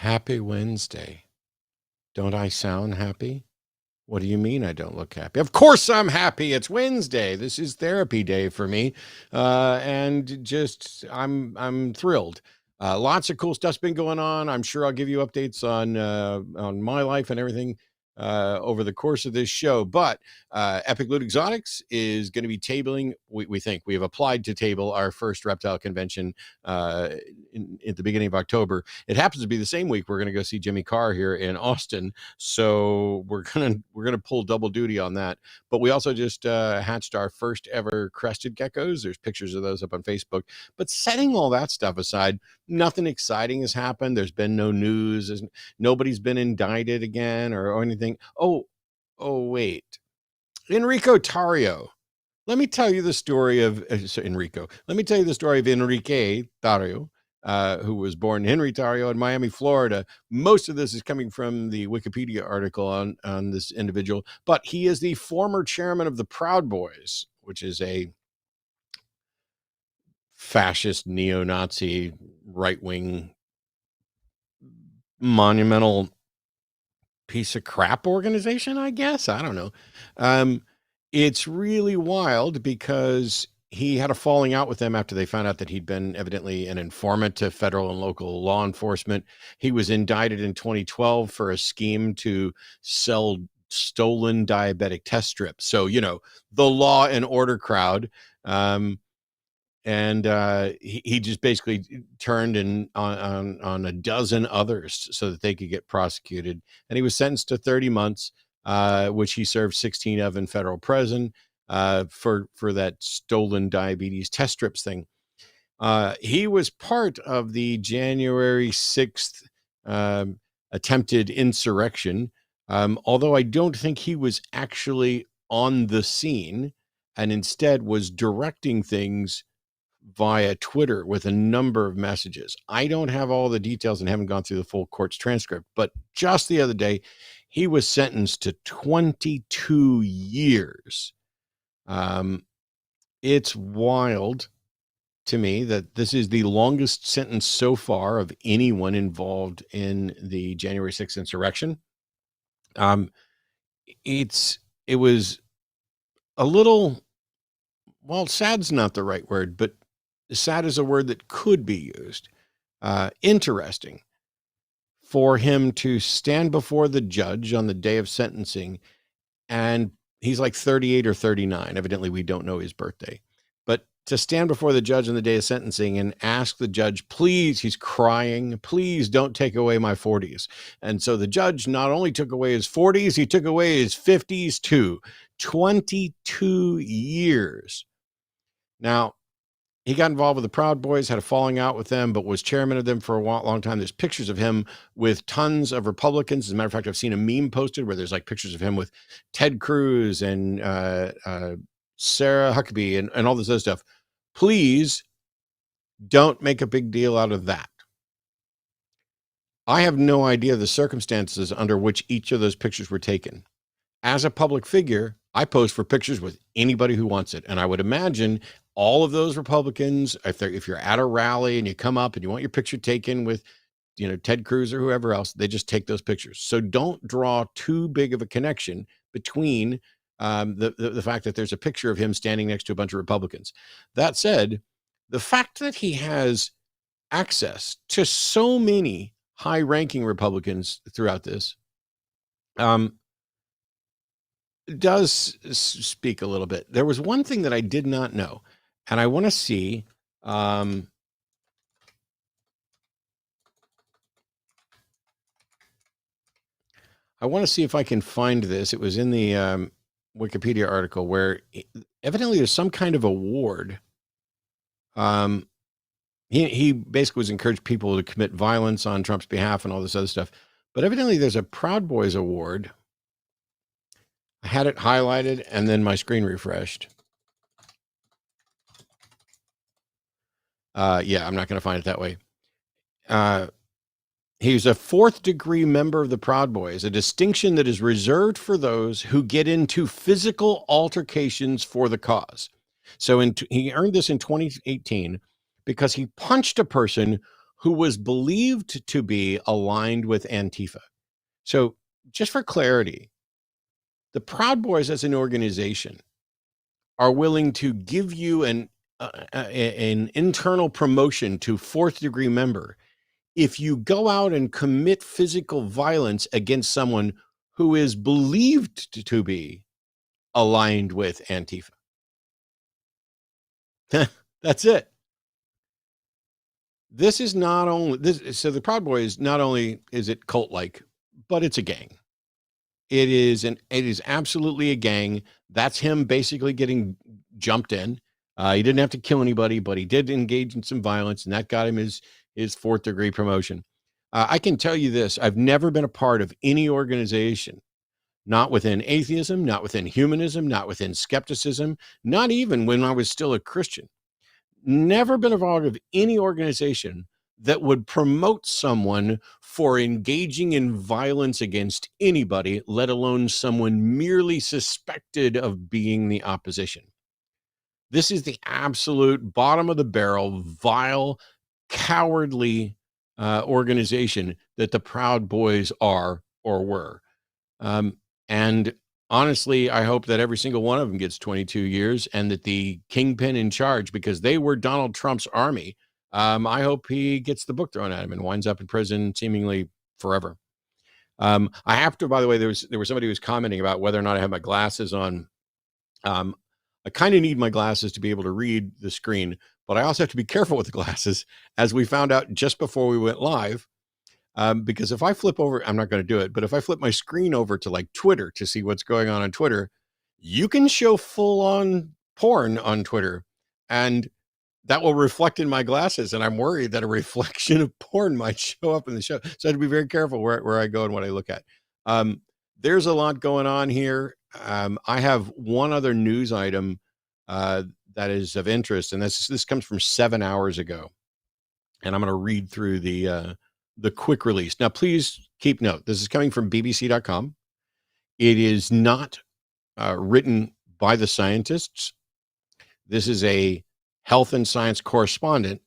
Happy Wednesday. Don't I sound happy? What do you mean I don't look happy? Of course I'm happy. It's Wednesday. This is therapy day for me. And just I'm thrilled. Lots of cool stuff's been going on. I'm sure I'll give you updates on my life and everything over the course of this show. But Epic Loot Exotics is going to be tabling. We think we have applied to table our first reptile convention at the beginning of October. It happens to be the same week we're going to go see Jimmy Carr here in Austin, so we're gonna pull double duty on that. But we also just hatched our first ever crested geckos. There's pictures of those up on Facebook. But setting all that stuff aside, nothing exciting has happened. There's been no news. Nobody's been indicted again or anything. Oh, wait. Enrique Tarrio. Let me tell you the story of Enrico. Let me tell you the story of Enrique Tarrio, who was born Henry Tarrio in Miami, Florida. Most of this is coming from the Wikipedia article on this individual, but he is the former chairman of the Proud Boys, which is a fascist, neo-Nazi, right-wing, monumental piece of crap organization, I guess. I don't know. It's really wild because he had a falling out with them after they found out that he'd been evidently an informant to federal and local law enforcement. He was indicted in 2012 for a scheme to sell stolen diabetic test strips. So, the law and order crowd. And he just basically turned on a dozen others so that they could get prosecuted. And he was sentenced to 30 months, which he served 16 of in federal prison for that stolen diabetes test strips thing. He was part of the January 6th attempted insurrection, although I don't think he was actually on the scene and instead was directing things via Twitter with a number of messages. I don't have all the details and haven't gone through the full court's transcript, but just the other day, he was sentenced to 22 years. It's wild to me that this is the longest sentence so far of anyone involved in the January 6th insurrection. It was a little, well, sad's not the right word, but sad is a word that could be used. Interesting for him to stand before the judge on the day of sentencing, and he's like 38 or 39. Evidently, we don't know his birthday. But to stand before the judge on the day of sentencing and ask the judge, please, he's crying, please don't take away my 40s. And so the judge not only took away his 40s, he took away his 50s too. 22 years. Now, he got involved with the Proud Boys, had a falling out with them, but was chairman of them for a long time. There's pictures of him with tons of Republicans. As a matter of fact, I've seen a meme posted where there's like pictures of him with Ted Cruz and Sarah Huckabee and all this other stuff. Please don't make a big deal out of that. I have no idea the circumstances under which each of those pictures were taken. As a public figure, I pose for pictures with anybody who wants it. And I would imagine all of those Republicans, if you're at a rally and you come up and you want your picture taken with, Ted Cruz or whoever else, they just take those pictures. So don't draw too big of a connection between the fact that there's a picture of him standing next to a bunch of Republicans. That said, the fact that he has access to so many high-ranking Republicans throughout this does speak a little bit. There was one thing that I did not know, and I want to see. I want to see if I can find this. It was in the Wikipedia article where evidently there's some kind of award. He basically was encouraged people to commit violence on Trump's behalf and all this other stuff. But evidently there's a Proud Boys award. I had it highlighted and then my screen refreshed. Yeah, I'm not going to find it that way. He's a 4th degree member of the Proud Boys, a distinction that is reserved for those who get into physical altercations for the cause. So he earned this in 2018 because he punched a person who was believed to be aligned with Antifa. So just for clarity, the Proud Boys as an organization are willing to give you an internal promotion to fourth degree member if you go out and commit physical violence against someone who is believed to be aligned with Antifa. That's it. This is not only this. So the Proud Boys, not only is it cult-like, but it's a gang. It is absolutely a gang. That's him basically getting jumped in. He didn't have to kill anybody, but he did engage in some violence, and that got him his fourth degree promotion. I can tell you this: I've never been a part of any organization, not within atheism, not within humanism, not within skepticism, not even when I was still a Christian. Never been a part of any organization that would promote someone for engaging in violence against anybody, let alone someone merely suspected of being the opposition. This is the absolute bottom of the barrel, vile, cowardly organization that the Proud Boys are or were. And honestly, I hope that every single one of them gets 22 years and that the kingpin in charge, because they were Donald Trump's army, I hope he gets the book thrown at him and winds up in prison seemingly forever. I have to, by the way, there was somebody who was commenting about whether or not I have my glasses on. I kind of need my glasses to be able to read the screen, but I also have to be careful with the glasses, as we found out just before we went live. Because if I flip over, I'm not going to do it, but if I flip my screen over to like Twitter to see what's going on Twitter, you can show full on porn on Twitter, and that will reflect in my glasses. And I'm worried that a reflection of porn might show up in the show. So I have to be very careful where I go and what I look at. There's a lot going on here. I have one other news item that is of interest, and this comes from 7 hours ago. And I'm going to read through the quick release. Now, please keep note. This is coming from BBC.com. It is not written by the scientists. This is a health and science correspondent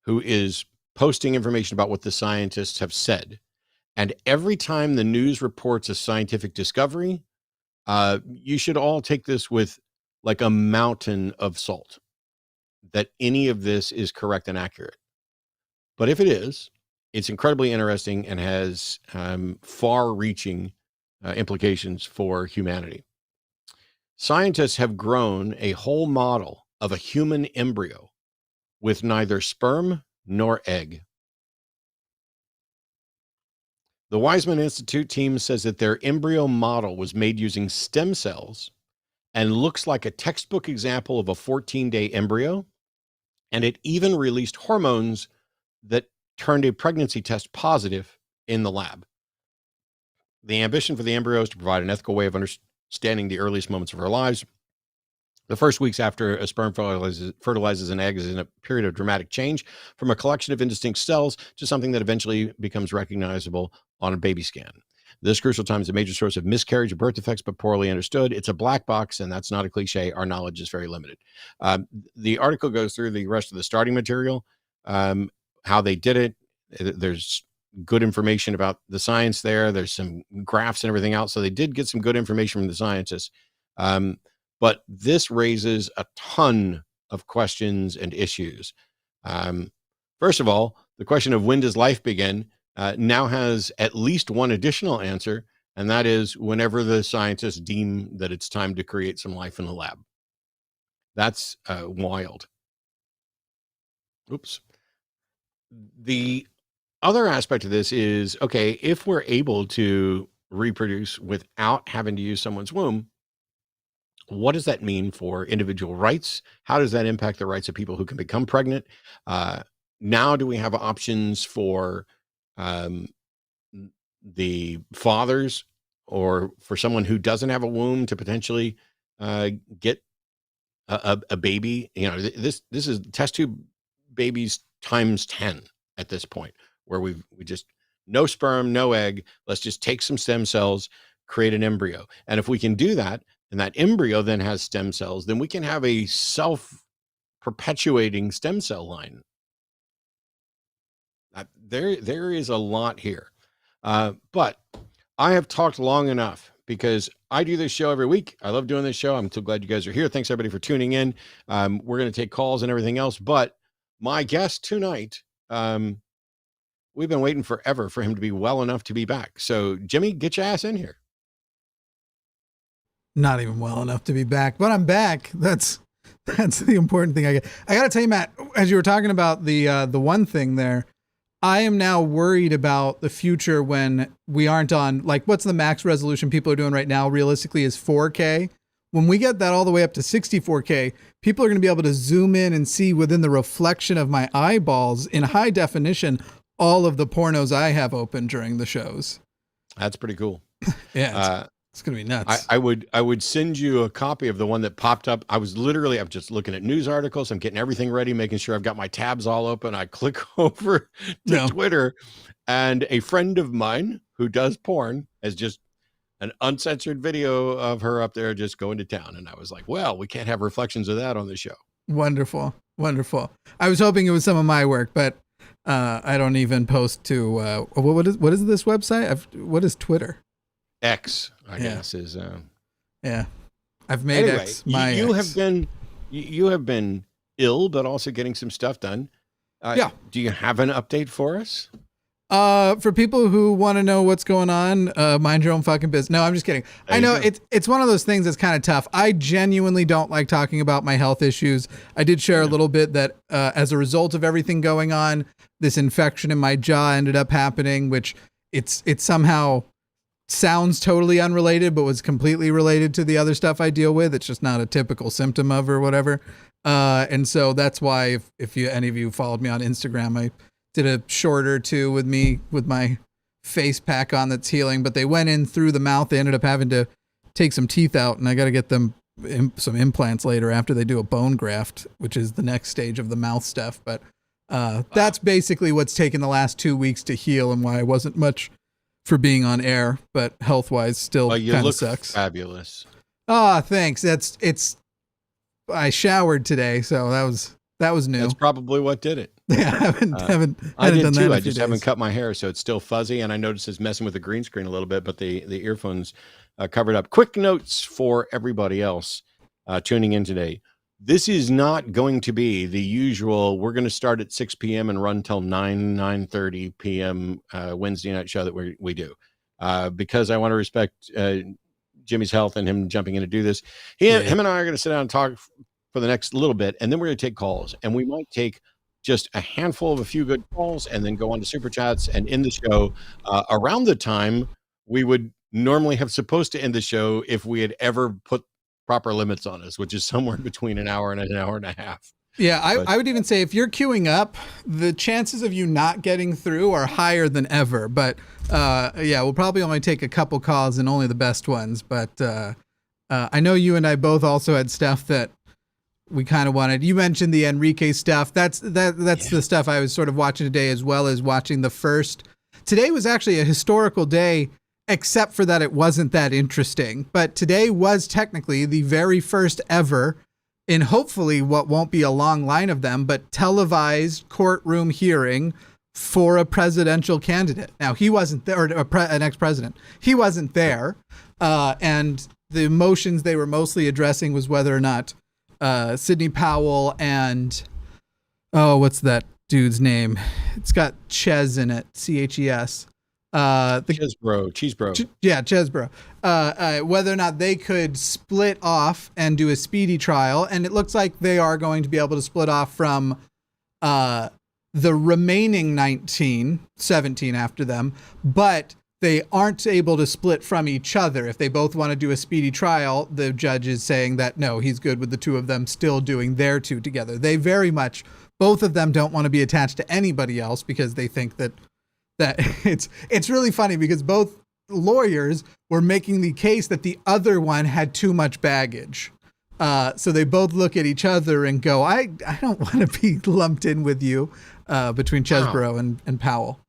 who is posting information about what the scientists have said. And every time the news reports a scientific discovery, you should all take this with like a mountain of salt, that any of this is correct and accurate. But if it is, it's incredibly interesting and has far-reaching implications for humanity. Scientists have grown a whole model of a human embryo with neither sperm nor egg. The Weizmann Institute team says that their embryo model was made using stem cells and looks like a textbook example of a 14-day embryo, and it even released hormones that turned a pregnancy test positive in the lab. The ambition for the embryo is to provide an ethical way of understanding the earliest moments of our lives. The first weeks after a sperm fertilizes an egg is in a period of dramatic change from a collection of indistinct cells to something that eventually becomes recognizable on a baby scan. This crucial time is a major source of miscarriage and birth defects, but poorly understood. It's a black box, and that's not a cliche. Our knowledge is very limited. The article goes through the rest of the starting material, how they did it. There's good information about the science there. There's some graphs and everything else. So they did get some good information from the scientists. But this raises a ton of questions and issues. First of all, the question of when does life begin now has at least one additional answer, and that is whenever the scientists deem that it's time to create some life in the lab. That's wild. Oops. The other aspect of this is, okay, if we're able to reproduce without having to use someone's womb, what does that mean for individual rights? How does that impact the rights of people who can become pregnant? Now, do we have options for the fathers or for someone who doesn't have a womb to potentially get a baby? You know, this is test tube babies times 10 at this point, where we just no sperm, no egg. Let's just take some stem cells, create an embryo. And if we can do that, and that embryo then has stem cells, then we can have a self-perpetuating stem cell line. There is a lot here. But I have talked long enough because I do this show every week. I love doing this show. I'm so glad you guys are here. Thanks everybody for tuning in. We're going to take calls and everything else, but my guest tonight, we've been waiting forever for him to be well enough to be back. So Jimmy, get your ass in here. Not even well enough to be back, but I'm back. That's the important thing. I got to tell you, Matt, as you were talking about the one thing there, I am now worried about the future when we aren't on, like, what's the max resolution people are doing right now realistically is 4K. When we get that all the way up to 64K, people are going to be able to zoom in and see within the reflection of my eyeballs in high definition all of the pornos I have open during the shows. That's pretty cool. Yeah, it's going to be nuts. I would send you a copy of the one that popped up. I'm just looking at news articles. I'm getting everything ready, making sure I've got my tabs all open. I click over to Twitter, and a friend of mine who does porn has just an uncensored video of her up there just going to town. And I was like, well, we can't have reflections of that on the show. Wonderful. Wonderful. I was hoping it was some of my work, but I don't even post to, what is this website? What is Twitter? X, I guess is, yeah. I've made anyway, X my you X. you have been ill, but also getting some stuff done. Yeah. Do you have an update for us? For people who want to know what's going on, mind your own fucking business. No, I'm just kidding. I know it's one of those things that's kind of tough. I genuinely don't like talking about my health issues. I did share a little bit that as a result of everything going on, this infection in my jaw ended up happening, which it somehow sounds totally unrelated, but was completely related to the other stuff I deal with. It's just not a typical symptom of or whatever. And so that's why if any of you followed me on Instagram, I did a short or two with me with my face pack on that's healing, but they went in through the mouth. They ended up having to take some teeth out, and I got to get them some implants later after they do a bone graft, which is the next stage of the mouth stuff. But that's basically what's taken the last 2 weeks to heal and why I wasn't much for being on air, but health-wise still kind of sucks. Fabulous. Thanks. I showered today, so that was new. That's probably what did it. Yeah, I haven't I did done too. that in I a few just days. haven't cut my hair, so it's still fuzzy, and I noticed it's messing with the green screen a little bit, but the earphones covered up. Quick notes for everybody else tuning in today. This is not going to be the usual, we're going to start at 6 p.m. and run till 9:30 p.m. Wednesday night show that we do. Because I want to respect Jimmy's health and him jumping in to do this. Him and I are going to sit down and talk for the next little bit, and then we're going to take calls, and we might take just a handful of a few good calls and then go on to super chats and end the show around the time we would normally have supposed to end the show if we had ever put proper limits on us, which is somewhere between an hour and an hour and a half. Yeah, I would even say if you're queuing up, the chances of you not getting through are higher than ever. But we'll probably only take a couple calls and only the best ones. But I know you and I both also had stuff that we kind of wanted. You mentioned the Enrique stuff. That's the stuff I was sort of watching today, as well as watching the first. Today was actually a historical day, except for that it wasn't that interesting. But today was technically the very first ever, in hopefully what won't be a long line of them, but televised courtroom hearing for a presidential candidate. Now, he wasn't there, or an ex-president. He wasn't there. And the motions they were mostly addressing was whether or not Sidney Powell and, what's that dude's name? It's got Ches in it, Ches. Cheesebro. Chesbro. Whether or not they could split off and do a speedy trial. And it looks like they are going to be able to split off from the remaining 17 after them, but they aren't able to split from each other. If they both want to do a speedy trial, the judge is saying that, no, he's good with the two of them still doing their two together. They very much, both of them don't want to be attached to anybody else because they think that it's really funny because both lawyers were making the case that the other one had too much baggage. So they both look at each other and go, I don't want to be lumped in with you, between Chesbro and Powell.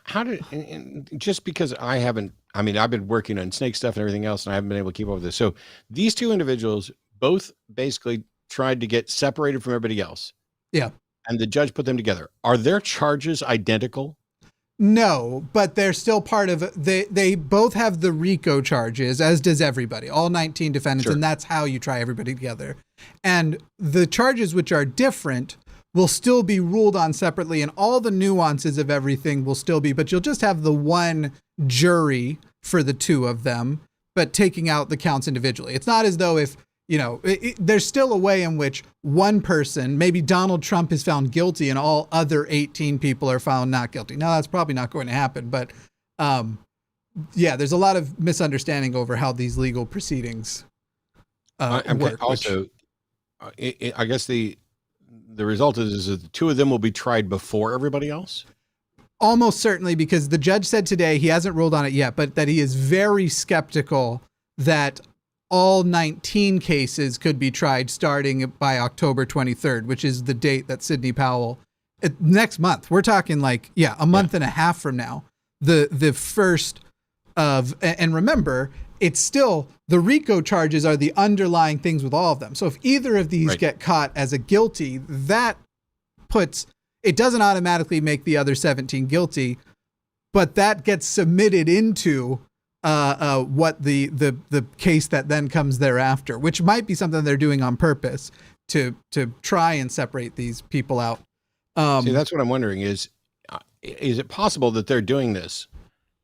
How did, and just because I've been working on snake stuff and everything else, and I haven't been able to keep up with this. So these two individuals both basically tried to get separated from everybody else. Yeah. and the judge put them together. Are their charges identical? No, but they're still part of they both have the RICO charges, as does everybody, all 19 defendants, Sure. and that's how you try everybody together. And the charges which are different will still be ruled on separately, and all the nuances of everything will still be, but you'll just have the one jury for the two of them, but taking out the counts individually. It's not as though if, there's still a way in which one person, maybe Donald Trump, is found guilty and all other 18 people are found not guilty. Now, that's probably not going to happen, but there's a lot of misunderstanding over how these legal proceedings work. Also, I guess the result is that the two of them will be tried before everybody else? Almost certainly, because the judge said today, he hasn't ruled on it yet, but that he is very skeptical that all 19 cases could be tried starting by October 23rd, which is the date that Sidney Powell, next month. We're talking a month and a half from now. The first of, and remember, it's still, the RICO charges are the underlying things with all of them. So if either of these get caught as a guilty, that puts, it doesn't automatically make the other 17 guilty, but that gets submitted into what the case that then comes thereafter, which might be something they're doing on purpose to try and separate these people out. See, that's what I'm wondering is it possible that they're doing this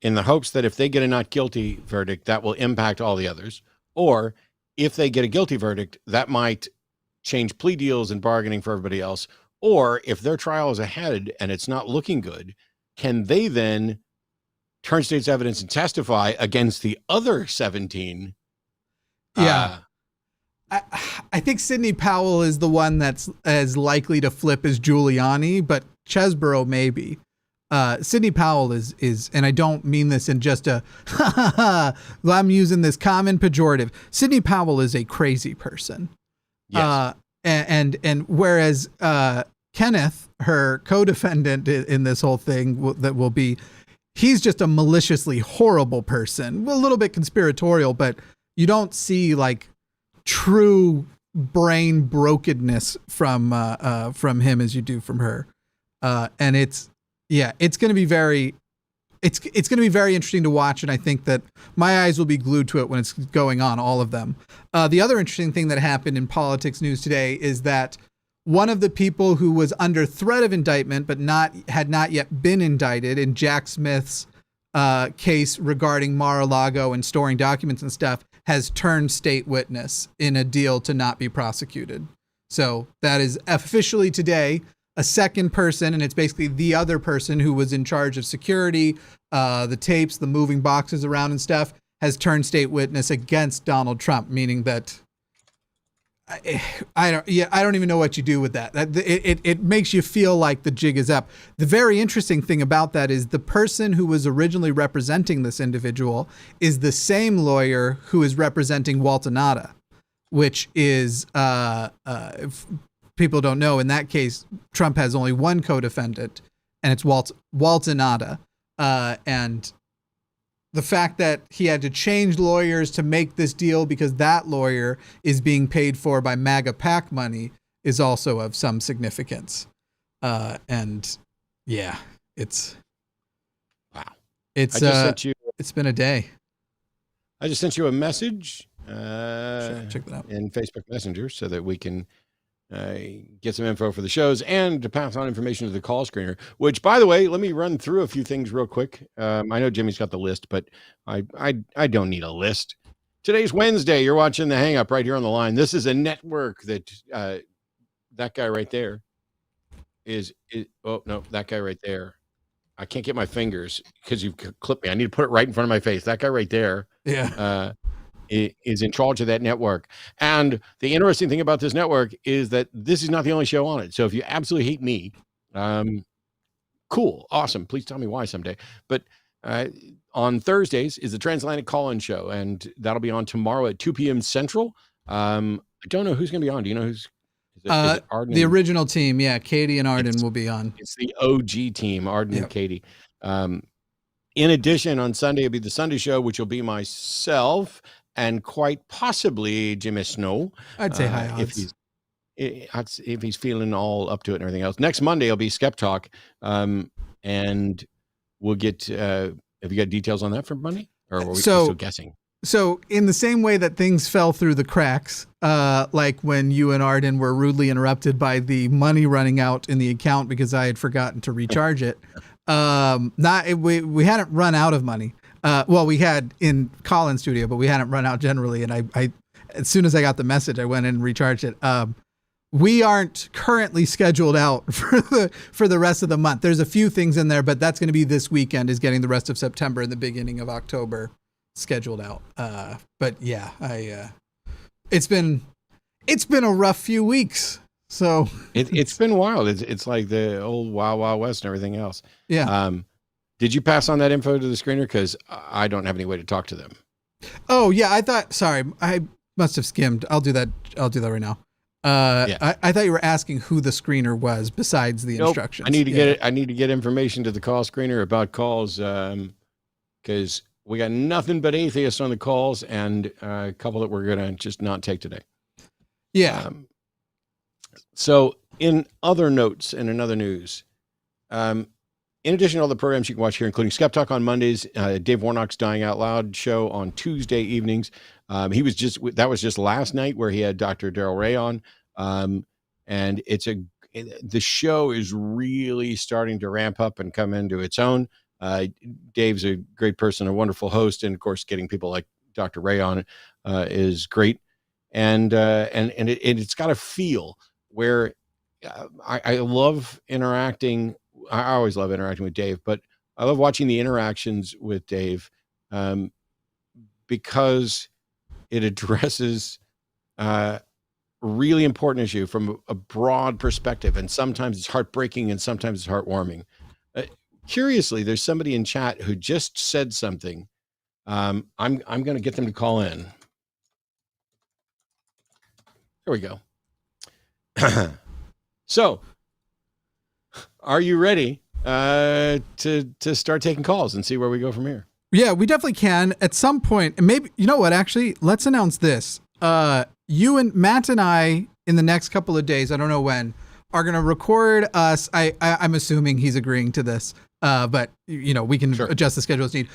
in the hopes that if they get a not guilty verdict, that will impact all the others? Or if they get a guilty verdict, that might change plea deals and bargaining for everybody else? Or if their trial is ahead and it's not looking good, can they then turn state's evidence and testify against the other 17? Yeah. I think Sidney Powell is the one that's as likely to flip as Giuliani, but Chesborough maybe. Sidney Powell is, and I don't mean this in just I'm using this common pejorative. Sidney Powell is a crazy person. Yes. And whereas Kenneth, her co-defendant in this whole thing, he's just a maliciously horrible person, a little bit conspiratorial, but you don't see true brain brokenness from him as you do from her. And it's going to be very interesting to watch. And I think that my eyes will be glued to it when it's going on, all of them. The other interesting thing that happened in politics news today is that one of the people who was under threat of indictment, but had not yet been indicted in Jack Smith's case regarding Mar-a-Lago and storing documents and stuff, has turned state witness in a deal to not be prosecuted. So that is officially today a second person, and it's basically the other person who was in charge of security, the tapes, the moving boxes around and stuff, has turned state witness against Donald Trump, meaning that I don't even know what you do with that. It makes you feel like the jig is up. The very interesting thing about that is the person who was originally representing this individual is the same lawyer who is representing Waltonata, which is, if people don't know, in that case, Trump has only one co-defendant, and it's Waltonata. And the fact that he had to change lawyers to make this deal because that lawyer is being paid for by MAGA PAC money is also of some significance. It's wow. It's been a day. I just sent you a message check that out in Facebook Messenger so that we can get some info for the shows and to pass on information to the call screener, which, by the way, let me run through a few things real quick. I know Jimmy's got the list, but I don't need a list. Today's Wednesday. You're watching The Hang Up right here on the line. This is a network that that guy right there is oh, no, that guy right there. I can't get my fingers because you've clipped me. I need to put it right in front of my face. That guy right there. Yeah. Is in charge of that network. And the interesting thing about this network is that this is not the only show on it. So if you absolutely hate me, cool, awesome. Please tell me why someday. But on Thursdays is the Transatlantic Call-In Show, and that'll be on tomorrow at 2 p.m. Central. I don't know who's going to be on. Do you know who's? Is it Arden the original team? Yeah, Katy and Arden will be on. It's the OG team, Arden and Katy. In addition, on Sunday, it'll be the Sunday show, which will be myself and quite possibly Jimmy Snow. I'd say high odds. if he's feeling all up to it and everything else. Next Monday will be Skeptalk, and we'll get. Have you got details on that for Monday, or are we still guessing? So in the same way that things fell through the cracks, like when you and Arden were rudely interrupted by the money running out in the account because I had forgotten to recharge it. We hadn't run out of money. Well, we had in Colin's studio, but we hadn't run out generally. And I as soon as I got the message, I went in and recharged it. We aren't currently scheduled out for the rest of the month. There's a few things in there, but that's going to be this weekend, is getting the rest of September and the beginning of October scheduled out. But yeah, it's been a rough few weeks. So it's been wild. It's like the old Wild Wild West and everything else. Yeah. Did you pass on that info to the screener? Because I don't have any way to talk to them. Oh yeah, sorry, I must have skimmed. I'll do that right now. Yeah. I thought you were asking who the screener was besides the instructions. I need to get it. I need to get information to the call screener about calls, because we got nothing but atheists on the calls, and a couple that we're gonna just not take today. Yeah. So in other notes and in other news, in addition to all the programs you can watch here, including Skeptalk on Mondays, Dave Warnock's Dying Out Loud show on Tuesday evenings. That was just last night where he had Dr. Daryl Ray on. And the show is really starting to ramp up and come into its own. Dave's a great person, a wonderful host. And of course, getting people like Dr. Ray on is great. And it's got a feel where I love interacting. I always love interacting with Dave, but I love watching the interactions with Dave, because it addresses a really important issue from a broad perspective. And sometimes it's heartbreaking and sometimes it's heartwarming. Curiously, there's somebody in chat who just said something. I'm going to get them to call in. There we go. So, are you ready to start taking calls and see where we go from here? Yeah, we definitely can at some point. And maybe, you know what, actually, let's announce this. You and Matt and I, in the next couple of days, I don't know when, are going to record us. I'm assuming he's agreeing to this, but we can adjust the schedule as need.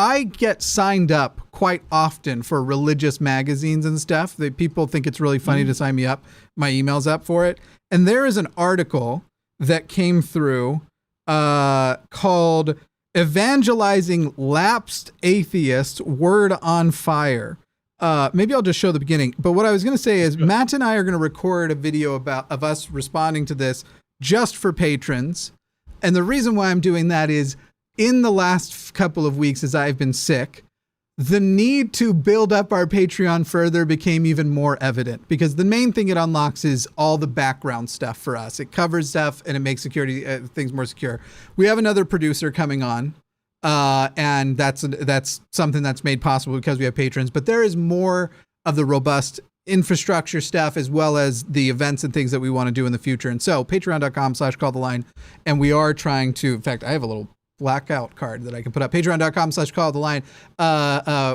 I get signed up quite often for religious magazines and stuff. People think it's really funny to sign me up. My email's up for it. And there is an article that came through called Evangelizing Lapsed Atheists, Word on Fire. Maybe I'll just show the beginning. But what I was going to say is Matt and I are going to record a video of us responding to this just for patrons. And the reason why I'm doing that is in the last couple of weeks, as I've been sick, the need to build up our Patreon further became even more evident, because the main thing it unlocks is all the background stuff for us. It covers stuff and it makes security things more secure. We have another producer coming on, and that's something that's made possible because we have patrons, but there is more of the robust infrastructure stuff as well as the events and things that we want to do in the future. And so patreon.com/calltheline. And we are trying to, in fact, I have a little blackout card that I can put up, patreon.com/calltheline.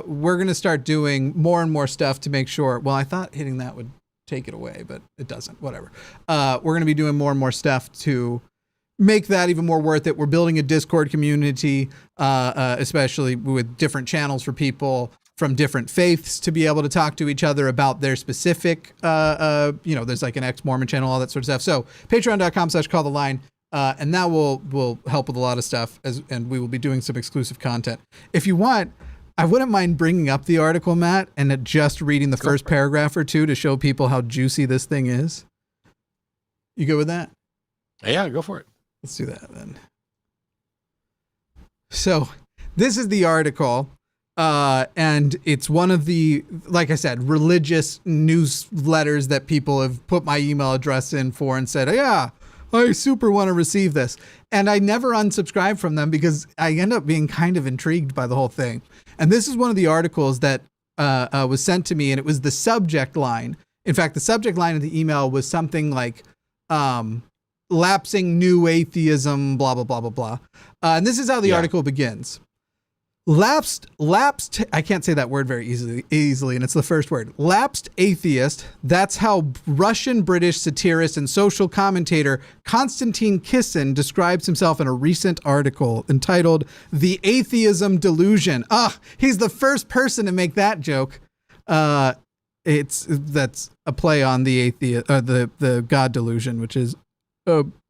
We're going to start doing more and more stuff to make sure. Well, I thought hitting that would take it away, but it doesn't, whatever. We're going to be doing more and more stuff to make that even more worth it. We're building a Discord community, especially with different channels for people from different faiths to be able to talk to each other about their specific, there's like an ex-Mormon channel, all that sort of stuff. So patreon.com/calltheline. And that will help with a lot of stuff, and we will be doing some exclusive content. If you want, I wouldn't mind bringing up the article, Matt, and just reading the first paragraph or two to show people how juicy this thing is. You good with that? Yeah, go for it. Let's do that then. So this is the article, and it's one of the, like I said, religious newsletters that people have put my email address in for and said, yeah, I super want to receive this. And I never unsubscribe from them because I end up being kind of intrigued by the whole thing. And this is one of the articles that was sent to me, and it was the subject line. In fact, the subject line of the email was something like, lapsing new atheism, blah, blah, blah, blah, blah. And this is how the article begins. Lapsed, I can't say that word very easily, and it's the first word. Lapsed atheist, that's how Russian-British satirist and social commentator Konstantin Kisin describes himself in a recent article entitled The Atheism Delusion. He's the first person to make that joke. That's a play on the the God delusion, which is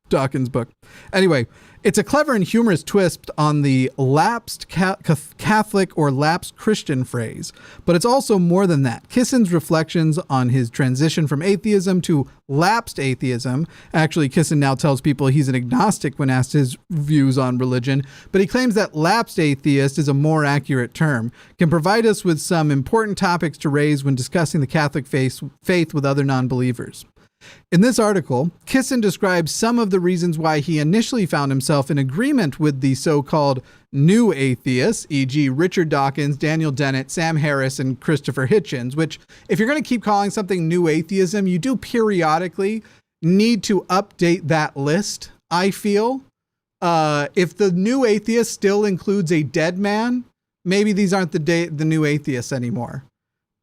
Dawkins' book. Anyway, it's a clever and humorous twist on the lapsed Catholic or lapsed Christian phrase, but it's also more than that. Kissin's reflections on his transition from atheism to lapsed atheism. Actually, Kissin now tells people he's an agnostic when asked his views on religion, but he claims that lapsed atheist is a more accurate term, can provide us with some important topics to raise when discussing the Catholic faith with other non-believers. In this article, Kissin describes some of the reasons why he initially found himself in agreement with the so-called new atheists, e.g. Richard Dawkins, Daniel Dennett, Sam Harris, and Christopher Hitchens, which, if you're going to keep calling something new atheism, you do periodically need to update that list, I feel. If the new atheist still includes a dead man, maybe these aren't the new atheists anymore.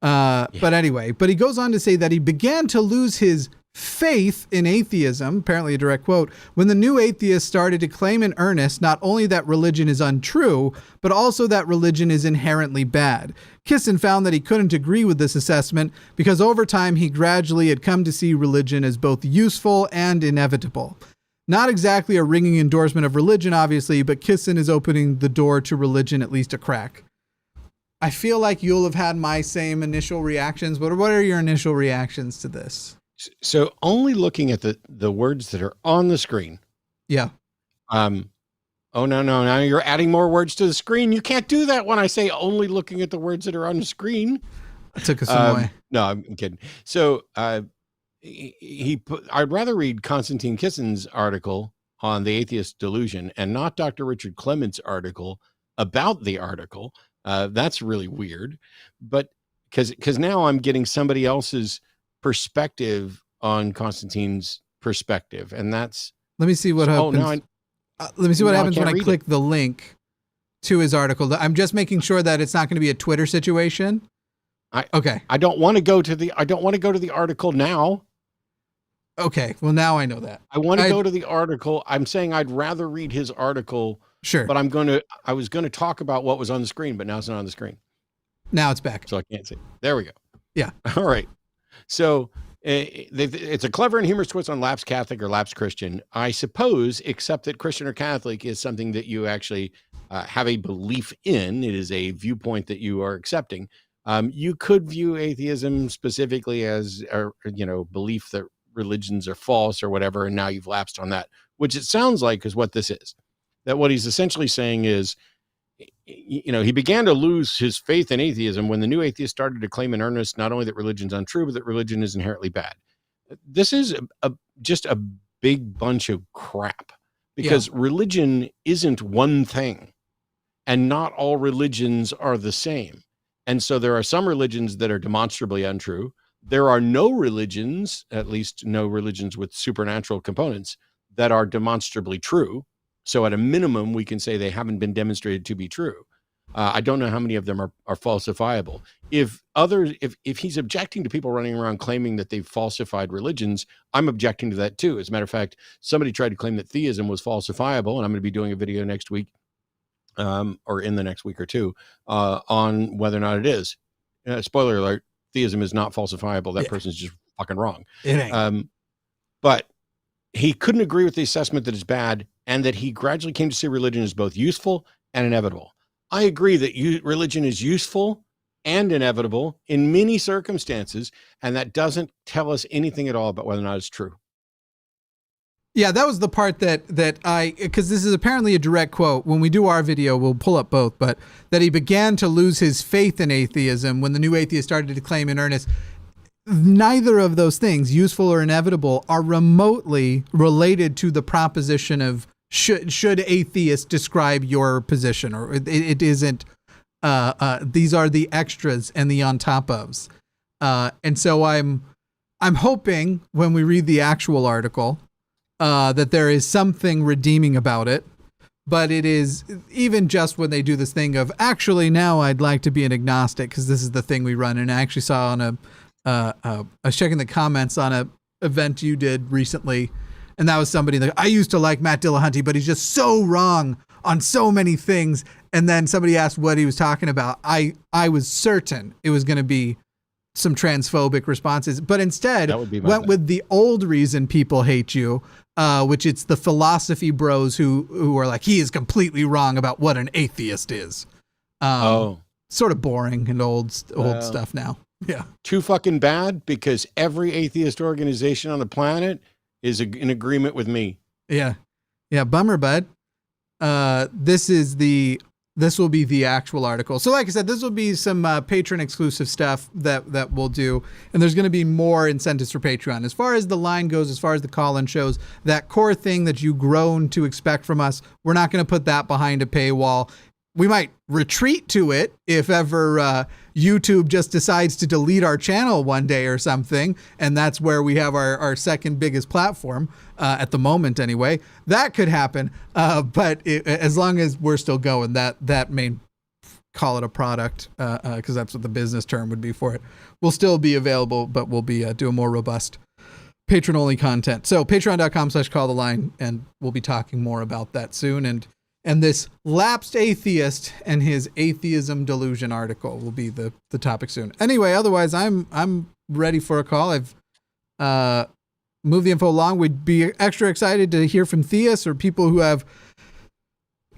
But anyway, he goes on to say that he began to lose his faith in atheism, apparently a direct quote, when the new atheists started to claim in earnest not only that religion is untrue, but also that religion is inherently bad. Kissin found that he couldn't agree with this assessment because over time he gradually had come to see religion as both useful and inevitable. Not exactly a ringing endorsement of religion, obviously, but Kissin is opening the door to religion at least a crack. I feel like you'll have had my same initial reactions, but what are your initial reactions to this? So only looking at the words that are on the screen. Yeah. Oh, no. Now you're adding more words to the screen. You can't do that when I say only looking at the words that are on the screen. That took us some way. No, I'm kidding. So I'd rather read Konstantin Kissin's article on the atheist delusion and not Dr. Richard Clement's article about the article. That's really weird. But because now I'm getting somebody else's perspective on Konstantin's perspective, and that's let me see what happens. Let me see what happens when I click the link to his article. I'm just making sure that it's not going to be a Twitter situation. I don't want to go to the article now. Okay, well now I know that. I want to go to the article. I'm saying I'd rather read his article. Sure. But I was going to talk about what was on the screen, but now it's not on the screen. Now it's back. So I can't see. There we go. Yeah. All right. So it's a clever and humorous twist on lapsed Catholic or lapsed Christian, I suppose, except that Christian or Catholic is something that you actually have a belief in. It is a viewpoint that you are accepting. You could view atheism specifically as a belief that religions are false or whatever, and now you've lapsed on that, which it sounds like is what this is. That what he's essentially saying is, he began to lose his faith in atheism when the new atheist started to claim in earnest not only that religion's untrue, but that religion is inherently bad. This is just a big bunch of crap, because religion isn't one thing, and not all religions are the same. And so there are some religions that are demonstrably untrue. There are no religions, at least no religions with supernatural components, that are demonstrably true. So at a minimum, we can say they haven't been demonstrated to be true. I don't know how many of them are falsifiable. If he's objecting to people running around claiming that they've falsified religions, I'm objecting to that too. As a matter of fact, somebody tried to claim that theism was falsifiable, and I'm going to be doing a video next week, or in the next week or two, on whether or not it is. Spoiler alert, theism is not falsifiable. That person's just fucking wrong. It ain't. But he couldn't agree with the assessment that it's bad, and that he gradually came to see religion as both useful and inevitable. I agree that religion is useful and inevitable in many circumstances, and that doesn't tell us anything at all about whether or not it's true. Yeah, that was the part because this is apparently a direct quote. When we do our video, we'll pull up both, but that he began to lose his faith in atheism when the new atheist started to claim in earnest. Neither of those things, useful or inevitable, are remotely related to the proposition of should atheists describe your position, or it isn't. These are the extras and the on top ofs. And so I'm hoping when we read the actual article that there is something redeeming about it. but it is even just when they do this thing of actually now I'd like to be an agnostic because this is the thing we run. And I actually saw on I was checking the comments on a event you did recently, and that was somebody that I used to like Matt Dillahunty, but he's just so wrong on so many things. And then somebody asked what he was talking about. I was certain it was going to be some transphobic responses, but instead went with the old reason people hate you, which it's the philosophy bros who are like, he is completely wrong about what an atheist is. Sort of boring and old stuff now. Yeah. Too fucking bad, because every atheist organization on the planet is in agreement with me. Yeah. Yeah. Bummer, bud. This will be the actual article. So like I said, this will be some patron exclusive stuff that we'll do. And there's going to be more incentives for Patreon. As far as the line goes, as far as the call-in shows, that core thing that you've grown to expect from us, we're not going to put that behind a paywall. We might retreat to it if ever YouTube just decides to delete our channel one day or something. And that's where we have our second biggest platform at the moment anyway. That could happen. But as long as we're still going, that may call it a product because that's what the business term would be for it. We'll still be available, but we'll be doing more robust patron-only content. So patreon.com/calltheline, and we'll be talking more about that soon. And this lapsed atheist and his atheism delusion article will be the topic soon. Anyway, otherwise, I'm ready for a call. I've moved the info along. We'd be extra excited to hear from theists or people who have,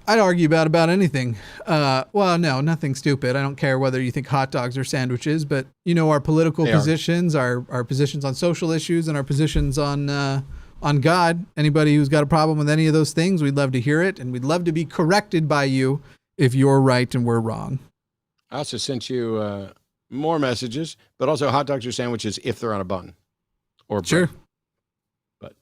I'd argue about anything. Well, no, nothing stupid. I don't care whether you think hot dogs are sandwiches, but our political positions, our positions on social issues, and our positions on God. Anybody who's got a problem with any of those things, we'd love to hear it, and we'd love to be corrected by you if you're right and we're wrong. I also sent you more messages, but also hot dogs or sandwiches if they're on a bun or bread. Sure. But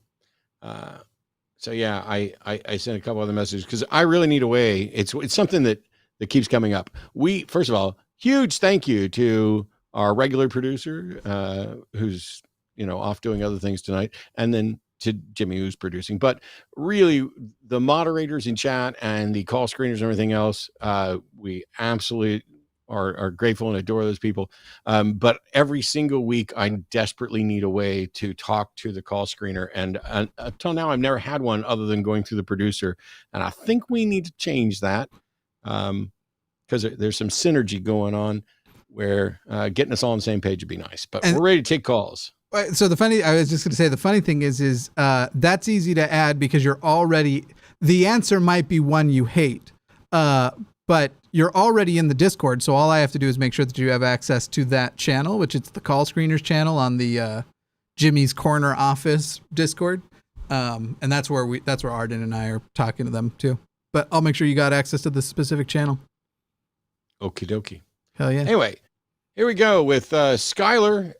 so yeah, I sent a couple other messages because I really need a way. It's something that keeps coming up. First of all, huge thank you to our regular producer who's off doing other things tonight, and then to Jimmy, who's producing. But really, the moderators in chat and the call screeners and everything else, we absolutely are grateful and adore those people. But every single week, I desperately need a way to talk to the call screener. And until now, I've never had one other than going through the producer. And I think we need to change that because there's some synergy going on where getting us all on the same page would be nice. But we're ready to take calls. So I was just going to say, the funny thing is that's easy to add because the answer might be one you hate, but you're already in the Discord. So all I have to do is make sure that you have access to that channel, which it's the call screeners channel on the Jimmy's Corner Office Discord. And that's where Arden and I are talking to them too, but I'll make sure you got access to the specific channel. Okie dokie. Hell yeah. Anyway. Here we go with Skyler,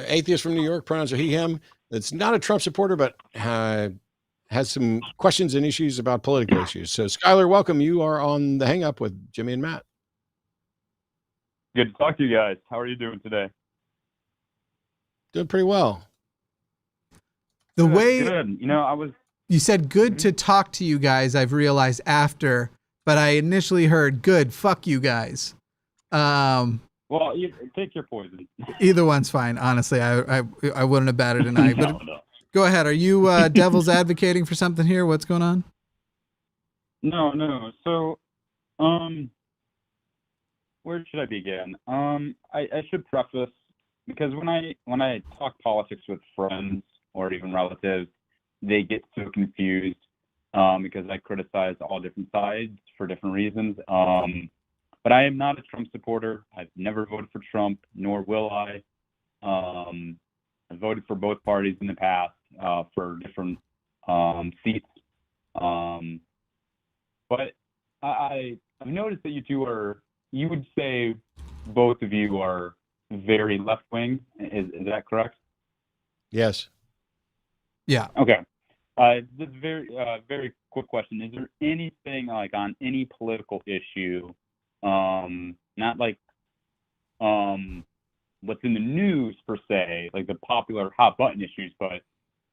atheist from New York, pronouns are he, him. That's not a Trump supporter, but has some questions and issues about political issues. So, Skyler, welcome. You are on the Hang Up with Jimmy and Matt. Good to talk to you guys. How are you doing today? Doing pretty well. Good. You said good to talk to you guys, I've realized after, but I initially heard good, fuck you guys. Well, take your poison. Either one's fine. Honestly, I wouldn't have batted an eye. But no. Go ahead. Are you devil's advocating for something here? What's going on? No. So, where should I begin? I should preface, because when I talk politics with friends or even relatives, they get so confused because I criticize all different sides for different reasons. But I am not a Trump supporter. I've never voted for Trump, nor will I. I've voted for both parties in the past for different seats. But I've noticed that you would say both of you are very left-wing. Is that correct? Yes. Yeah. Okay. Just very quick question. Is there anything like on any political issue, not like what's in the news per se, like the popular hot button issues, but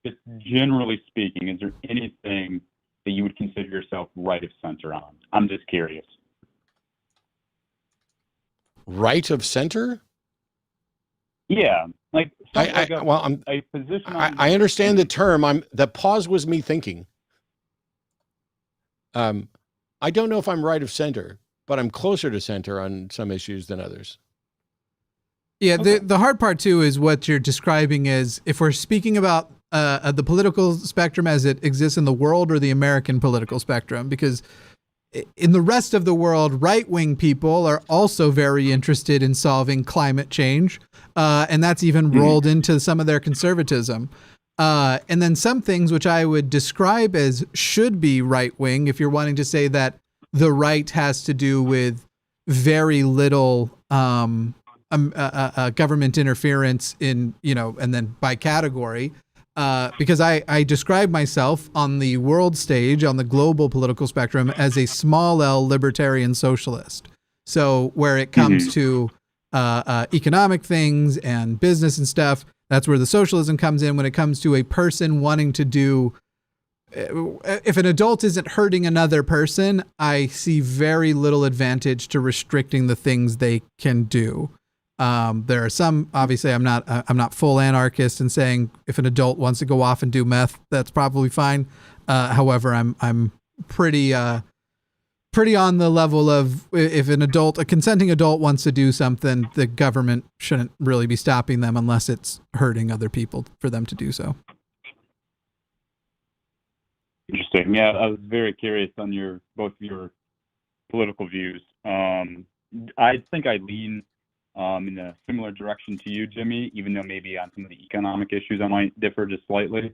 just generally speaking, is there anything that you would consider yourself right of center on? I'm just curious. Right of center? Yeah, like I position on. I understand the term. The pause was me thinking. I don't know if I'm right of center, but I'm closer to center on some issues than others. Yeah, Okay. the hard part too is what you're describing is if we're speaking about the political spectrum as it exists in the world or the American political spectrum, because in the rest of the world, right-wing people are also very interested in solving climate change, and that's even rolled into some of their conservatism. And then some things which I would describe as should be right-wing, if you're wanting to say that the right has to do with very little government interference in, and then by category, because I describe myself on the world stage, on the global political spectrum, as a small L libertarian socialist. So where it comes to economic things and business and stuff, that's where the socialism comes in. When it comes to a person wanting to do, if an adult isn't hurting another person, I see very little advantage to restricting the things they can do. There are some, obviously I'm not full anarchist and saying if an adult wants to go off and do meth, that's probably fine. However, I'm pretty on the level of if a consenting adult wants to do something, the government shouldn't really be stopping them unless it's hurting other people for them to do so. Interesting. Yeah, I was very curious on both of your political views. I think I lean in a similar direction to you, Jimmy, even though maybe on some of the economic issues I might differ just slightly.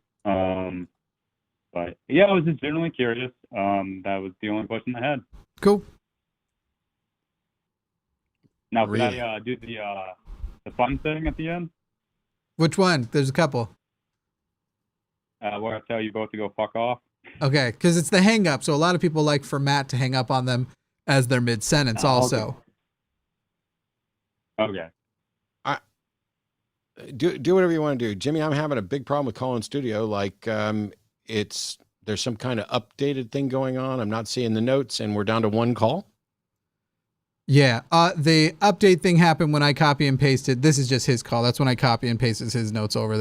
But yeah, I was just generally curious. That was the only question I had. Cool. Now, Really? could I do the fun thing at the end? Which one? There's a couple. Where I tell you both to go fuck off? Okay, because it's the hang up. So a lot of people like for Matt to hang up on them as their mid-sentence also. Okay. Do whatever you want to do. Jimmy, I'm having a big problem with calling studio. Like there's some kind of updated thing going on. I'm not seeing the notes and we're down to one call. Yeah. The update thing happened when I copy and pasted. This is just his call. That's when I copy and pasted his notes over.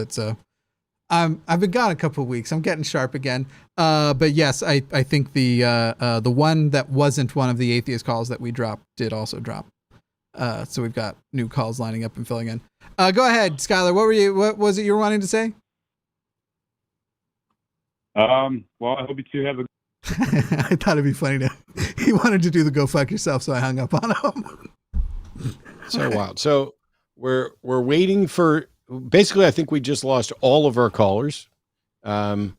I've been gone a couple of weeks. I'm getting sharp again. But yes, I think the one that wasn't one of the atheist calls that we dropped did also drop. So we've got new calls lining up and filling in. Go ahead, Skyler. What was it you were wanting to say? Well, I hope you two have a. I thought it'd be funny he wanted to do the go fuck yourself, so I hung up on him. So wild. So we're waiting for. Basically, I think we just lost all of our callers. I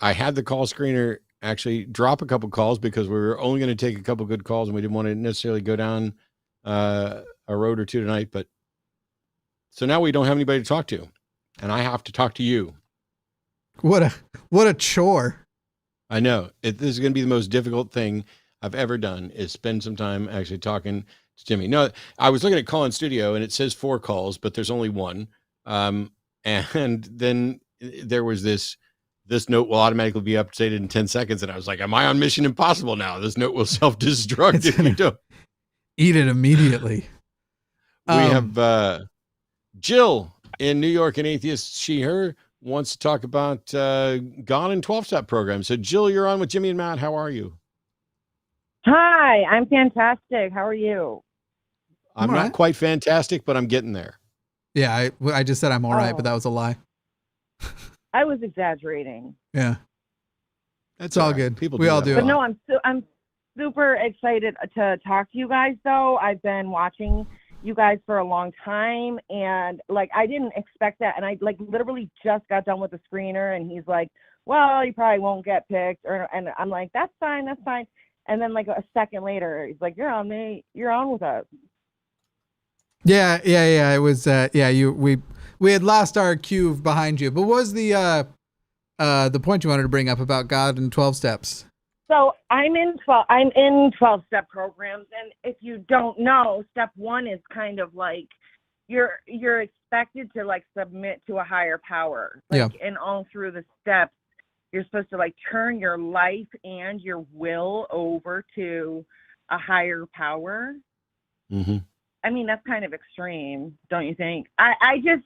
had the call screener actually drop a couple calls because we were only going to take a couple good calls and we didn't want to necessarily go down a road or two tonight. But so now we don't have anybody to talk to, and I have to talk to you. What a chore. I know this is going to be the most difficult thing I've ever done is spend some time actually talking to Jimmy. No, I was looking at call in studio and it says 4 calls, but there's only one. And then there was this note will automatically be updated in 10 seconds. And I was like, am I on Mission Impossible now? This note will self-destruct if you don't. Eat it immediately. We have Jill in New York, an atheist, she, her, wants to talk about Gone in 12-step program. So Jill, you're on with Jimmy and Matt. How are you? Hi, I'm fantastic. How are you? I'm all not right. quite fantastic, but I'm getting there. Yeah, I just said I'm all right, but that was a lie. I was exaggerating. Yeah. That's all right. good. People We all that. do. But no, I'm super excited to talk to you guys though. I've been watching you guys for a long time and like I didn't expect that, and I like literally just got done with the screener and he's like, well, you probably won't get picked, and I'm like, that's fine. And then like a second later, he's like, you're on with us. Yeah. It was we had lost our cue behind you. But what was the point you wanted to bring up about God and 12 steps? So I'm in 12-step programs, and if you don't know, step 1 is kind of like you're expected to like submit to a higher power. Like, and all through the steps, you're supposed to like turn your life and your will over to a higher power. Mm-hmm. I mean, that's kind of extreme, don't you think? I just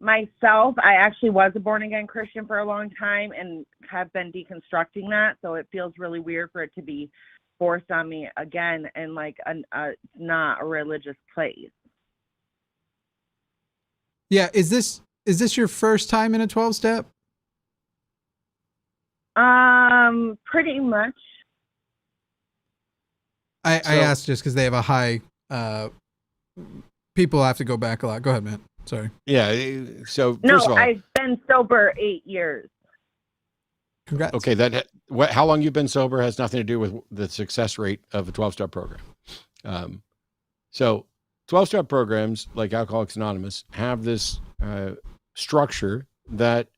myself, I actually was a born again Christian for a long time and have been deconstructing that. So it feels really weird for it to be forced on me again in like not a religious place. Yeah. Is this your first time in a 12-step? Pretty much. I asked just because they have a high, people have to go back a lot. Go ahead, man. Sorry. Yeah. So No, first of all, I've been sober 8 years. Congrats. okay, how long you've been sober has nothing to do with the success rate of a 12-step program. So 12-step programs like Alcoholics Anonymous have this structure that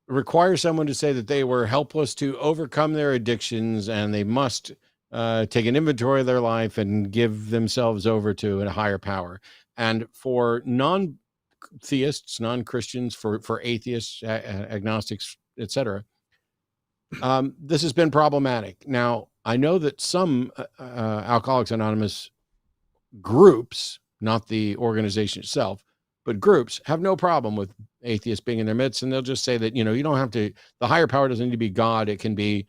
requires someone to say that they were helpless to overcome their addictions and they must take an inventory of their life and give themselves over to a higher power. And for non-theists, non-Christians, for atheists, agnostics, etc., this has been problematic. Now, I know that some Alcoholics Anonymous groups, not the organization itself, but groups have no problem with atheists being in their midst. And they'll just say that, you don't have to, the higher power doesn't need to be God. It can be,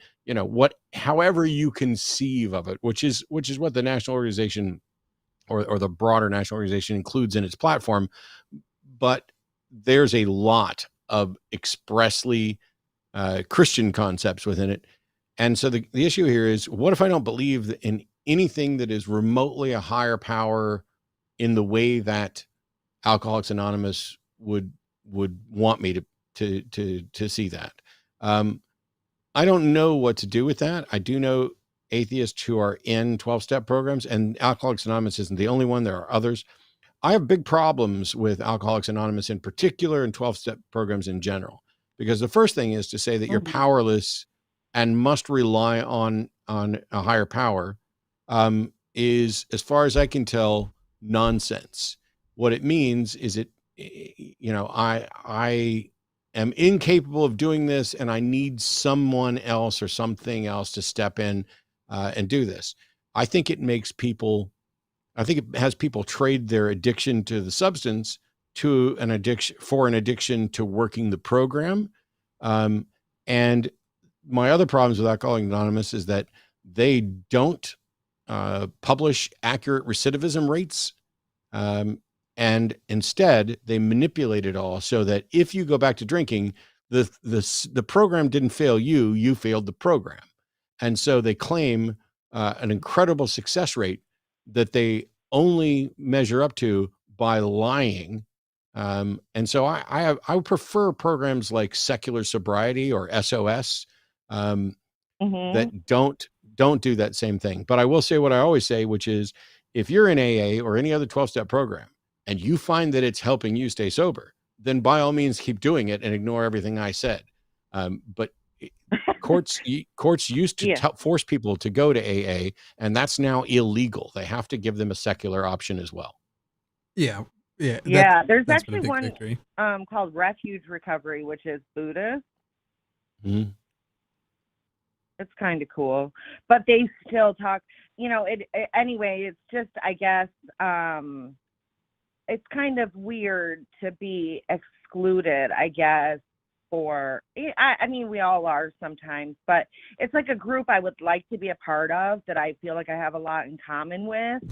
however you conceive of it, which is what the national organization or the broader national organization includes in its platform. But there's a lot of expressly Christian concepts within it. And so the issue here is, what if I don't believe in anything that is remotely a higher power in the way that Alcoholics Anonymous would want me to see that? I don't know what to do with that. I do know atheists who are in 12-step programs, and Alcoholics Anonymous isn't the only one. There are others. I have big problems with Alcoholics Anonymous in particular and 12-step programs in general, because the first thing is to say that you're powerless and must rely on a higher power is, as far as I can tell, nonsense. What it means is I am incapable of doing this and I need someone else or something else to step in and do this. I think it has people trade their addiction to the substance to an addiction to working the program. And my other problems with Alcoholics Anonymous is that they don't publish accurate recidivism rates. And instead they manipulate it all so that if you go back to drinking, the program didn't fail you failed the program. And so they claim an incredible success rate that they only measure up to by lying. And so I would prefer programs like Secular Sobriety or SOS that don't do that same thing. But I will say what I always say, which is, if you're in AA or any other 12-step program and you find that it's helping you stay sober, then by all means keep doing it and ignore everything I said. But courts used to force people to go to AA, and that's now illegal. They have to give them a secular option as well. Yeah. There's actually one called Refuge Recovery, which is Buddhist. Mm-hmm. It's kind of cool, but they still talk. Anyway. It's just, I guess, it's kind of weird to be excluded, I guess. I mean, we all are sometimes, but it's like a group I would like to be a part of that I feel like I have a lot in common with.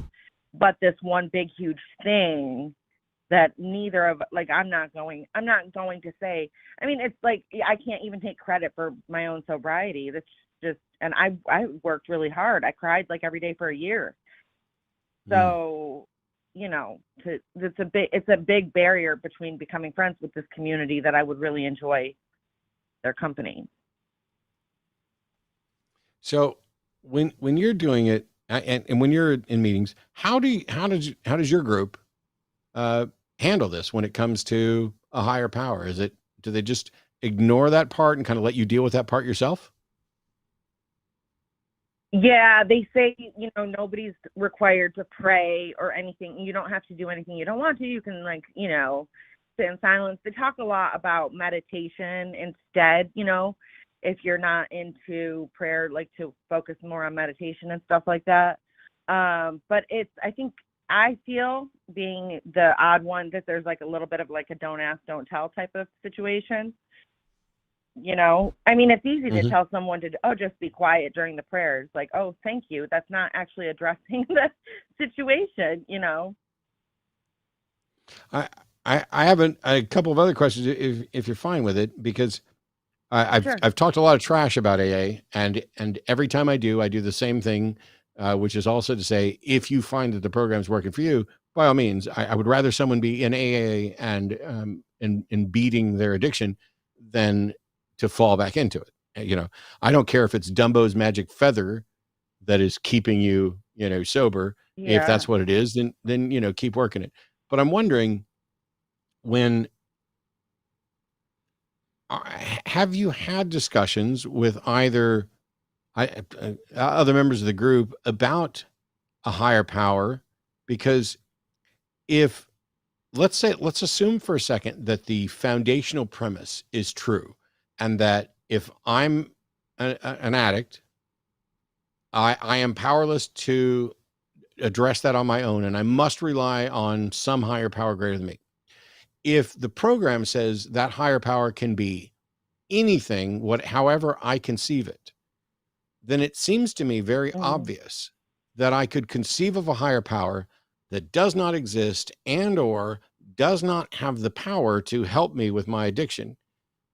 But this one big, huge thing that neither of, like, I'm not going to say, I mean, it's like, I can't even take credit for my own sobriety. That's just, and I worked really hard. I cried like every day for a year. So, it's a big barrier between becoming friends with this community that I would really enjoy their company. So when you're doing it and when you're in meetings, how does your group handle this when it comes to a higher power? Do they just ignore that part and kind of let you deal with that part yourself? Yeah, they say, nobody's required to pray or anything. You don't have to do anything you don't want to. You can, sit in silence. They talk a lot about meditation instead, you know, if you're not into prayer, like to focus more on meditation and stuff like that. But I feel being the odd one that there's like a little bit of like a don't ask, don't tell type of situation. You know, I mean, it's easy to tell someone to, just be quiet during the prayers. Like, oh, thank you. That's not actually addressing the situation, you know? I have a couple of other questions if you're fine with it, because Sure. I've talked a lot of trash about AA, and every time I do the same thing, which is also to say, if you find that the program's working for you, by all means, I would rather someone be in AA and in beating their addiction than to fall back into it. You know, I don't care if it's Dumbo's magic feather that is keeping you, you know, sober. Yeah. If that's what it is, then you know, keep working it. But I'm wondering, when have you had discussions with either other members of the group about a higher power? Because if let's assume for a second that the foundational premise is true, and that if I'm an addict, I am powerless to address that on my own, and I must rely on some higher power greater than me. If the program says that higher power can be anything, however I conceive it, then it seems to me very obvious that I could conceive of a higher power that does not exist and or does not have the power to help me with my addiction.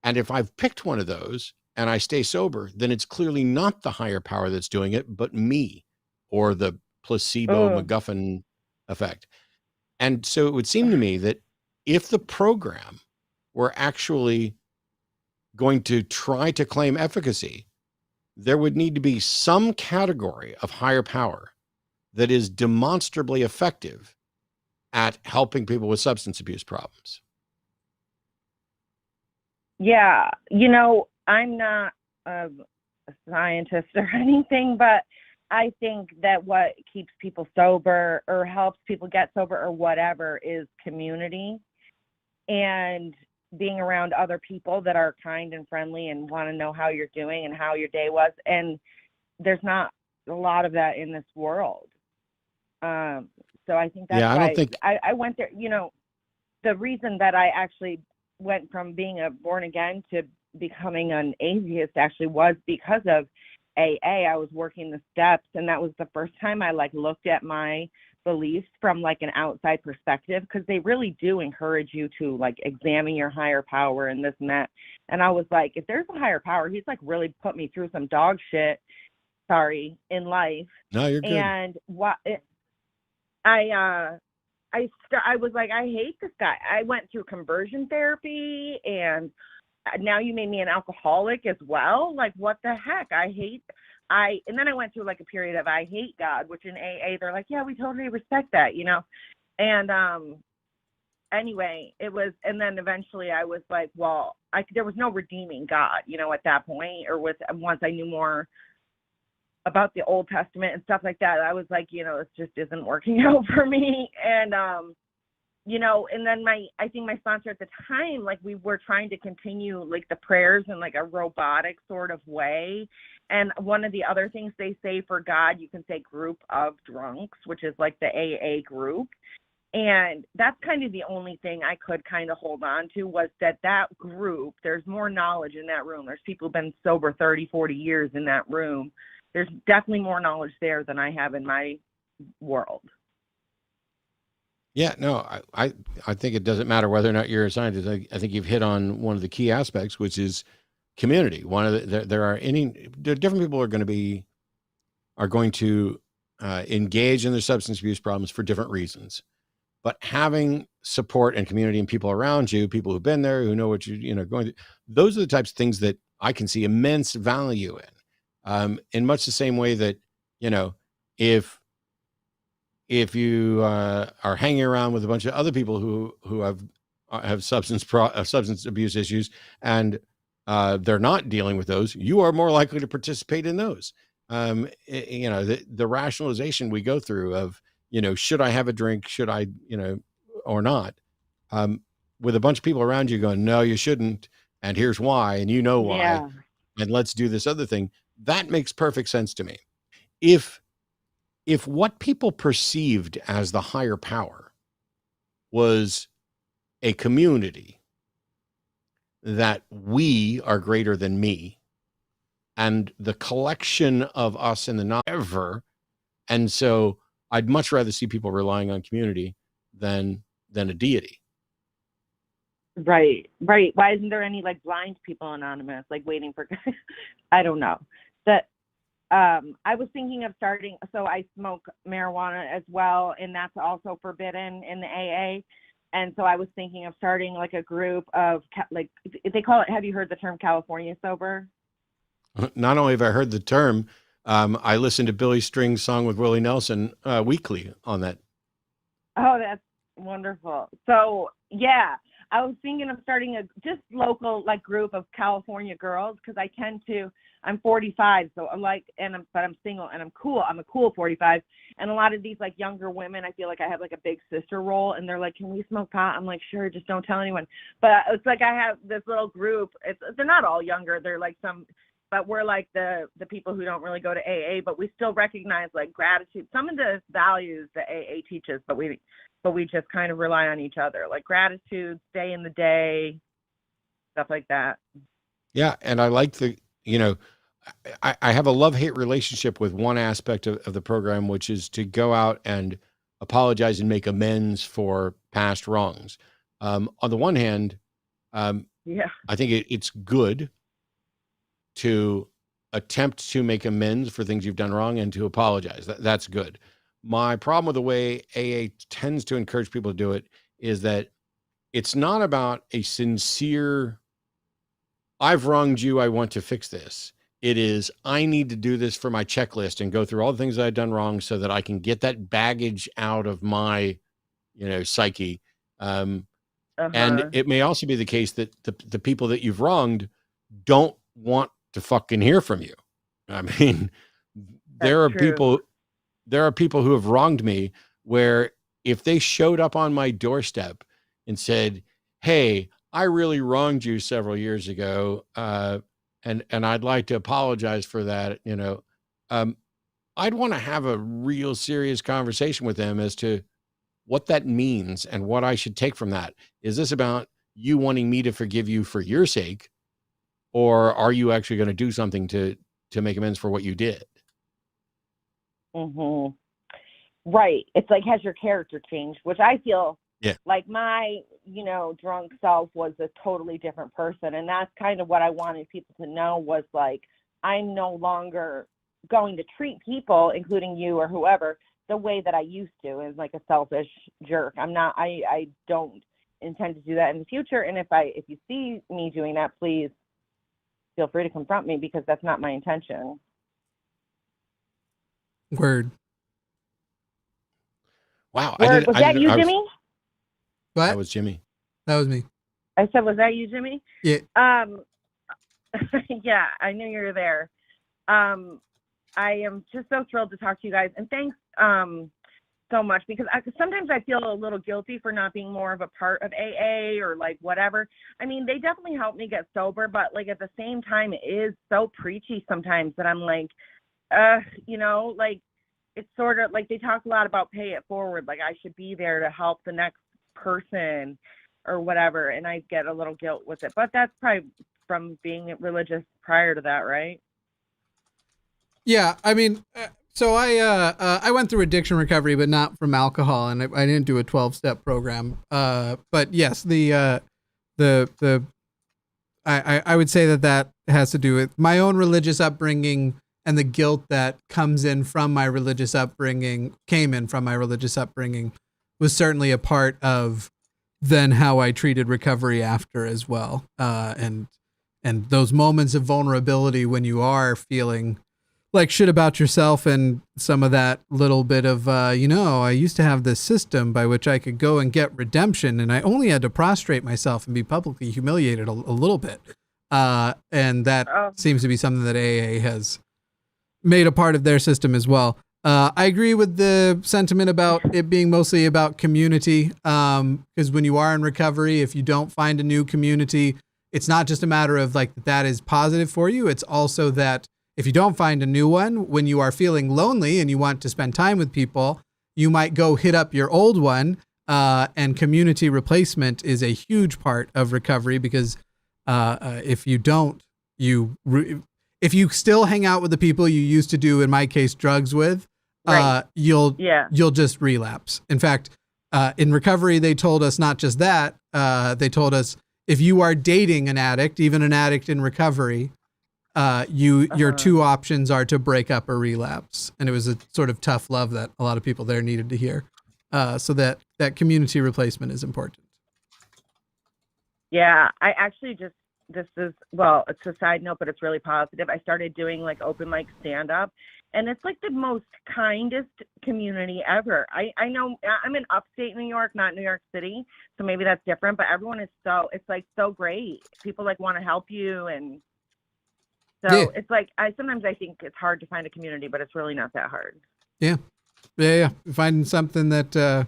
And if I've picked one of those and I stay sober, then it's clearly not the higher power that's doing it, but me, or the placebo MacGuffin effect. And so it would seem to me that if the program were actually going to try to claim efficacy, there would need to be some category of higher power that is demonstrably effective at helping people with substance abuse problems. Yeah, you know, I'm not a scientist or anything, but I think that what keeps people sober or helps people get sober or whatever is community and being around other people that are kind and friendly and want to know how you're doing and how your day was. And there's not a lot of that in this world. So I think that's why I went there. You know, the reason that I actually went from being a born again to becoming an atheist actually was because of AA. I was working the steps, and that was the first time I like looked at my beliefs from like an outside perspective, because they really do encourage you to like examine your higher power and this and that. And I was like, if there's a higher power, he's like really put me through some dog shit, in life. No, you're good. And I was like, I hate this guy. I went through conversion therapy, and now you made me an alcoholic as well. Like, what the heck? And then I went through like a period of I hate God, which in AA, they're like, yeah, we totally respect that, you know? And anyway, it was, and then eventually I was like, well, there was no redeeming God, you know, at that point, or once I knew more about the Old Testament and stuff like that, I was like, you know, this just isn't working out for me. And, you know, and then I think my sponsor at the time, like we were trying to continue like the prayers in like a robotic sort of way. And one of the other things they say for God, you can say group of drunks, which is like the AA group. And that's kind of the only thing I could kind of hold on to, was that group, there's more knowledge in that room. There's people who've been sober 30, 40 years in that room. There's definitely more knowledge there than I have in my world. Yeah, no, I think it doesn't matter whether or not you're a scientist. I think you've hit on one of the key aspects, which is community. There are different people are going to engage in their substance abuse problems for different reasons, but having support and community and people around you, people who've been there, who know what you know going through, those are the types of things that I can see immense value in much the same way that, you know, if you are hanging around with a bunch of other people who have substance abuse issues, and they're not dealing with those, you are more likely to participate in those. You know, the rationalization we go through of, you know, should I have a drink? Should I, you know, or not? with a bunch of people around you going, no, you shouldn't, and here's why, and you know why, Yeah. and let's do this other thing. That makes perfect sense to me. If what people perceived as the higher power was a community, that we are greater than me, and the collection of us in the not ever, and so I'd much rather see people relying on community than a deity. Right. Why isn't there any like blind people anonymous, like waiting for? I don't know. That I was thinking of starting. So I smoke marijuana as well, and that's also forbidden in the AA. And so I was thinking of starting like a group of like they call it. Have you heard the term California sober? Not only have I heard the term, I listen to Billy String's song with Willie Nelson weekly on that. Oh, that's wonderful. So yeah, I was thinking of starting a just local like group of California girls because I tend to. I'm 45, so I'm like, but I'm single and I'm cool. I'm a cool 45, and a lot of these like younger women, I feel like I have like a big sister role, and they're like, "Can we smoke pot?" I'm like, "Sure, just don't tell anyone." But it's like I have this little group. They're not all younger. They're like some, but we're like the people who don't really go to AA, but we still recognize like gratitude. Some of the values that AA teaches, but we just kind of rely on each other, like gratitude, stay in the day, stuff like that. Yeah, and I like I have a love-hate relationship with one aspect of the program, which is to go out and apologize and make amends for past wrongs. On the one hand, Yeah. I think it's good to attempt to make amends for things you've done wrong and to apologize. That's good. My problem with the way AA tends to encourage people to do it is that it's not about a sincere, I've wronged you, I want to fix this. It is, I need to do this for my checklist and go through all the things I've done wrong so that I can get that baggage out of my, psyche. And it may also be the case that the people that you've wronged don't want to fucking hear from you. I mean, there are people who have wronged me where if they showed up on my doorstep and said, "Hey, I really wronged you several years ago, and I'd like to apologize for that," I'd want to have a real serious conversation with them as to what that means and what I should take from that. Is this about you wanting me to forgive you for your sake, or are you actually going to do something to make amends for what you did? Mm-hmm. Right. It's like, has your character changed? Which I feel like my, drunk self was a totally different person. And that's kind of what I wanted people to know was like, I'm no longer going to treat people, including you or whoever, the way that I used to, as like a selfish jerk. I'm not, I don't intend to do that in the future. And if you see me doing that, please feel free to confront me because that's not my intention. Word. Wow. Was that you, Jimmy? What? That was Jimmy. That was me. I said, was that you, Jimmy? Yeah. Yeah, I knew you were there. I am just so thrilled to talk to you guys. And thanks so much because sometimes I feel a little guilty for not being more of a part of AA or like whatever. I mean, they definitely helped me get sober, but like at the same time, it is so preachy sometimes that I'm like, like it's sort of like they talk a lot about pay it forward. Like I should be there to help the next person or whatever. And I get a little guilt with it, but that's probably from being religious prior to that, right? Yeah. I mean, so I went through addiction recovery, but not from alcohol, and I didn't do a 12-step program. But yes, I would say that has to do with my own religious upbringing and the guilt that came in from my religious upbringing was certainly a part of then how I treated recovery after as well. And those moments of vulnerability when you are feeling like shit about yourself and some of that little bit of, I used to have this system by which I could go and get redemption and I only had to prostrate myself and be publicly humiliated a little bit. And that seems to be something that AA has made a part of their system as well. I agree with the sentiment about it being mostly about community. Because when you are in recovery, if you don't find a new community, it's not just a matter of like that is positive for you. It's also that if you don't find a new one, when you are feeling lonely and you want to spend time with people, you might go hit up your old one. And community replacement is a huge part of recovery because if you don't, if you still hang out with the people you used to do, in my case, drugs with, you'll just relapse. In fact, in recovery, they told us not just that. They told us if you are dating an addict, even an addict in recovery, your two options are to break up or relapse. And it was a sort of tough love that a lot of people there needed to hear. So that community replacement is important. Yeah, I actually just, this is, well, it's a side note, but it's really positive. I started doing like open mic stand up, and it's like the most kindest community ever. I know I'm in upstate New York, not New York City, so maybe that's different, but everyone is it's like so great. People like want to help you. And so it's like, sometimes I think it's hard to find a community, but it's really not that hard. Yeah. Finding something that,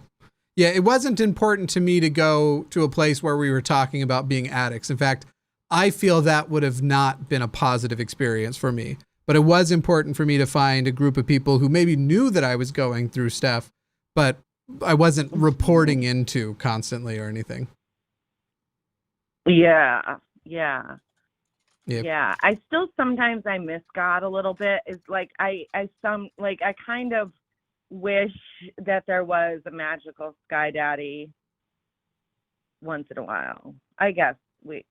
it wasn't important to me to go to a place where we were talking about being addicts. In fact, I feel that would have not been a positive experience for me, but it was important for me to find a group of people who maybe knew that I was going through stuff, but I wasn't reporting into constantly or anything. Yeah. I still sometimes I miss God a little bit. It's like I kind of wish that there was a magical sky daddy once in a while. I guess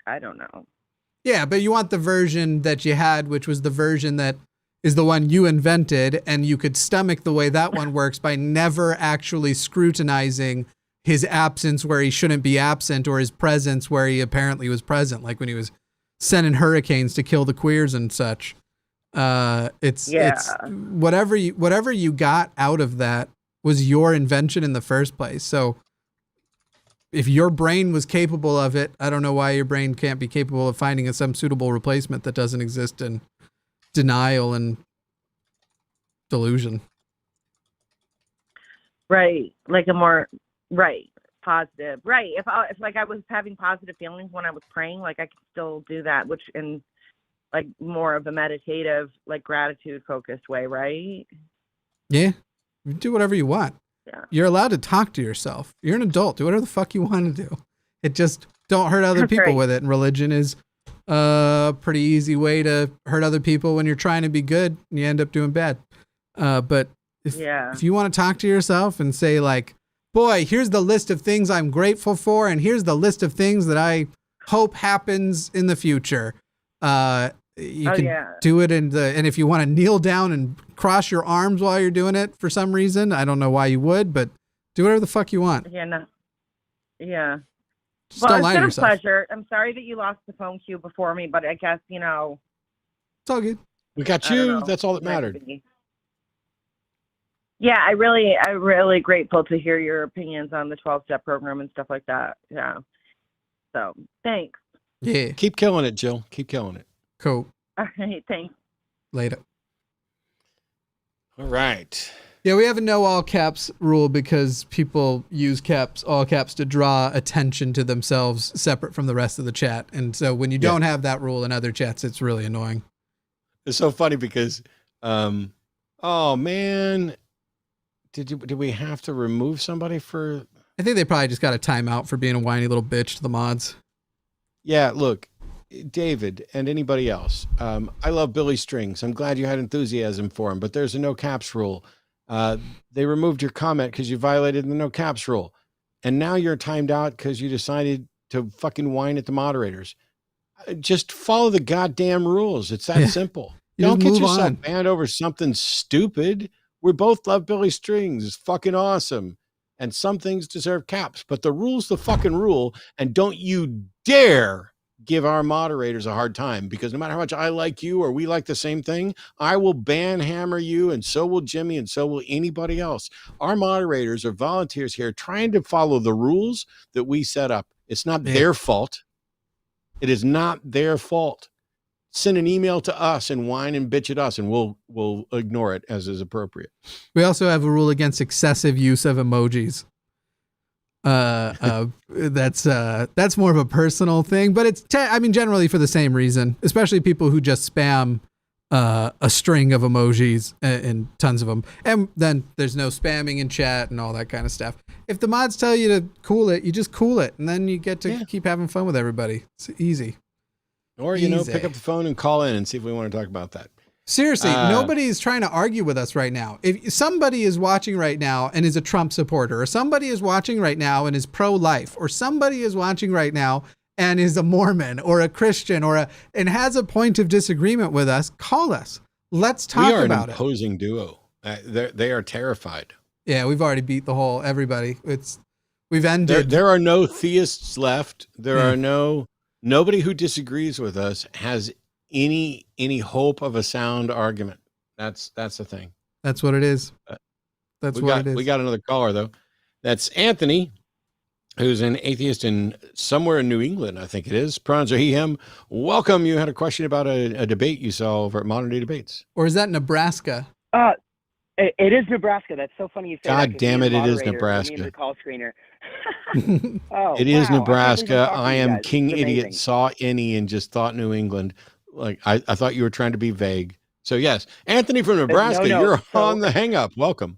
I don't know. Yeah, but you want the version that you had, which was the version that is the one you invented, and you could stomach the way that one works by never actually scrutinizing his absence where he shouldn't be absent or his presence where he apparently was present, like when he was sending hurricanes to kill the queers and such. It's whatever you got out of that was your invention in the first place. So if your brain was capable of it, I don't know why your brain can't be capable of finding some suitable replacement that doesn't exist in denial and delusion. Right. Like a more, positive. Right. If like I was having positive feelings when I was praying, like I could still do that, which in like more of a meditative, like gratitude focused way, right? Yeah. You do whatever you want. Yeah. You're allowed to talk to yourself. You're an adult. Do whatever the fuck you want to do. It just don't hurt other people with it. And religion is a pretty easy way to hurt other people when you're trying to be good and you end up doing bad. But if you want to talk to yourself and say like, boy, here's the list of things I'm grateful for, and here's the list of things that I hope happens in the future. You can do it and if you want to kneel down and cross your arms while you're doing it for some reason, I don't know why you would, but do whatever the fuck you want. Yeah, no. Yeah. Just don't lie to yourself. It's been a pleasure. I'm sorry that you lost the phone queue before me, but I guess, it's all good. We got you. That's all that mattered. Yeah, I'm really grateful to hear your opinions on the 12-step program and stuff like that. Yeah. So, thanks. Yeah. Keep killing it, Jill. Keep killing it. Cool. All right, thanks. Later. All right. Yeah, we have a no all caps rule because people use all caps to draw attention to themselves separate from the rest of the chat. And so when you don't have that rule in other chats, it's really annoying. It's so funny because, oh man, did we have to remove somebody for? I think they probably just got a timeout for being a whiny little bitch to the mods. Yeah, look, David and anybody else. I love Billy Strings. I'm glad you had enthusiasm for him, but there's a no caps rule. They removed your comment because you violated the no caps rule. And now you're timed out because you decided to fucking whine at the moderators. Just follow the goddamn rules. It's that simple. Don't get yourself banned over something stupid. We both love Billy Strings. It's fucking awesome. And some things deserve caps, but the rule's the fucking rule. And don't you dare give our moderators a hard time, because no matter how much I like you or we like the same thing, I will ban hammer you, and so will Jimmy, and so will anybody else. Our moderators are volunteers here trying to follow the rules that we set up. It's not their fault. It is not their fault. send an email to us and whine and bitch at us, and we'll ignore it as is appropriate. We also have a rule against excessive use of emojis. That's more of a personal thing, but it's generally for the same reason, especially people who just spam a string of emojis and tons of them, and then there's no spamming in chat and all that kind of stuff. If the mods tell you to cool it, you just cool it, and then you get to keep having fun with everybody. It's easy. Or pick up the phone and call in and see if we want to talk about that. Seriously, nobody's trying to argue with us right now. If somebody is watching right now and is a Trump supporter, or somebody is watching right now and is pro-life, or somebody is watching right now and is a Mormon or a Christian and has a point of disagreement with us, call us. Let's talk about it. We are an opposing duo. They are terrified. Yeah, we've already beat everybody. We've ended. There are no theists left. There are nobody who disagrees with us has any hope of a sound argument. That's the thing. That's what it is. It is. We got another caller though. That's Anthony, who's an atheist in somewhere in New England, I think it is. Pronouns are he, him. Welcome. You had a question about a debate you saw over at Modern Day Debates. Or is that Nebraska? It is Nebraska. That's so funny you say that. God damn it, it is Nebraska. The call screener. It is Nebraska. I am King Idiot, saw any and just thought New England. Like I thought you were trying to be vague. So yes, Anthony from Nebraska, you're on the hang up. Welcome.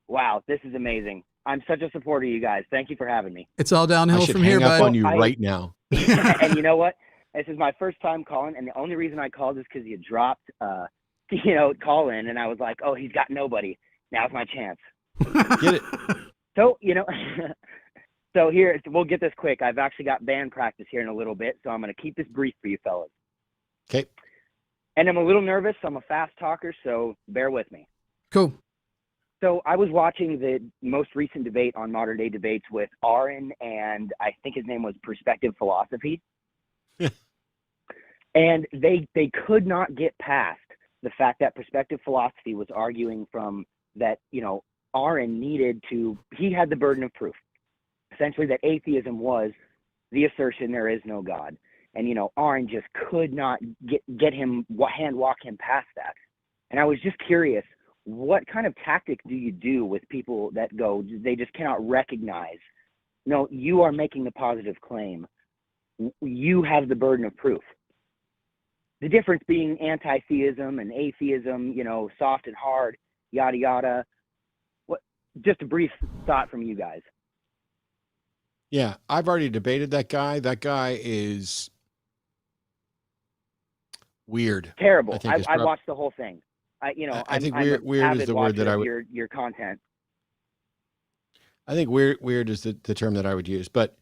Wow, this is amazing. I'm such a supporter of you guys. Thank you for having me. It's all downhill from here, bud. I should hang up on you right now. And you know what? This is my first time calling, and the only reason I called is because you dropped call in, and I was like, oh, he's got nobody. Now's my chance. Get it. So, so here, we'll get this quick. I've actually got band practice here in a little bit, so I'm going to keep this brief for you fellas. Okay. And I'm a little nervous. I'm a fast talker, so bear with me. Cool. So I was watching the most recent debate on Modern Day Debates with Aron, and I think his name was Perspective Philosophy. And they could not get past the fact that Perspective Philosophy was arguing from that, Aron he had the burden of proof. Essentially that atheism was the assertion there is no God. And, Aron just could not get him, walk him past that. And I was just curious, what kind of tactic do you do with people that they just cannot recognize, no, you are making the positive claim. You have the burden of proof. The difference being anti-theism and atheism, soft and hard, yada, yada. Just a brief thought from you guys. Yeah, I've already debated that guy. That guy is weird. Terrible. I watched the whole thing. I think weird is the word that I would. Your content. I think weird is the term that I would use, but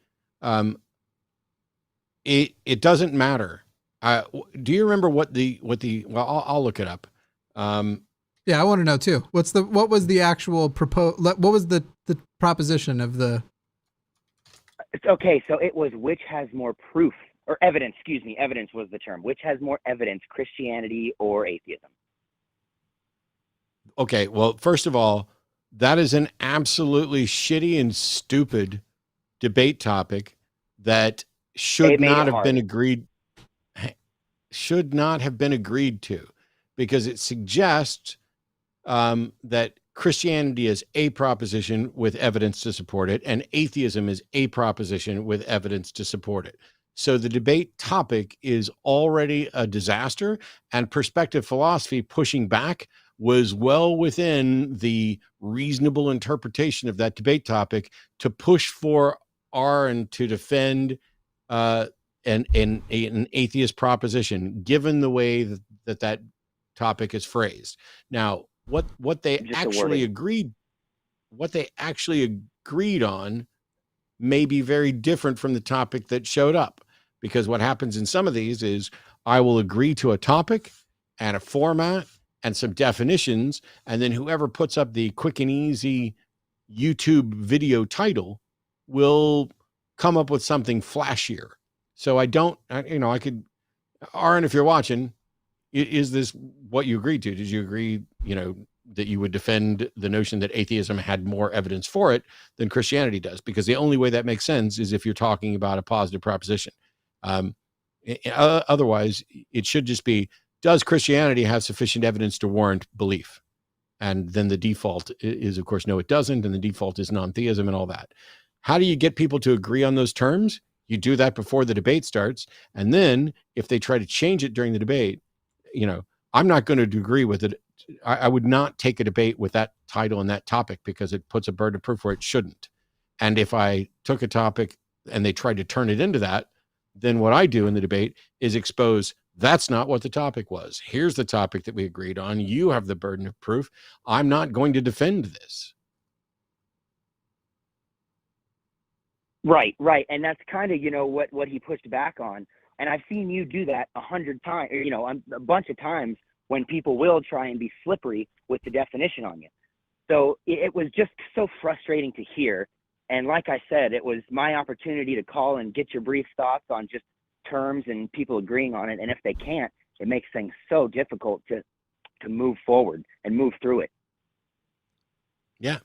it doesn't matter. Do you remember what the? Well, I'll look it up. Yeah, I want to know too. What was the actual what was the proposition of the? Okay, so it was which has more proof or evidence. Excuse me, evidence was the term. Which has more evidence, Christianity or atheism? Okay, well, first of all, that is an absolutely shitty and stupid debate topic that should not have been agreed to, because it suggests that Christianity is a proposition with evidence to support it, and atheism is a proposition with evidence to support it. So the debate topic is already a disaster, and Perspective Philosophy pushing back was well within the reasonable interpretation of that debate topic to push for Aron to defend an atheist proposition, given the way that topic is phrased. Now, what they actually agreed on may be very different from the topic that showed up, because what happens in some of these is I will agree to a topic and a format and some definitions, and then whoever puts up the quick and easy YouTube video title will come up with something flashier. So Aron, if you're watching, is this what you agreed to? Did you agree, that you would defend the notion that atheism had more evidence for it than Christianity does? Because the only way that makes sense is if you're talking about a positive proposition. Otherwise, it should just be, does Christianity have sufficient evidence to warrant belief? And then the default is, of course, no, it doesn't. And the default is non-theism and all that. How do you get people to agree on those terms? You do that before the debate starts. And then if they try to change it during the debate, I'm not going to agree with it. I would not take a debate with that title and that topic because it puts a burden of proof where it shouldn't. And if I took a topic and they tried to turn it into that, then what I do in the debate is expose that's not what the topic was. Here's the topic that we agreed on. You have the burden of proof. I'm not going to defend this. Right. And that's kind of, what he pushed back on. And I've seen you do that 100 times, a bunch of times when people will try and be slippery with the definition on you. So it was just so frustrating to hear. And like I said, it was my opportunity to call and get your brief thoughts on just terms and people agreeing on it. And if they can't, it makes things so difficult to move forward and move through it. Yeah.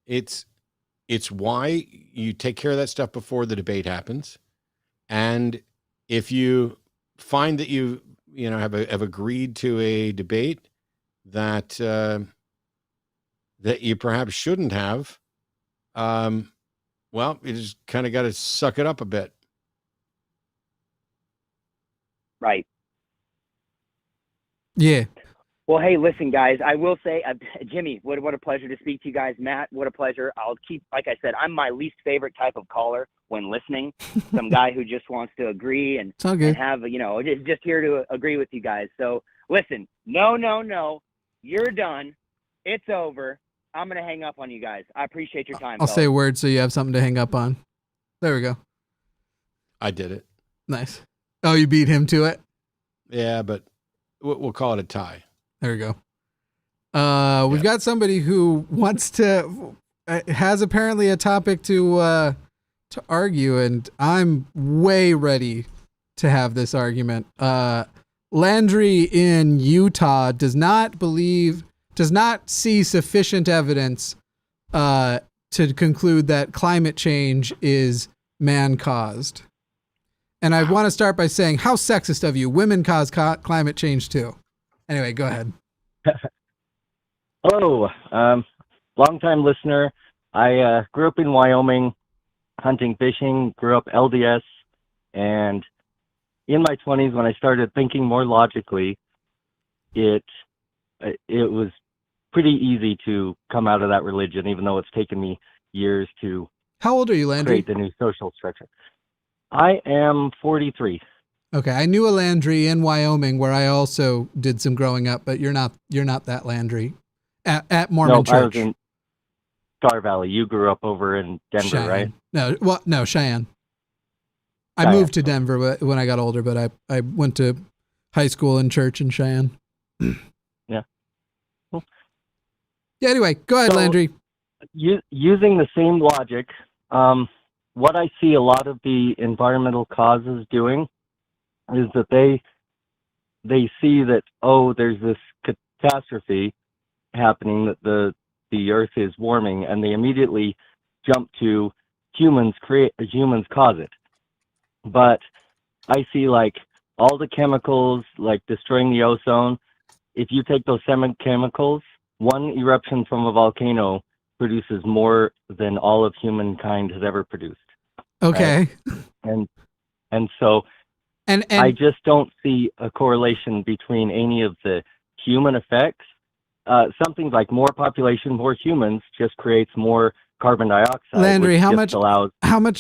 It's why you take care of that stuff before the debate happens. And if you find that you have agreed to a debate that you perhaps shouldn't have, well, you just kind of got to suck it up a bit. Right. Yeah. Well, hey, listen, guys, I will say, Jimmy, what a pleasure to speak to you guys. Matt, what a pleasure. I'll keep, like I said, I'm my least favorite type of caller when listening. Some guy who just wants to agree and have, just here to agree with you guys. So listen, no, you're done. It's over. I'm going to hang up on you guys. I appreciate your time. I'll say a word so you have something to hang up on. There we go. I did it. Nice. Oh, you beat him to it? Yeah, but we'll call it a tie. There we go. We've got somebody who has apparently a topic to argue, and I'm way ready to have this argument. Landry in Utah does not see sufficient evidence to conclude that climate change is man-caused. And I want to start by saying, how sexist of you. Women cause climate change too. Anyway, go ahead. Hello. Long-time listener. I grew up in Wyoming, hunting, fishing, grew up LDS, and in my 20s, when I started thinking more logically, it was pretty easy to come out of that religion, even though it's taken me years to How old are you, Landry? create the new social structure. I am 43. Okay, I knew a Landry in Wyoming where I also did some growing up, but you're not that Landry at Mormon Church. I was in Star Valley. You grew up over in Denver, Cheyenne. right? No, Cheyenne. I moved to Denver when I got older, but I went to high school and church in Cheyenne. Yeah. Cool. Yeah. Anyway, go ahead, Landry. Using the same logic, what I see a lot of the environmental causes doing is that they see that, there's this catastrophe happening, that the earth is warming, and they immediately jump to humans cause it. But I see like all the chemicals like destroying the ozone. If you take those same chemicals, one eruption from a volcano produces more than all of humankind has ever produced. Okay. Right? And so and I just don't see a correlation between any of the human effects. Something like more population, more humans just creates more carbon dioxide. Landry, how much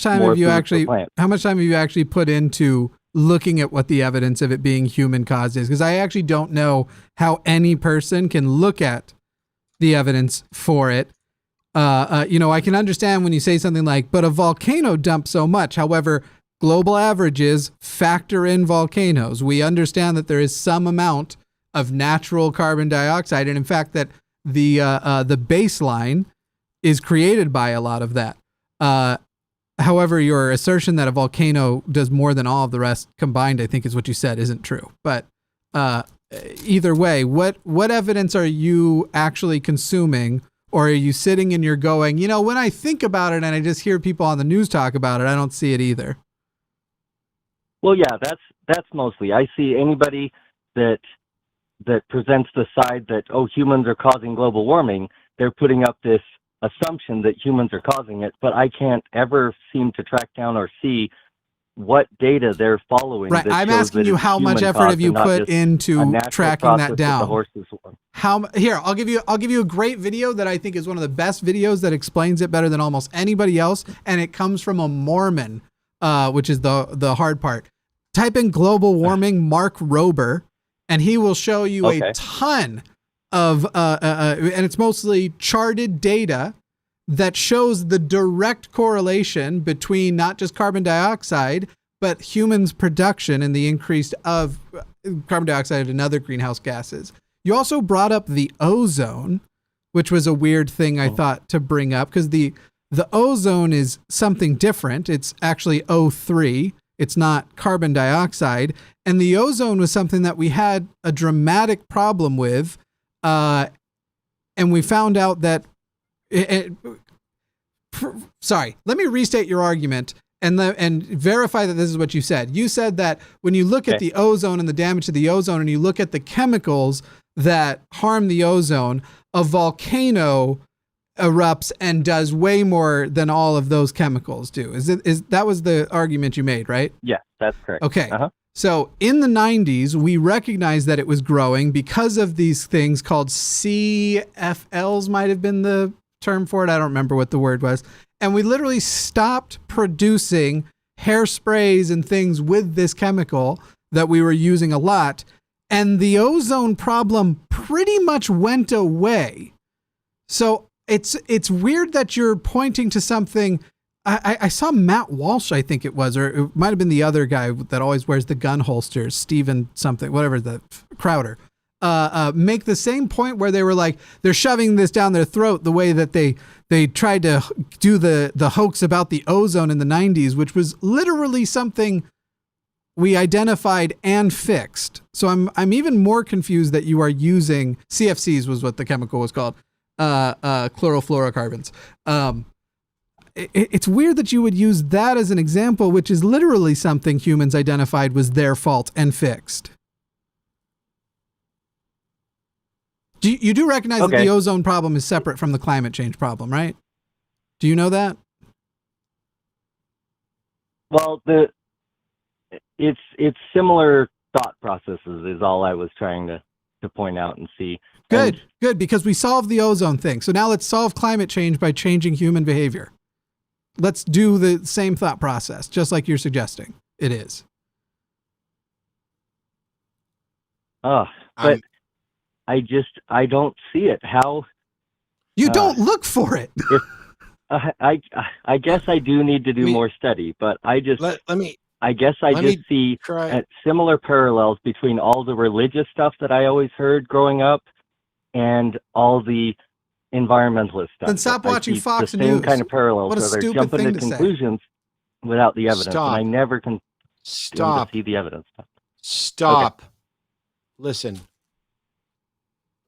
time have you actually put into looking at what the evidence of it being human caused is? Because I actually don't know how any person can look at the evidence for it. I can understand when you say something like, but a volcano dumps so much. However, global averages factor in volcanoes. We understand that there is some amount of natural carbon dioxide, and in fact that the baseline is created by a lot of that. However, your assertion that a volcano does more than all of the rest combined, I think is what you said, isn't true. But either way, what evidence are you actually consuming? Or are you sitting and you're going, when I think about it and I just hear people on the news talk about it, I don't see it either? Well, yeah, that's mostly. I see anybody that presents the side that, oh, humans are causing global warming, they're putting up this assumption that humans are causing it, but I can't ever seem to track down or see what data they're following. Right. That I'm shows asking that you it's how much human effort caused have you and not put just a into natural tracking that process down? the horses. Here, I'll give you a great video that I think is one of the best videos that explains it better than almost anybody else, and it comes from a Mormon, which is the hard part. Type in global warming Mark Rober, and he will show you a ton of and it's mostly charted data that shows the direct correlation between not just carbon dioxide, but humans' production and the increase of carbon dioxide and other greenhouse gases. You also brought up the ozone, which was a weird thing I thought to bring up, because the ozone is something different. It's actually O3. It's not carbon dioxide. And the ozone was something that we had a dramatic problem with. And we found out that sorry, let me restate your argument and verify that this is what you said. You said that when you look at the ozone and the damage to the ozone, and you look at the chemicals that harm the ozone, a volcano erupts and does way more than all of those chemicals do. Is that was the argument you made, right? Yeah, that's correct. Okay. So in the 90s, we recognized that it was growing because of these things called CFLs, might have been the term for it. I don't remember what the word was. And we literally stopped producing hairsprays and things with this chemical that we were using a lot. And the ozone problem pretty much went away. So it's weird that you're pointing to something. I saw Matt Walsh, I think it was, or it might have been the other guy that always wears the gun holsters, Steven something, whatever, the Crowder, make the same point where they were like, they're shoving this down their throat the way that they tried to do the hoax about the ozone in the 90s, which was literally something we identified and fixed. So I'm even more confused that you are using CFCs was what the chemical was called, chlorofluorocarbons. It's weird that you would use that as an example, which is literally something humans identified was their fault and fixed. You do recognize that the ozone problem is separate from the climate change problem, right? Do you know that? Well, it's similar thought processes is all I was trying to point out and see. Good, because we solved the ozone thing. So now let's solve climate change by changing human behavior. Let's do the same thought process, just like you're suggesting. It is. But I don't see it. How? You don't look for it. I guess I do need to do more study, but I just I guess I just see similar parallels between all the religious stuff that I always heard growing up and all the environmentalist stuff. Then stop watching Fox News. Same kind of parallels. What a so they're stupid jumping thing to to conclusions without the evidence. Stop. And I never can Stop. see the evidence. Stop. Listen.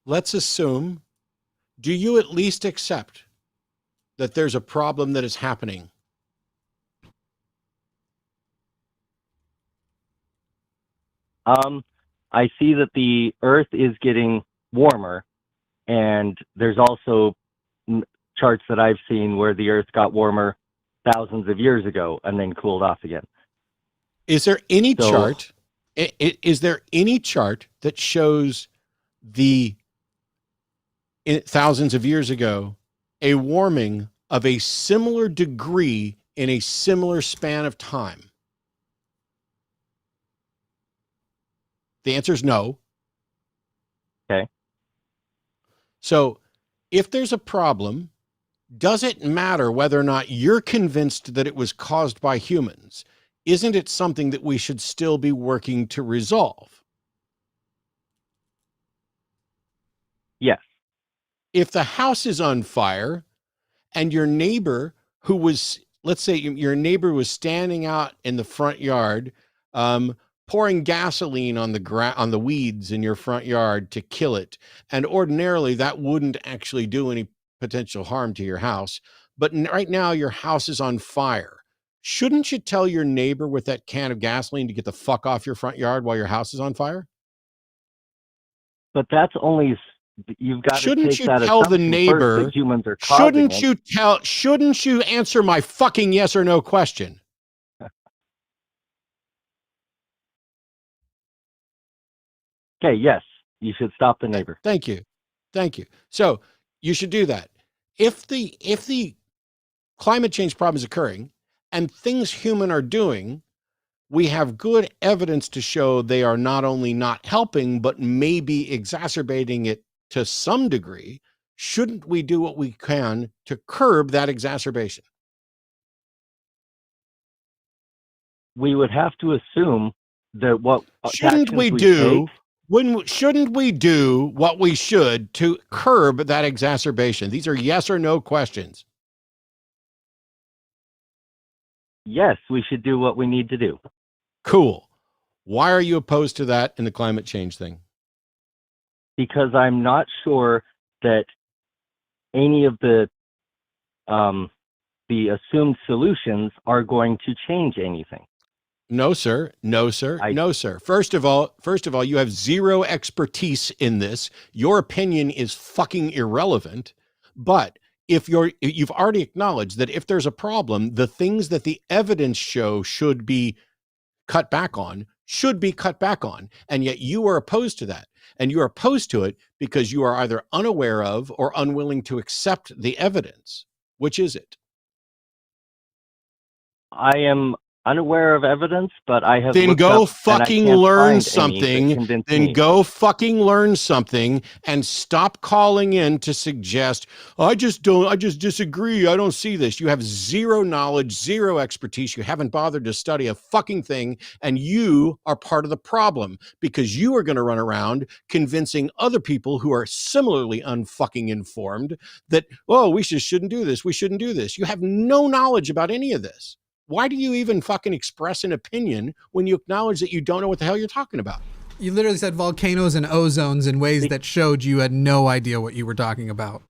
Let's assume, do you at least accept that there's a problem that is happening? I see that the Earth is getting warmer, and there's also charts that I've seen where the Earth got warmer thousands of years ago and then cooled off again. Is there any chart? Is there any chart that shows thousands of years ago a warming of a similar degree in a similar span of time? The answer is no. Okay. So if there's a problem, does it matter whether or not you're convinced that it was caused by humans? Isn't it something that we should still be working to resolve? Yes. If the house is on fire and your neighbor who was, let's say your neighbor was standing out in the front yard, pouring gasoline on the weeds in your front yard to kill it. And ordinarily that wouldn't actually do any potential harm to your house. But right now your house is on fire. shouldn't you tell your neighbor with that can of gasoline to get the fuck off your front yard while your house is on fire? But that's only, you've got to Shouldn't take you that tell the assumption neighbor? first that humans are causing Shouldn't you answer my fucking yes or no question? Okay, yes, you should stop the neighbor. Thank you. So you should do that. If the climate change problem is occurring and things human are doing, we have good evidence to show they are not only not helping, but maybe exacerbating it to some degree. Shouldn't we do what we can to curb that exacerbation? We would have to assume that what Shouldn't we do what we should to curb that exacerbation? These are yes or no questions. Yes, we should do what we need to do. Cool. Why are you opposed to that in the climate change thing? Because I'm not sure that any of the assumed solutions are going to change anything. No, sir. No, sir. No, sir. First of all, you have zero expertise in this. Your opinion is fucking irrelevant. But if you've already acknowledged that if there's a problem, the things that the evidence show should be cut back on, and yet you are opposed to that. And you are opposed to it because you are either unaware of or unwilling to accept the evidence. Which is it? I am unaware of evidence, but I have then go fucking learn something. Then go fucking learn something and stop calling in to suggest, I just disagree. I don't see this. You have zero knowledge, zero expertise. You haven't bothered to study a fucking thing. And you are part of the problem because you are going to run around convincing other people who are similarly unfucking informed that, oh, we shouldn't do this. We shouldn't do this. You have no knowledge about any of this. Why do you even fucking express an opinion when you acknowledge that you don't know what the hell you're talking about? You literally said volcanoes and ozones in ways that showed you had no idea what you were talking about.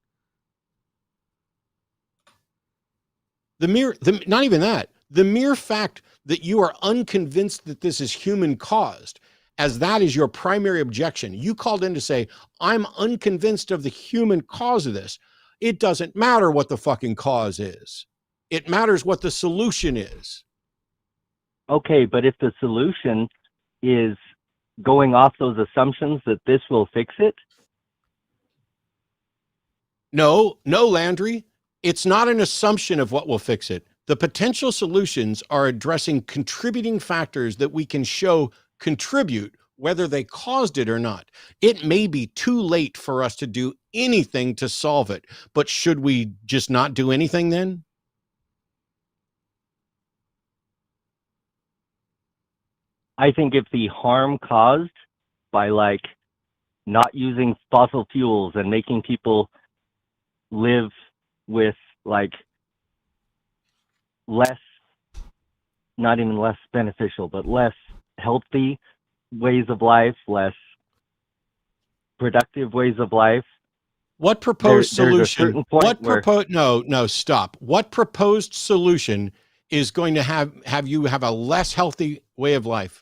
Not even that. The mere fact that you are unconvinced that this is human caused, as that is your primary objection. You called in to say, I'm unconvinced of the human cause of this. It doesn't matter what the fucking cause is. It matters what the solution is. Okay, but if the solution is going off those assumptions that this will fix it? No, Landry. It's not an assumption of what will fix it. The potential solutions are addressing contributing factors that we can show contribute, whether they caused it or not. It may be too late for us to do anything to solve it, but should we just not do anything then? I think if the harm caused by like not using fossil fuels and making people live with like less, not even less beneficial, but less healthy ways of life, less productive ways of life. What proposed solution? No, stop. What proposed solution is going to have you have a less healthy way of life?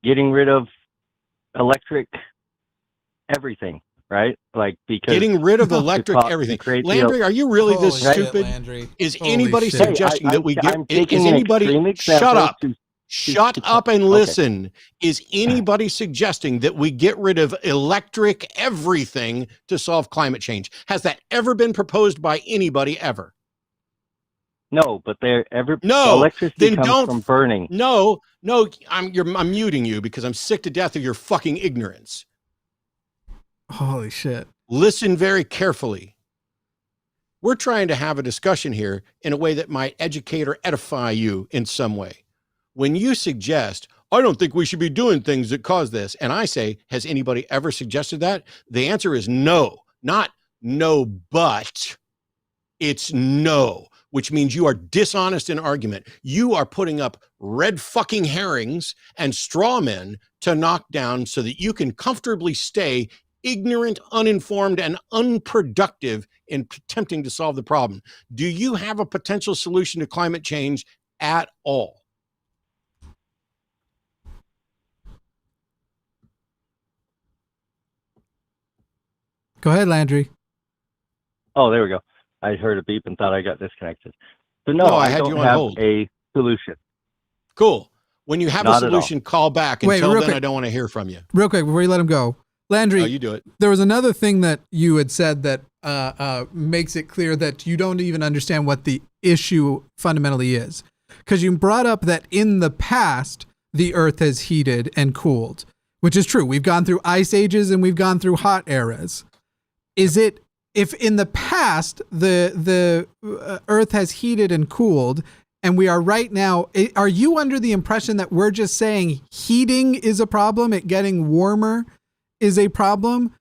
Getting rid of electric everything, right? Like, because getting rid of electric everything. Landry, are you really this stupid? Landry. Is anybody suggesting that we get? Is anybody? Shut up. Shut up and listen. Okay. Is anybody suggesting that we get rid of electric everything to solve climate change? Has that ever been proposed by anybody ever? No, but electricity comes from burning. No, I'm muting you because I'm sick to death of your fucking ignorance. Holy shit. Listen very carefully. We're trying to have a discussion here in a way that might educate or edify you in some way. When you suggest, I don't think we should be doing things that cause this, and I say, has anybody ever suggested that? The answer is no. Not no, but it's no. Which means you are dishonest in argument. You are putting up red fucking herrings and straw men to knock down so that you can comfortably stay ignorant, uninformed, and unproductive in attempting to solve the problem. Do you have a potential solution to climate change at all? Go ahead, Landry. Oh, there we go. I heard a beep and thought I got disconnected. So no, I I had don't you on have hold. a solution. Cool. When you have Not a at all. solution, call back. Wait, Until real then, quick. I don't want to hear from you. Real quick, before you let him go, Landry, Oh, you do it. there was another thing that you had said that makes it clear that you don't even understand what the issue fundamentally is. Because you brought up that in the past, the Earth has heated and cooled, which is true. We've gone through ice ages and we've gone through hot eras. Is it, if in the past, the Earth has heated and cooled, and we are right now, are you under the impression that we're just saying heating is a problem, it getting warmer is a problem?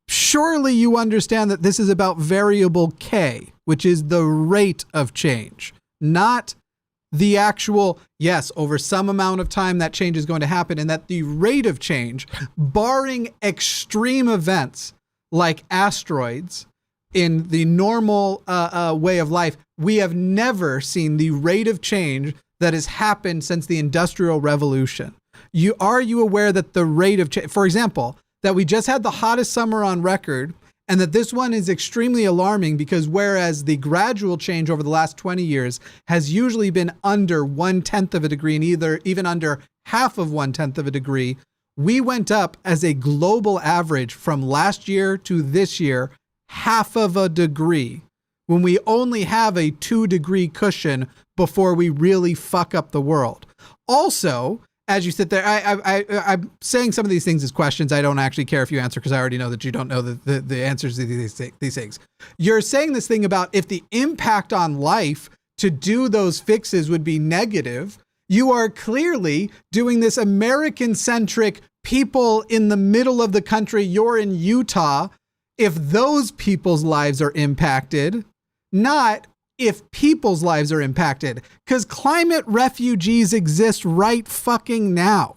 Surely you understand that this is about variable K, which is the rate of change, not the actual, yes, over some amount of time that change is going to happen, and that the rate of change, barring extreme events like asteroids in the normal way of life, we have never seen the rate of change that has happened since the Industrial Revolution. Are you aware that the rate of change, for example, that we just had the hottest summer on record, and that this one is extremely alarming because whereas the gradual change over the last 20 years has usually been under 1/10 of a degree and even under half of 1/10 of a degree, we went up as a global average from last year to this year, half of a degree, when we only have a 2-degree cushion before we really fuck up the world. Also, as you sit there, I'm saying some of these things as questions. I don't actually care if you answer because I already know that you don't know the answers to these things. You're saying this thing about if the impact on life to do those fixes would be negative. You are clearly doing this American-centric people in the middle of the country. You're in Utah. If those people's lives are impacted, not if people's lives are impacted, because climate refugees exist right fucking now.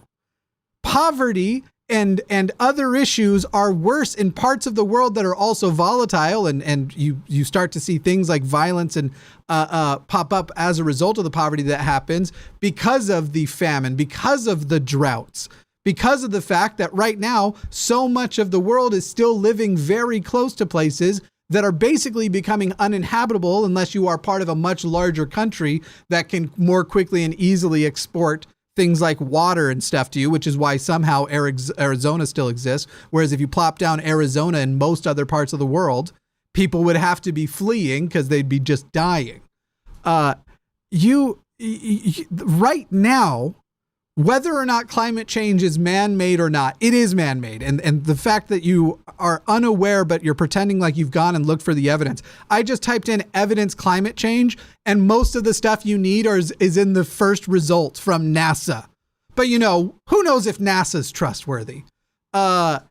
Poverty and other issues are worse in parts of the world that are also volatile, and you start to see things like violence and pop up as a result of the poverty that happens because of the famine, because of the droughts, because of the fact that right now so much of the world is still living very close to places that are basically becoming uninhabitable unless you are part of a much larger country that can more quickly and easily export things like water and stuff to you, which is why somehow Arizona still exists. Whereas if you plop down Arizona and most other parts of the world, people would have to be fleeing because they'd be just dying. You right now, whether or not climate change is man-made or not, it is man-made. And the fact that you are unaware, but you're pretending like you've gone and looked for the evidence. I just typed in evidence climate change, and most of the stuff you need is in the first result from NASA. But who knows if NASA's trustworthy? The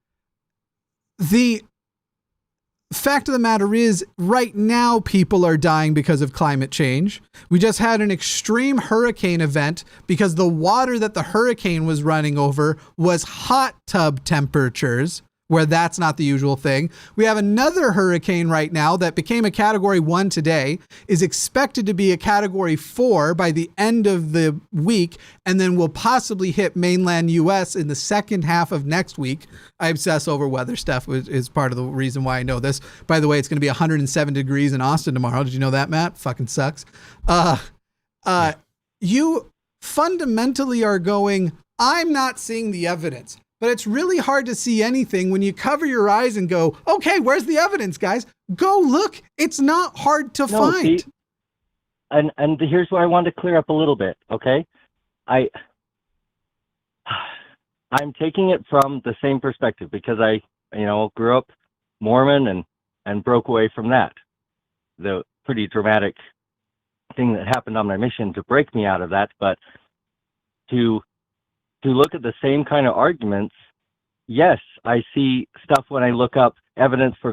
fact of the matter is, right now, people are dying because of climate change. We just had an extreme hurricane event because the water that the hurricane was running over was hot tub temperatures, where that's not the usual thing. We have another hurricane right now that became a Category 1 today, is expected to be a Category 4 by the end of the week, and then will possibly hit mainland US in the second half of next week. I obsess over weather stuff, is part of the reason why I know this. By the way, it's going to be 107 degrees in Austin tomorrow. Did you know that, Matt? Fucking sucks. You fundamentally are going, I'm not seeing the evidence. But it's really hard to see anything when you cover your eyes and go, okay, where's the evidence, guys? Go look. It's not hard to find. See, and here's where I want to clear up a little bit, okay? I'm taking it from the same perspective because I grew up Mormon and broke away from that. The pretty dramatic thing that happened on my mission to break me out of that, but to look at the same kind of arguments, yes, I see stuff when I look up evidence for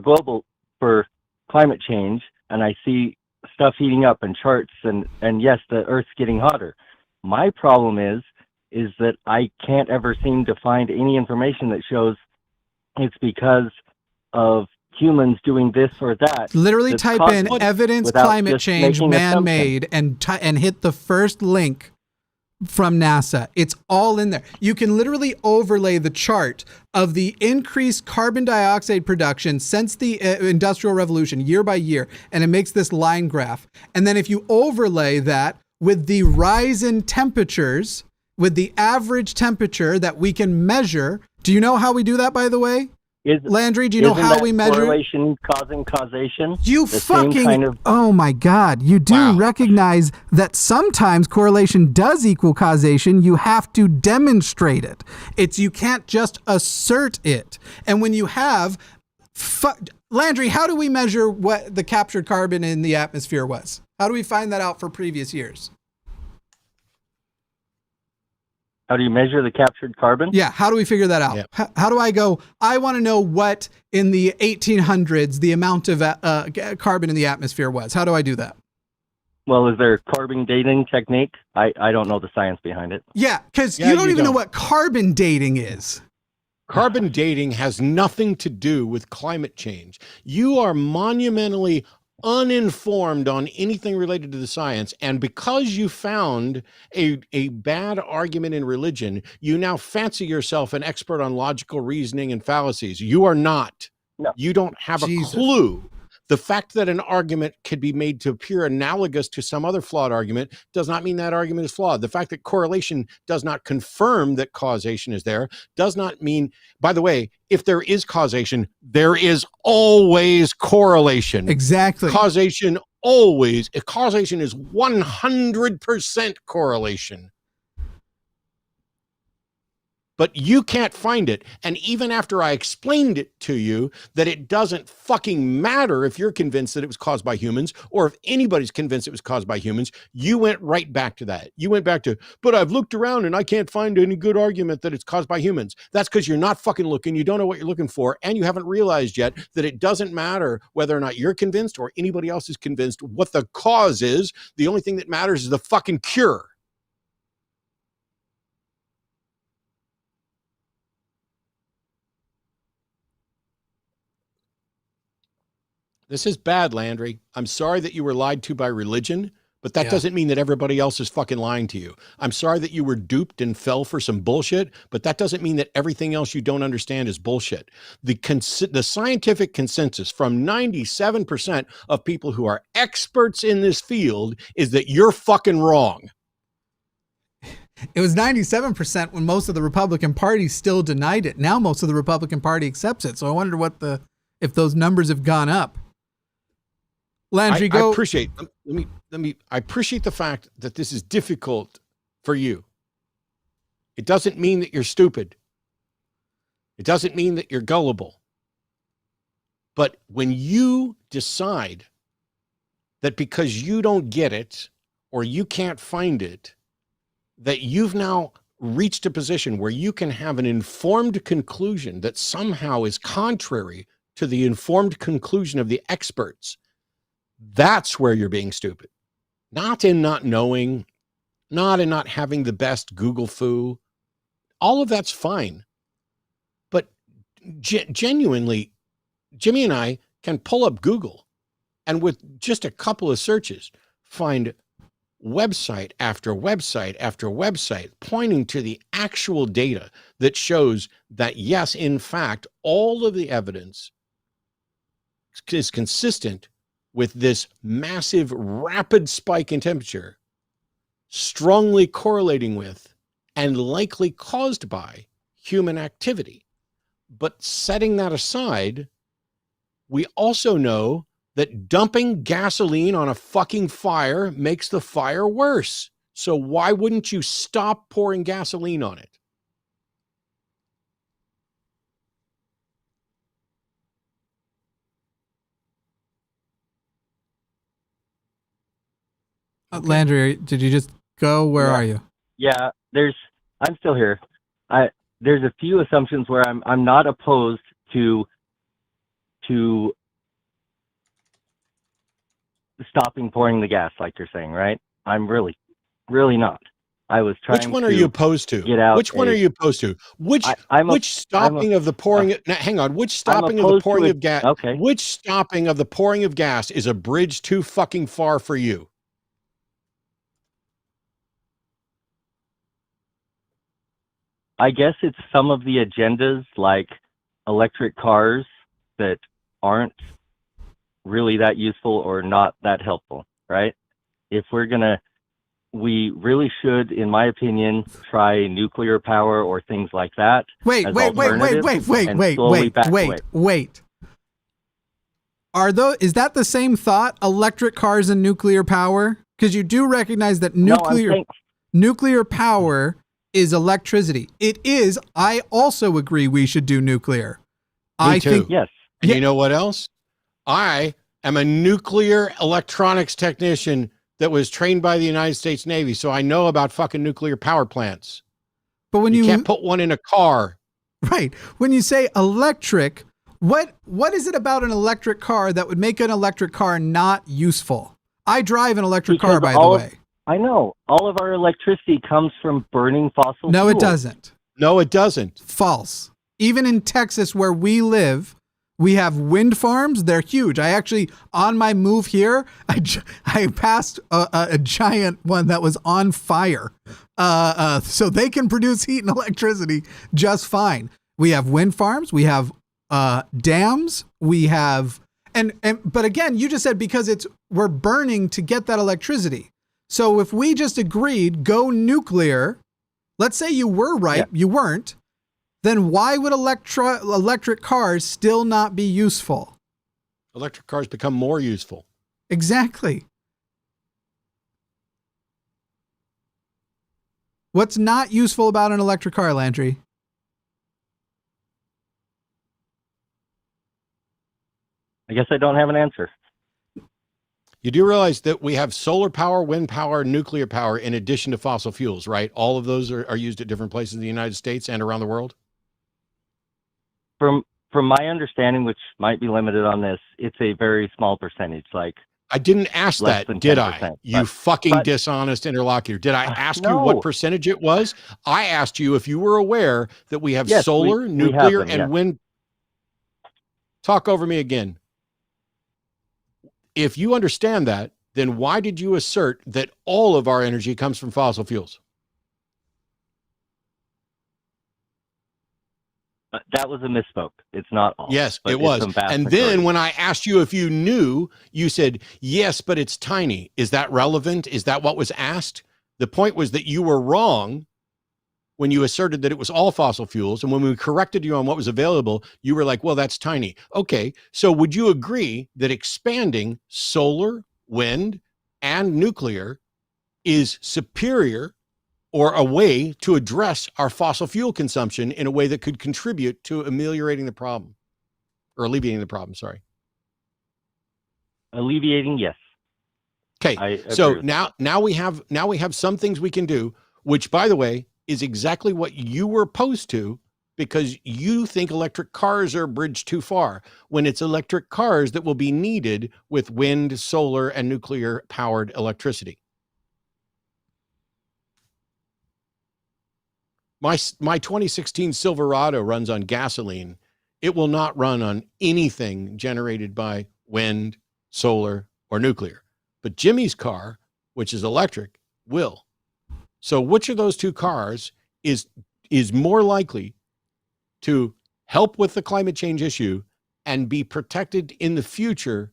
climate change, and I see stuff heating up and charts, and yes, the Earth's getting hotter. My problem is that I can't ever seem to find any information that shows it's because of humans doing this or that. Literally that's type in causing it evidence without climate just change making man-made and hit the first link from NASA. It's all in there. You can literally overlay the chart of the increased carbon dioxide production since the Industrial Revolution year by year, and it makes this line graph. And then if you overlay that with the rise in temperatures, with the average temperature that we can measure. Do you know how we do that, by the way? Landry, do you know how we measure? Correlation causing causation? You the fucking, same kind of... oh my God. You do recognize that sometimes correlation does equal causation. You have to demonstrate it. You can't just assert it. And when you have, Landry, how do we measure what the captured carbon in the atmosphere was? How do we find that out for previous years? How do you measure the captured carbon? Yeah, how do we figure that out? Yeah. How do I go, I want to know what in the 1800s the amount of carbon in the atmosphere was. How do I do that? Well, is there a carbon dating technique? I don't know the science behind it. Yeah, because you don't even know what carbon dating is. Carbon dating has nothing to do with climate change. You are monumentally uninformed on anything related to the science, and because you found a bad argument in religion, you now fancy yourself an expert on logical reasoning and fallacies. You are not. No. You don't have a clue. The fact that an argument could be made to appear analogous to some other flawed argument does not mean that argument is flawed. The fact that correlation does not confirm that causation is there does not mean, by the way, if there is causation, there is always correlation. Exactly. Causation is 100% correlation. But you can't find it. And even after I explained it to you, that it doesn't fucking matter if you're convinced that it was caused by humans, or if anybody's convinced it was caused by humans, you went right back to that. You went back to, but I've looked around and I can't find any good argument that it's caused by humans. That's because you're not fucking looking. You don't know what you're looking for. And you haven't realized yet that it doesn't matter whether or not you're convinced or anybody else is convinced what the cause is. The only thing that matters is the fucking cure. This is bad, Landry. I'm sorry that you were lied to by religion, but that doesn't mean that everybody else is fucking lying to you. I'm sorry that you were duped and fell for some bullshit, but that doesn't mean that everything else you don't understand is bullshit. The scientific consensus from 97% of people who are experts in this field is that you're fucking wrong. It was 97% when most of the Republican Party still denied it. Now most of the Republican Party accepts it. So I wonder if those numbers have gone up. Landry, go. I appreciate the fact that this is difficult for you. It doesn't mean that you're stupid. It doesn't mean that you're gullible. But when you decide that because you don't get it or you can't find it, that you've now reached a position where you can have an informed conclusion that somehow is contrary to the informed conclusion of the experts, that's where you're being stupid. Not in not knowing, not in not having the best Google foo. All of that's fine. But genuinely, Jimmy and I can pull up Google and with just a couple of searches, find website after website after website pointing to the actual data that shows that, yes, in fact, all of the evidence is consistent with this massive, rapid spike in temperature, strongly correlating with and likely caused by human activity. But setting that aside, we also know that dumping gasoline on a fucking fire makes the fire worse. So why wouldn't you stop pouring gasoline on it? Landry, did you just go? Where are you? Yeah, I'm still here. There's a few assumptions where I'm not opposed to stopping pouring the gas, like you're saying, right? I'm really not. I was trying. Which one are you opposed to? Get out Which one are you opposed to? Which stopping of the pouring? Now, hang on. Which stopping of the pouring of gas? Okay. Which stopping of the pouring of gas is a bridge too fucking far for you? I guess it's some of the agendas like electric cars that aren't really that useful or not that helpful, right? If we really should, in my opinion, try nuclear power or things like that. Wait. Is that the same thought, electric cars and nuclear power? Because you do recognize that nuclear power is electricity. It is. I also agree we should do nuclear. Me too. Think yes. And you know what else? I am a nuclear electronics technician that was trained by the United States Navy, so I know about fucking nuclear power plants. But when you can't put one in a car. Right. When you say electric, what is it about an electric car that would make an electric car not useful? I drive an electric car, by the way. I know. All of our electricity comes from burning fossil No, fuels. it doesn't. No, it doesn't. False. Even in Texas, where we live, we have wind farms. They're huge. I actually, on my move here, I passed a giant one that was on fire. So they can produce heat and electricity just fine. We have wind farms. We have dams. We have, but again, you just said because we're burning to get that electricity. So if we just agreed, go nuclear, let's say you were right, you weren't, then why would electric cars still not be useful? Electric cars become more useful. Exactly. What's not useful about an electric car, Landry? I guess I don't have an answer. You do realize that we have solar power, wind power, nuclear power in addition to fossil fuels, right? All of those are used at different places in the United States and around the world? From my understanding, which might be limited on this, it's a very small percentage. Like I didn't ask that, did I? You fucking dishonest interlocutor. Did I ask you what percentage it was? I asked you if you were aware that we have solar, nuclear, and wind. Talk over me again. If you understand that, then why did you assert that all of our energy comes from fossil fuels? That was a misspoke. It's not all. Yes, it was. And then when I asked you if you knew, you said, yes, but it's tiny. Is that relevant? Is that what was asked? The point was that you were wrong when you asserted that it was all fossil fuels. And when we corrected you on what was available, you were like, well, that's tiny. Okay, so would you agree that expanding solar, wind, and nuclear is superior or a way to address our fossil fuel consumption in a way that could contribute to ameliorating the problem or alleviating the problem? Sorry. Alleviating, yes. Okay. So now we have some things we can do, which, by the way, is exactly what you were opposed to because you think electric cars are a bridge too far when it's electric cars that will be needed with wind, solar, and nuclear powered electricity. My 2016 Silverado runs on gasoline. It will not run on anything generated by wind, solar, or nuclear. But Jimmy's car, which is electric, will. So which of those two cars is more likely to help with the climate change issue and be protected in the future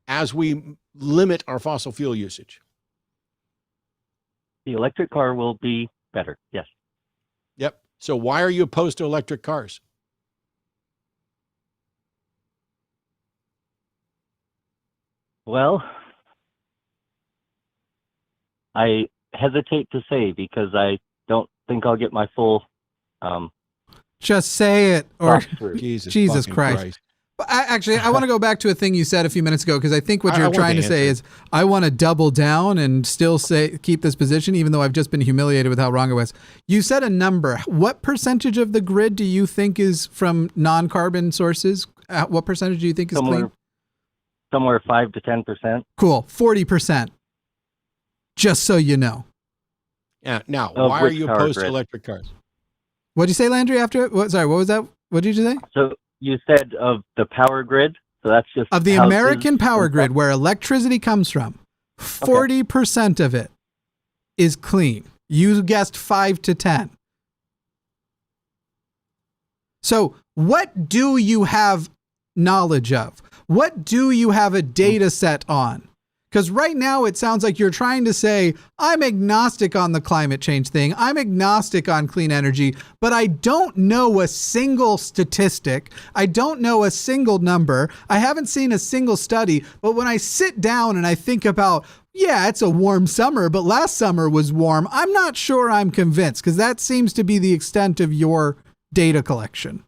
as we limit our fossil fuel usage? The electric car will be better, yes. Yep. So why are you opposed to electric cars? Well, I hesitate to say because I don't think I'll get my full just say it or Jesus Christ. But I want to go back to a thing you said a few minutes ago because I think what you're trying to say is I want to double down and still keep this position even though I've just been humiliated with how wrong it was. You said a number. What percentage of the grid do you think is from non-carbon sources? What percentage do you think is clean? Somewhere 5 to 10%. Cool. 40%. Just so you know. Yeah. Now, Of why are which you power opposed to grid? electric cars? What'd you say, Landry? After what? Sorry, what was that? What did you say? So you said of the power grid. So that's just Of the houses American power and grid, stuff? where electricity comes from, 40% of it is clean. You guessed 5 to 10. So what do you have knowledge of? What do you have a data set on? Because right now it sounds like you're trying to say, I'm agnostic on the climate change thing. I'm agnostic on clean energy, but I don't know a single statistic. I don't know a single number. I haven't seen a single study. But when I sit down and I think about, yeah, it's a warm summer, but last summer was warm, I'm not sure I'm convinced, because that seems to be the extent of your data collection.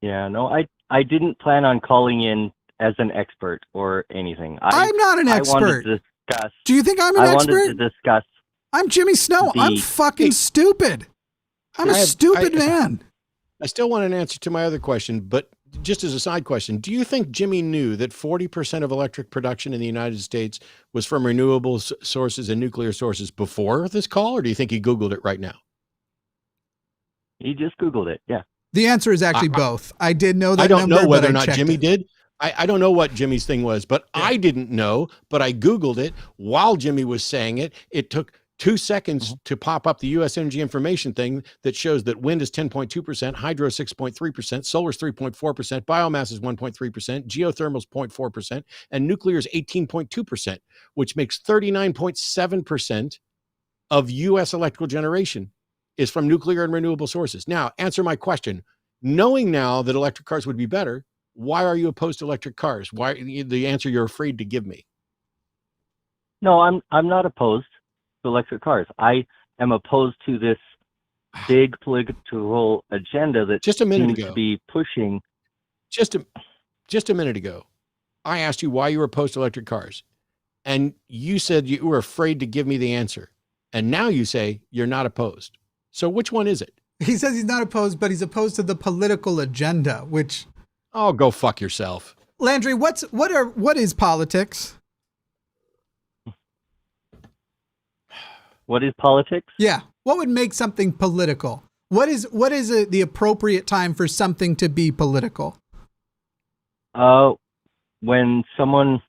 Yeah, no, I didn't plan on calling in as an expert or anything. I'm not an I expert. wanted to discuss. Do you think I'm an I expert? wanted to discuss. I'm Jimmy Snow. I'm fucking stupid. I'm a stupid man. I still want an answer to my other question, but just as a side question, do you think Jimmy knew that 40% of electric production in the United States was from renewable sources and nuclear sources before this call, or do you think he Googled it right now? He just Googled it. Yeah. The answer is actually both. I did know that I don't number, know whether but or not checked Jimmy it. did. I don't know what Jimmy's thing was, but I didn't know, but I Googled it while Jimmy was saying it. It took 2 seconds to pop up the U.S. Energy Information thing that shows that wind is 10.2%, hydro 6.3%, solar is 3.4%, biomass is 1.3%, geothermal is 0.4%, and nuclear is 18.2%, which makes 39.7% of U.S. electrical generation is from nuclear and renewable sources. Now, answer my question. Knowing now that electric cars would be better, why are you opposed to electric cars? Why the answer you're afraid to give me? No, I'm not opposed to electric cars. I am opposed to this big political agenda that Just a minute seems ago. to be pushing. Just a minute ago, I asked you why you were opposed to electric cars, and you said you were afraid to give me the answer. And now you say you're not opposed. So which one is it? He says he's not opposed, but he's opposed to the political agenda, which... Oh, go fuck yourself. Landry, what is politics? What is politics? Yeah. What would make something political? What is the appropriate time for something to be political? When someone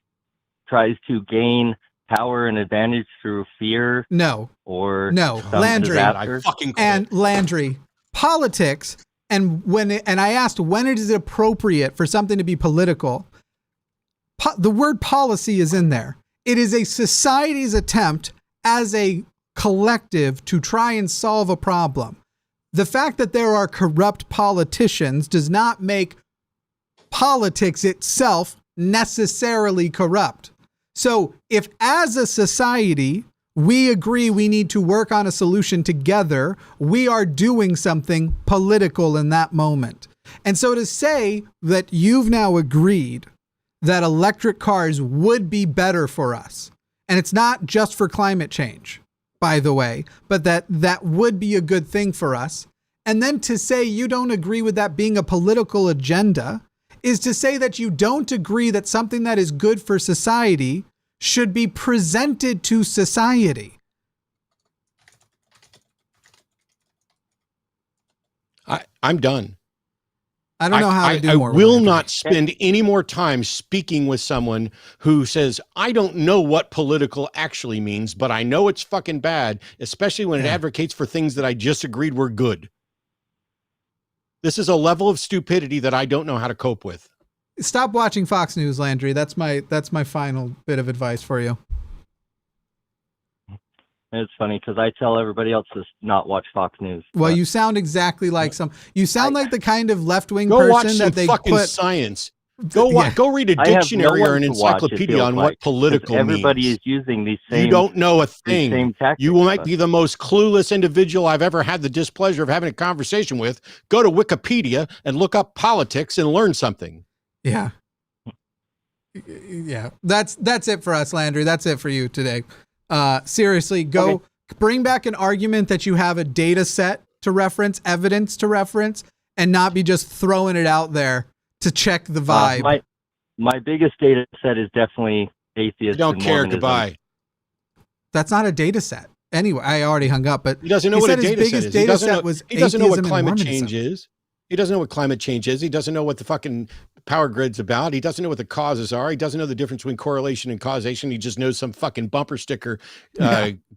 tries to gain power and advantage through fear. No. Or no. some Landry. disaster. And Landry, politics, and I asked when it is appropriate for something to be political. The word policy is in there. It is a society's attempt as a collective to try and solve a problem. The fact that there are corrupt politicians does not make politics itself necessarily corrupt. So if as a society we agree we need to work on a solution together, we are doing something political in that moment. And so to say that you've now agreed that electric cars would be better for us, and it's not just for climate change, by the way, but that would be a good thing for us. And then to say you don't agree with that being a political agenda is to say that you don't agree that something that is good for society should be presented to society. I'm done. I don't know how to do more. I will not spend any more time speaking with someone who says, I don't know what political actually means, but I know it's fucking bad, especially when it advocates for things that I just agreed were good. This is a level of stupidity that I don't know how to cope with. Stop watching Fox News, Landry. That's my final bit of advice for you. It's funny because I tell everybody else to not watch Fox News. Well, you sound exactly like you sound like the kind of left-wing go person watch some that they fucking put science. Go read a dictionary or an encyclopedia on what political means. Everybody is using these same. You don't know a thing. Same tactics, you might be the most clueless individual I've ever had the displeasure of having a conversation with. Go to Wikipedia and look up politics and learn something. Yeah. Yeah. That's it for us, Landry. That's it for you today. Seriously, go bring back an argument that you have a data set to reference, evidence to reference, and not be just throwing it out there to check the vibe. My biggest data set is definitely atheist. Don't and care. Mormonism. Goodbye. That's not a data set. anyway, I already hung up, but He doesn't know what a data set is. He doesn't know what atheism and climate Mormonism. change is. He doesn't know what climate change is. He doesn't know what the fucking power grid's about. He doesn't know what the causes are. He doesn't know the difference between correlation and causation. He just knows some fucking bumper sticker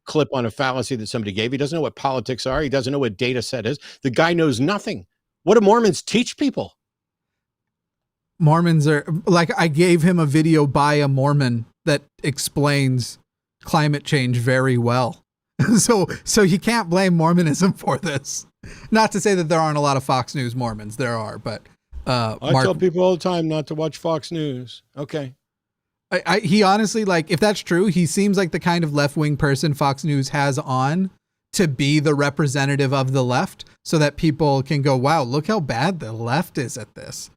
clip on a fallacy that somebody gave. He doesn't know what politics are. He doesn't know what data set is. The guy knows nothing. What do Mormons teach people? Mormons are like, I gave him a video by a Mormon that explains climate change very well. So you can't blame Mormonism for this. Not to say that there aren't a lot of Fox News Mormons. There are, but I tell people all the time not to watch Fox News. Okay. He honestly, like, if that's true, he seems like the kind of left-wing person Fox News has on to be the representative of the left, so that people can go, wow, look how bad the left is at this.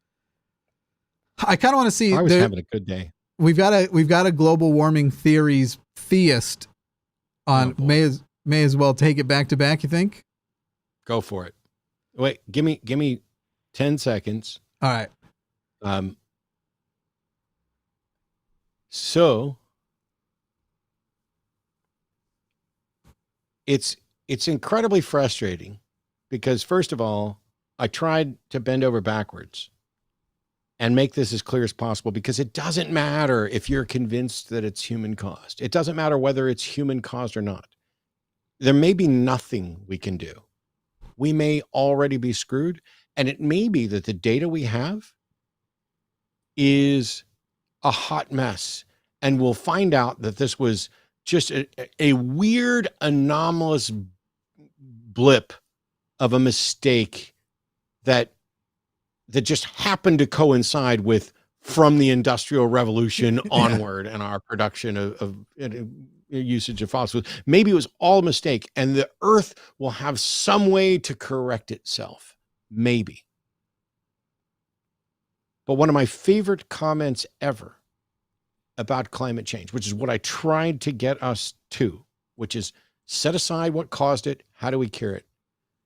I kind of want to see. I was having a good day. We've got a global warming theories theist on. May as well take it back to back. You think? Go for it. Wait, give me 10 seconds. All right. So it's incredibly frustrating because, first of all, I tried to bend over backwards and make this as clear as possible, because it doesn't matter if you're convinced that it's human caused. It doesn't matter whether it's human caused or not. There may be nothing we can do. We may already be screwed, and it may be that the data we have is a hot mess, and we'll find out that this was just a weird, anomalous blip of a mistake that just happened to coincide with from the Industrial Revolution onward and our production of usage of fossils. Maybe it was all a mistake, and the Earth will have some way to correct itself. Maybe. But one of my favorite comments ever about climate change, which is what I tried to get us to, which is set aside what caused it. How do we cure it?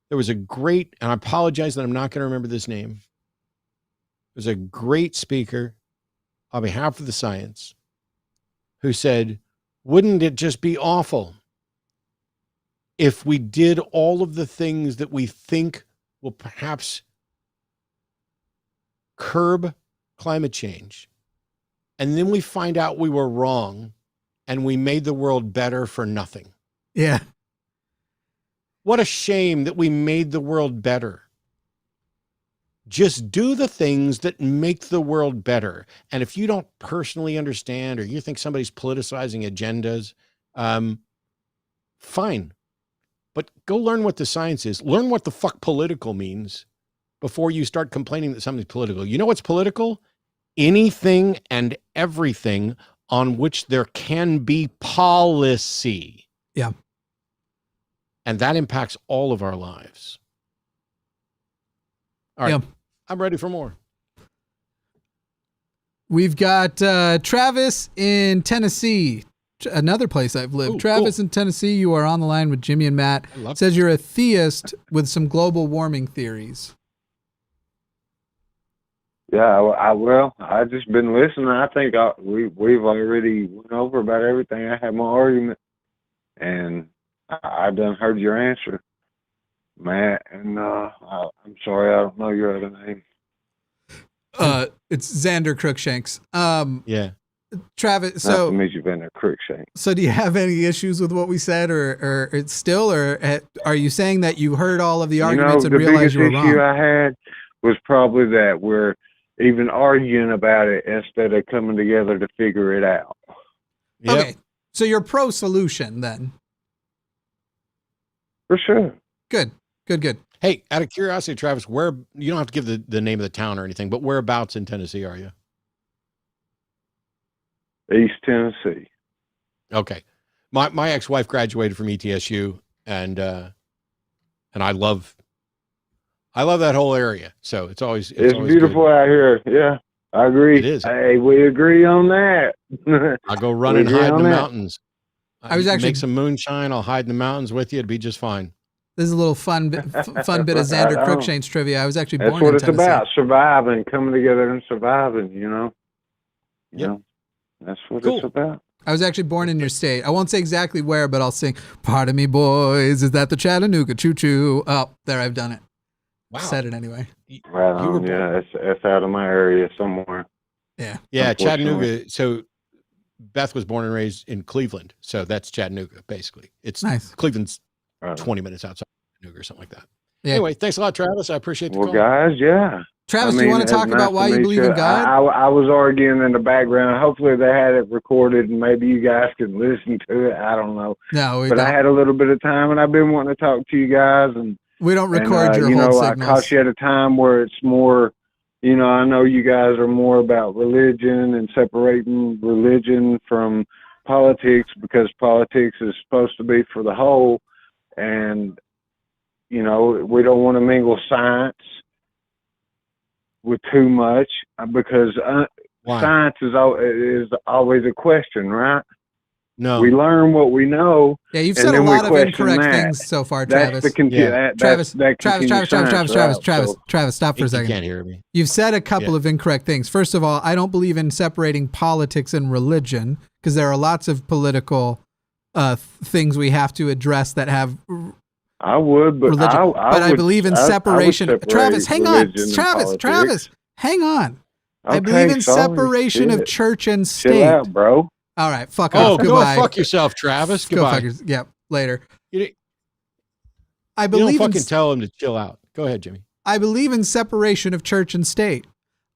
There was a great, and I apologize that I'm not going to remember this name. There's a great speaker on behalf of the science who said, wouldn't it just be awful if we did all of the things that we think will perhaps curb climate change, and then we find out we were wrong and we made the world better for nothing? Yeah. What a shame that we made the world better. Just do the things that make the world better. And if you don't personally understand, or you think somebody's politicizing agendas, fine. But go learn what the science is. Learn what the fuck political means before you start complaining that something's political. You know what's political? Anything and everything on which there can be policy. Yeah. And that impacts all of our lives. All right. Yeah. I'm ready for more. We've got Travis in Tennessee, another place I've lived. Ooh, Travis cool. In Tennessee, you are on the line with Jimmy and Matt. Says you're a theist with some global warming theories. Yeah, I just been listening. I think we've already went over about everything. I had my argument, and I done heard your answer, Matt, and I'm sorry, I don't know your other name. It's Xander Crookshanks. Yeah. Travis, so nice to meet you, Xander Crookshanks. So do you have any issues with what we said, or it's still, or are you saying that you heard all of the arguments and realized you were wrong? The biggest issue I had was probably that we're even arguing about it instead of coming together to figure it out. Yep. Okay. So you're pro solution then? For sure. Good. Hey, out of curiosity, Travis, where, you don't have to give the name of the town or anything, but whereabouts in Tennessee are you? East Tennessee. Okay. My ex-wife graduated from ETSU, and I love that whole area. So it's always beautiful good. out here. Yeah, I agree. It is. Hey, we agree on that. I'll go run and hide in the mountains. I was actually make some moonshine. I'll hide in the mountains with you. It'd be just fine. This is a little fun bit of Xander Crookshanks trivia. I was actually born in Tennessee. That's what it's about, surviving, coming together and surviving, you know. You know, that's what it's about. I was actually born in your state. I won't say exactly where, but I'll sing, "Pardon me, boys, is that the Chattanooga choo-choo?" Oh, there, I've done it. Wow. Said it anyway. Right You were on. Yeah, it's out of my area somewhere. Yeah. Yeah, Unfortunately. Chattanooga. So Beth was born and raised in Cleveland. So that's Chattanooga, basically. It's Nice. Cleveland's Right. 20 minutes outside Chattanooga or something like that. Yeah. Anyway, thanks a lot, Travis. I appreciate the Well, call. guys, yeah. Travis, I do you mean, want to it's talk nice about why to you meet believe in God? I was arguing in the background. Hopefully they had it recorded and maybe you guys could listen to it. I don't know. No, we But I don't. had a little bit of time and I've been wanting to talk to you guys. And We don't record your you hold know, I signals. caught you at a time where it's more, you know, I know you guys are more about religion and separating religion from politics because politics is supposed to be for the whole. And, you know, we don't want to mingle science with too much because Why? science is always a question, right? No. We learn what we know. Yeah, you've and said a then we lot of question incorrect that. things so far, That's Travis. the Travis, that Travis, continues science route, so- Travis, stop for a You second. can't hear me. You've said a couple Yeah. of incorrect things. First of all, I don't believe in separating politics and religion because there are lots of political things we have to address that have I would, but religion. I would- believe in I would separation. separate Travis, hang on. religion and Travis, politics. hang on. I Okay, believe in sorry, separation of shit. church and Chill state. out, bro. All right, fuck Oh, off. go Goodbye. fuck yourself, Travis. Go Goodbye. fuck yourself. Yep, later. You, I you don't believe in fucking tell him to chill out. Go ahead, Jimmy. I believe in separation of church and state.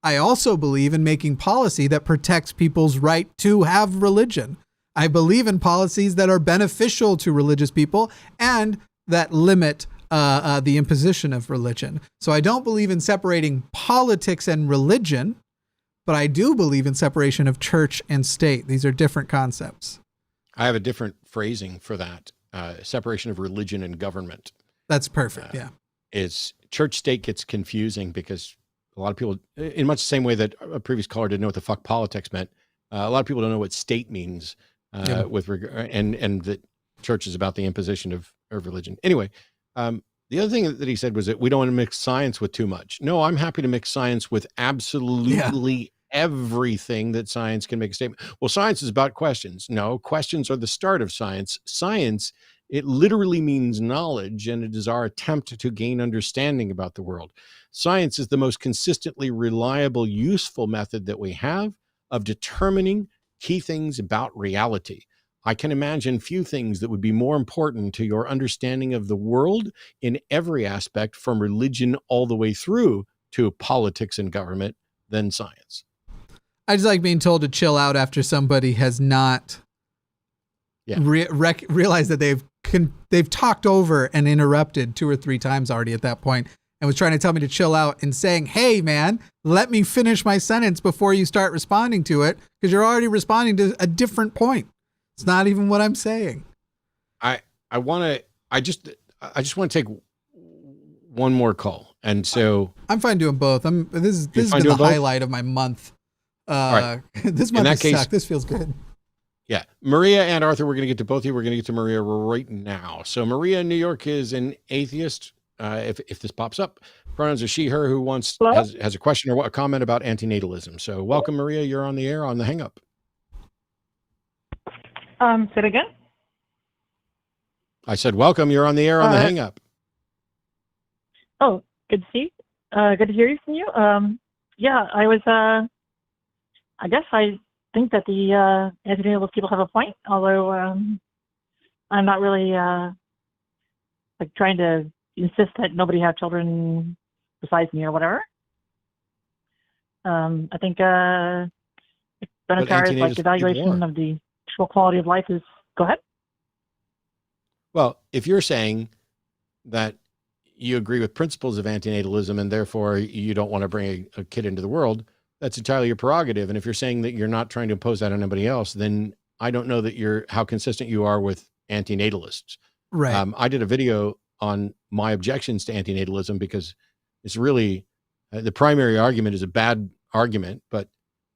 I also believe in making policy that protects people's right to have religion. I believe in policies that are beneficial to religious people and that limit the imposition of religion. So I don't believe in separating politics and religion, but I do believe in separation of church and state. These are different concepts. I have a different phrasing for that. Separation of religion and government. That's perfect. Yeah. Is church state gets confusing because a lot of people, in much the same way that a previous caller didn't know what the fuck politics meant, a lot of people don't know what state means with regard, and that church is about the imposition of religion. Anyway, the other thing that he said was that we don't want to mix science with too much. No, I'm happy to mix science with absolutely everything that science can make a statement. Well, science is about questions. No, questions are the start of science. Science, it literally means knowledge, and it is our attempt to gain understanding about the world. Science is the most consistently reliable, useful method that we have of determining key things about reality. I can imagine few things that would be more important to your understanding of the world in every aspect, from religion all the way through to politics and government, than science. I just like being told to chill out after somebody has not realized that they've talked over and interrupted 2 or 3 times already at that point and was trying to tell me to chill out and saying, "Hey man, let me finish my sentence before you start responding to it, because you're already responding to a different point. It's not even what I'm saying." I just want to take one more call. And so I'm fine doing both. This has been the highlight of my month. Right. This month has sucked. This feels good. Yeah. Maria and Arthur, we're going to get to both of you. We're going to get to Maria right now. So Maria in New York is an atheist. If this pops up, pronouns are she, her, who has a question or a comment about anti-natalism. So welcome, Maria. You're on the air on the hang up. Say it again. I said, welcome. You're on the air on the hang up. Oh, good to see. Good to hear from you. Yeah, I was. I guess I think that the anti-natalist people have a point, although I'm not really like trying to insist that nobody have children besides me or whatever. I think Benatar is like the evaluation of the actual quality of life is. Go ahead. Well, if you're saying that you agree with principles of antinatalism and therefore you don't want to bring a kid into the world, that's entirely your prerogative. And if you're saying that you're not trying to impose that on anybody else, then I don't know that how consistent you are with antinatalists. Right. I did a video on my objections to antinatalism because it's really the primary argument is a bad argument, but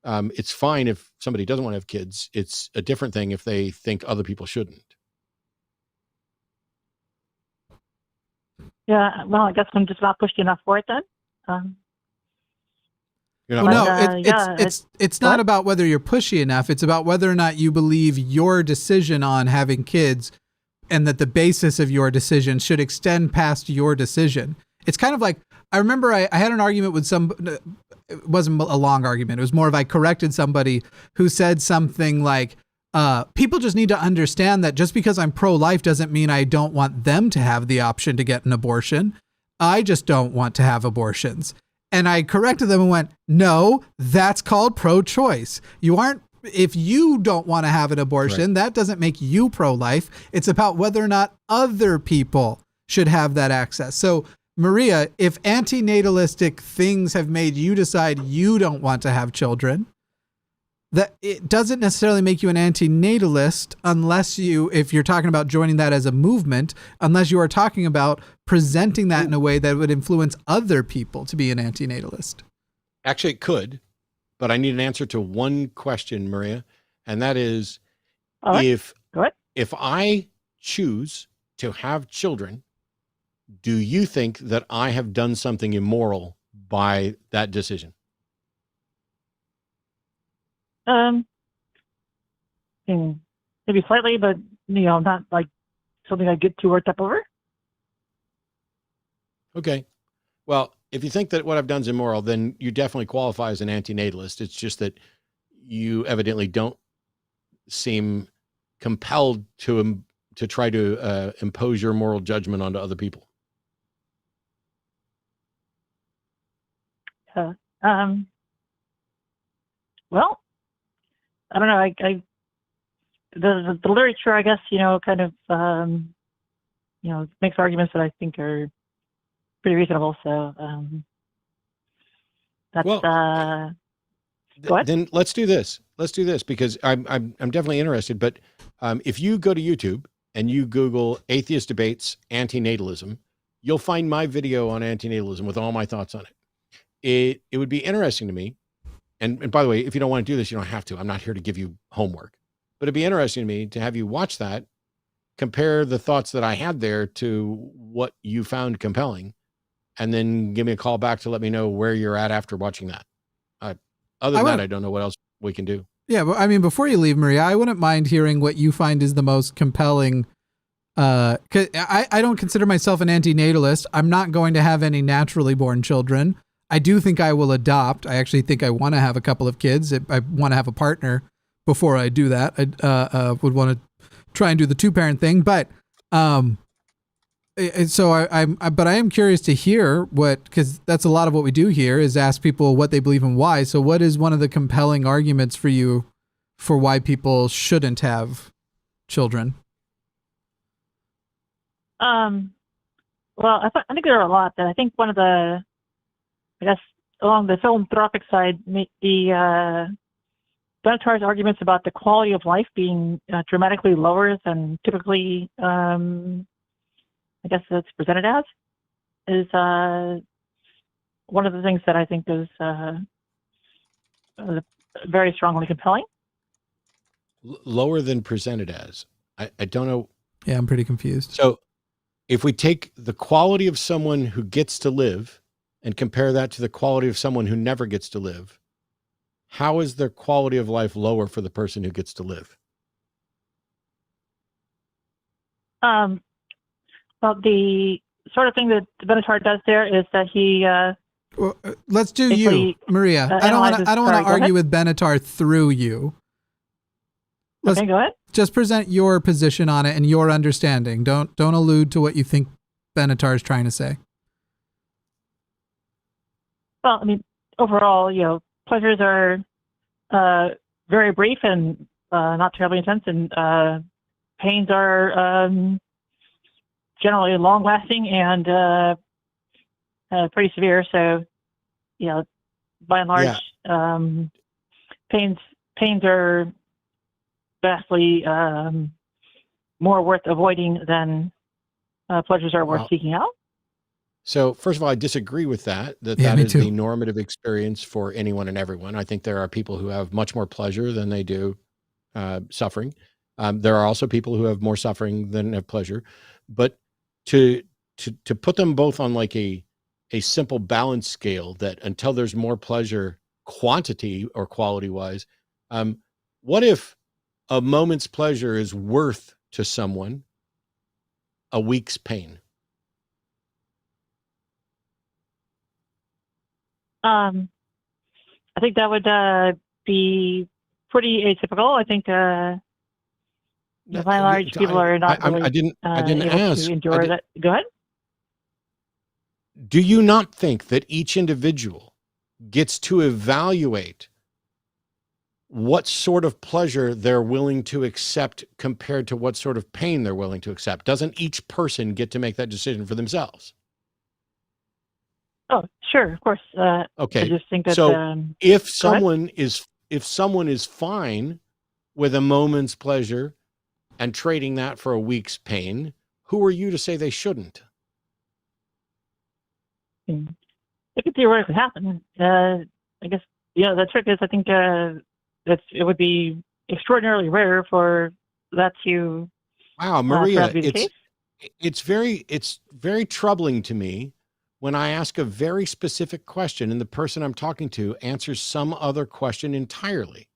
it's fine if somebody doesn't want to have kids. It's a different thing if they think other people shouldn't. Yeah, well, I guess I'm just not pushed enough for it then. You're not Well, wrong. no, it's not about whether you're pushy enough. It's about whether or not you believe your decision on having kids and that the basis of your decision should extend past your decision. It's kind of like, I remember I had an argument with it wasn't a long argument. It was more of I corrected somebody who said something like, people just need to understand that just because I'm pro-life doesn't mean I don't want them to have the option to get an abortion. I just don't want to have abortions. And I corrected them and went, no, that's called pro-choice. If you don't want to have an abortion, that doesn't make you pro-life. It's about whether or not other people should have that access. So Maria, if anti-natalistic things have made you decide you don't want to have children, that it doesn't necessarily make you an anti-natalist if you're talking about joining that as a movement, unless you are talking about presenting that in a way that would influence other people to be an anti-natalist. Actually, it could, but I need an answer to one question, Maria, and that is, if I choose to have children, do you think that I have done something immoral by that decision? Maybe slightly, but not like something I get too worked up over. Okay. Well, if you think that what I've done is immoral, then you definitely qualify as an anti-natalist. It's just that you evidently don't seem compelled to try to impose your moral judgment onto other people. Well, I don't know. The literature, I guess, kind of, makes arguments that I think are pretty reasonable. So that's go ahead. Then let's do this. Because I'm definitely interested. But if you go to YouTube and you Google atheist debates anti-natalism, you'll find my video on anti-natalism with all my thoughts on it. It would be interesting to me. And by the way, if you don't want to do this, you don't have to. I'm not here to give you homework. But it'd be interesting to me to have you watch that, compare the thoughts that I had there to what you found compelling, and then give me a call back to let me know where you're at after watching that. Other than that, I don't know what else we can do. Yeah, but I mean, before you leave, Maria, I wouldn't mind hearing what you find is the most compelling. 'Cause I don't consider myself an anti-natalist. I'm not going to have any naturally born children. I do think I will adopt. I actually think I want to have a couple of kids. I want to have a partner before I do that. I would want to try and do the 2-parent thing. But so I am curious to hear because that's a lot of what we do here is ask people what they believe and why. So what is one of the compelling arguments for you for why people shouldn't have children? Well, I think there are a lot. That I think one of the, I guess, along the philanthropic side, the Benatar's arguments about the quality of life being dramatically lower than typically, I guess it's presented as, is one of the things that I think is very strongly compelling. Lower than presented as. I don't know. Yeah, I'm pretty confused. So if we take the quality of someone who gets to live and compare that to the quality of someone who never gets to live, how is their quality of life lower for the person who gets to live? Well, the sort of thing that Benatar does there is that he. Well, let's do you, Maria. I don't want to argue with Benatar through you. Okay, go ahead. Just present your position on it and your understanding. Don't allude to what you think Benatar is trying to say. Well, I mean, overall, pleasures are very brief and not terribly intense, and pains are generally long-lasting and pretty severe. So, by and large, pains are vastly more worth avoiding than pleasures are worth seeking out. So first of all, I disagree with that is the normative experience for anyone and everyone. I think there are people who have much more pleasure than they do suffering. There are also people who have more suffering than have pleasure, but to put them both on like a simple balance scale that until there's more pleasure, quantity or quality wise. What if a moment's pleasure is worth to someone a week's pain? I think that would be pretty atypical. I think by and large, people are not really I didn't able ask. to endure that. Go ahead. Do you not think that each individual gets to evaluate what sort of pleasure they're willing to accept compared to what sort of pain they're willing to accept? Doesn't each person get to make that decision for themselves? Oh, sure, of course. Okay. I just think that So if someone is fine with a moment's pleasure and trading that for a week's pain, who are you to say they shouldn't? it could theoretically happen. I guess, the trick is, I think it would be extraordinarily rare for that to Wow, Maria, be the case. it's very troubling to me when I ask a very specific question and the person I'm talking to answers some other question entirely.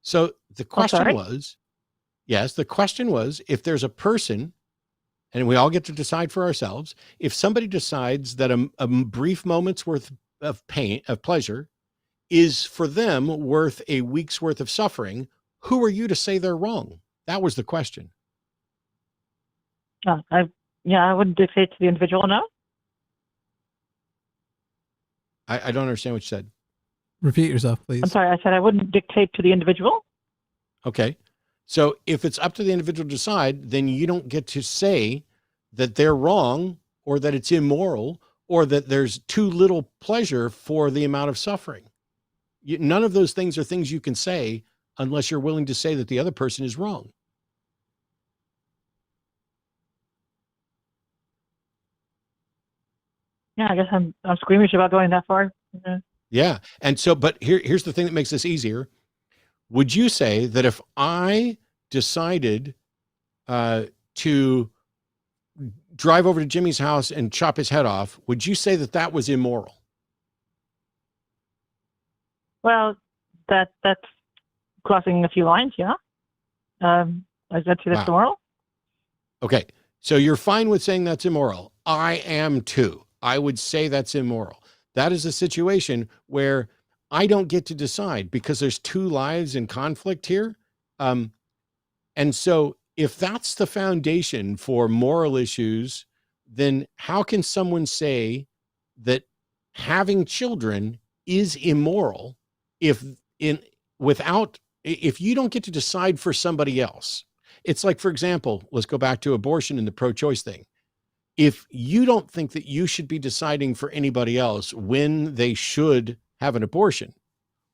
So the question was, if there's a person, and we all get to decide for ourselves, if somebody decides that a brief moment's worth of pain, of pleasure, is for them worth a week's worth of suffering, who are you to say they're wrong? That was the question. I wouldn't dictate to the individual, no. I don't understand what you said. Repeat yourself, please. I'm sorry, I said I wouldn't dictate to the individual. Okay. So if it's up to the individual to decide, then you don't get to say that they're wrong or that it's immoral or that there's too little pleasure for the amount of suffering. None of those things are things you can say unless you're willing to say that the other person is wrong. Yeah, I guess I'm squeamish about going that far. Yeah. And so, but here's the thing that makes this easier. Would you say that if I decided to drive over to Jimmy's house and chop his head off, would you say that that was immoral? Well, that's crossing a few lines, yeah. Is that that's immoral? Okay. So you're fine with saying that's immoral. I am too. I would say that's immoral. That is a situation where I don't get to decide because there's two lives in conflict here. And so if that's the foundation for moral issues, then how can someone say that having children is immoral if you don't get to decide for somebody else? It's like, for example, let's go back to abortion and the pro-choice thing. If you don't think that you should be deciding for anybody else when they should have an abortion,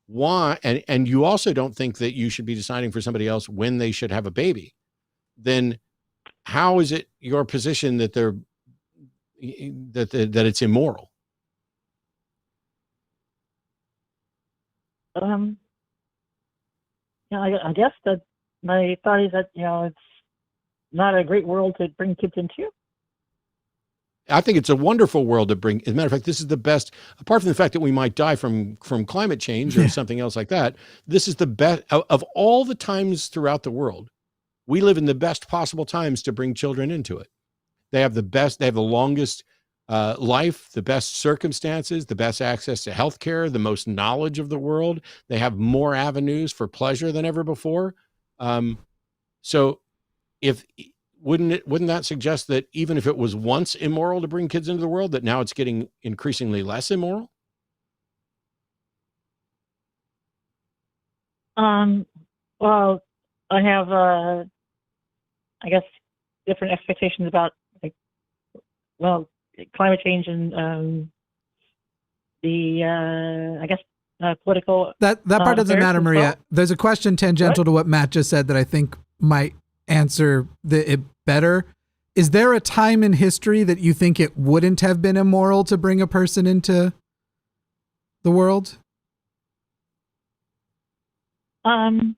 why? And you also don't think that you should be deciding for somebody else when they should have a baby, then how is it your position that that it's immoral? I guess that my thought is that it's not a great world to bring kids into. I think it's a wonderful world to bring. As a matter of fact, this is the best, apart from the fact that we might die from climate change or something else like that. This is the best of all the times throughout the world. We live in the best possible times to bring children into it. They have the longest life, the best circumstances, the best access to healthcare, the most knowledge of the world. They have more avenues for pleasure than ever before. So wouldn't that suggest that even if it was once immoral to bring kids into the world, that now it's getting increasingly less immoral? Well, I have, I guess, different expectations about, climate change and the, I guess, political. That part doesn't matter, Maria. Well. There's a question tangential to what Matt just said that I think might answer it better. Is there a time in history that you think it wouldn't have been immoral to bring a person into the world? Probably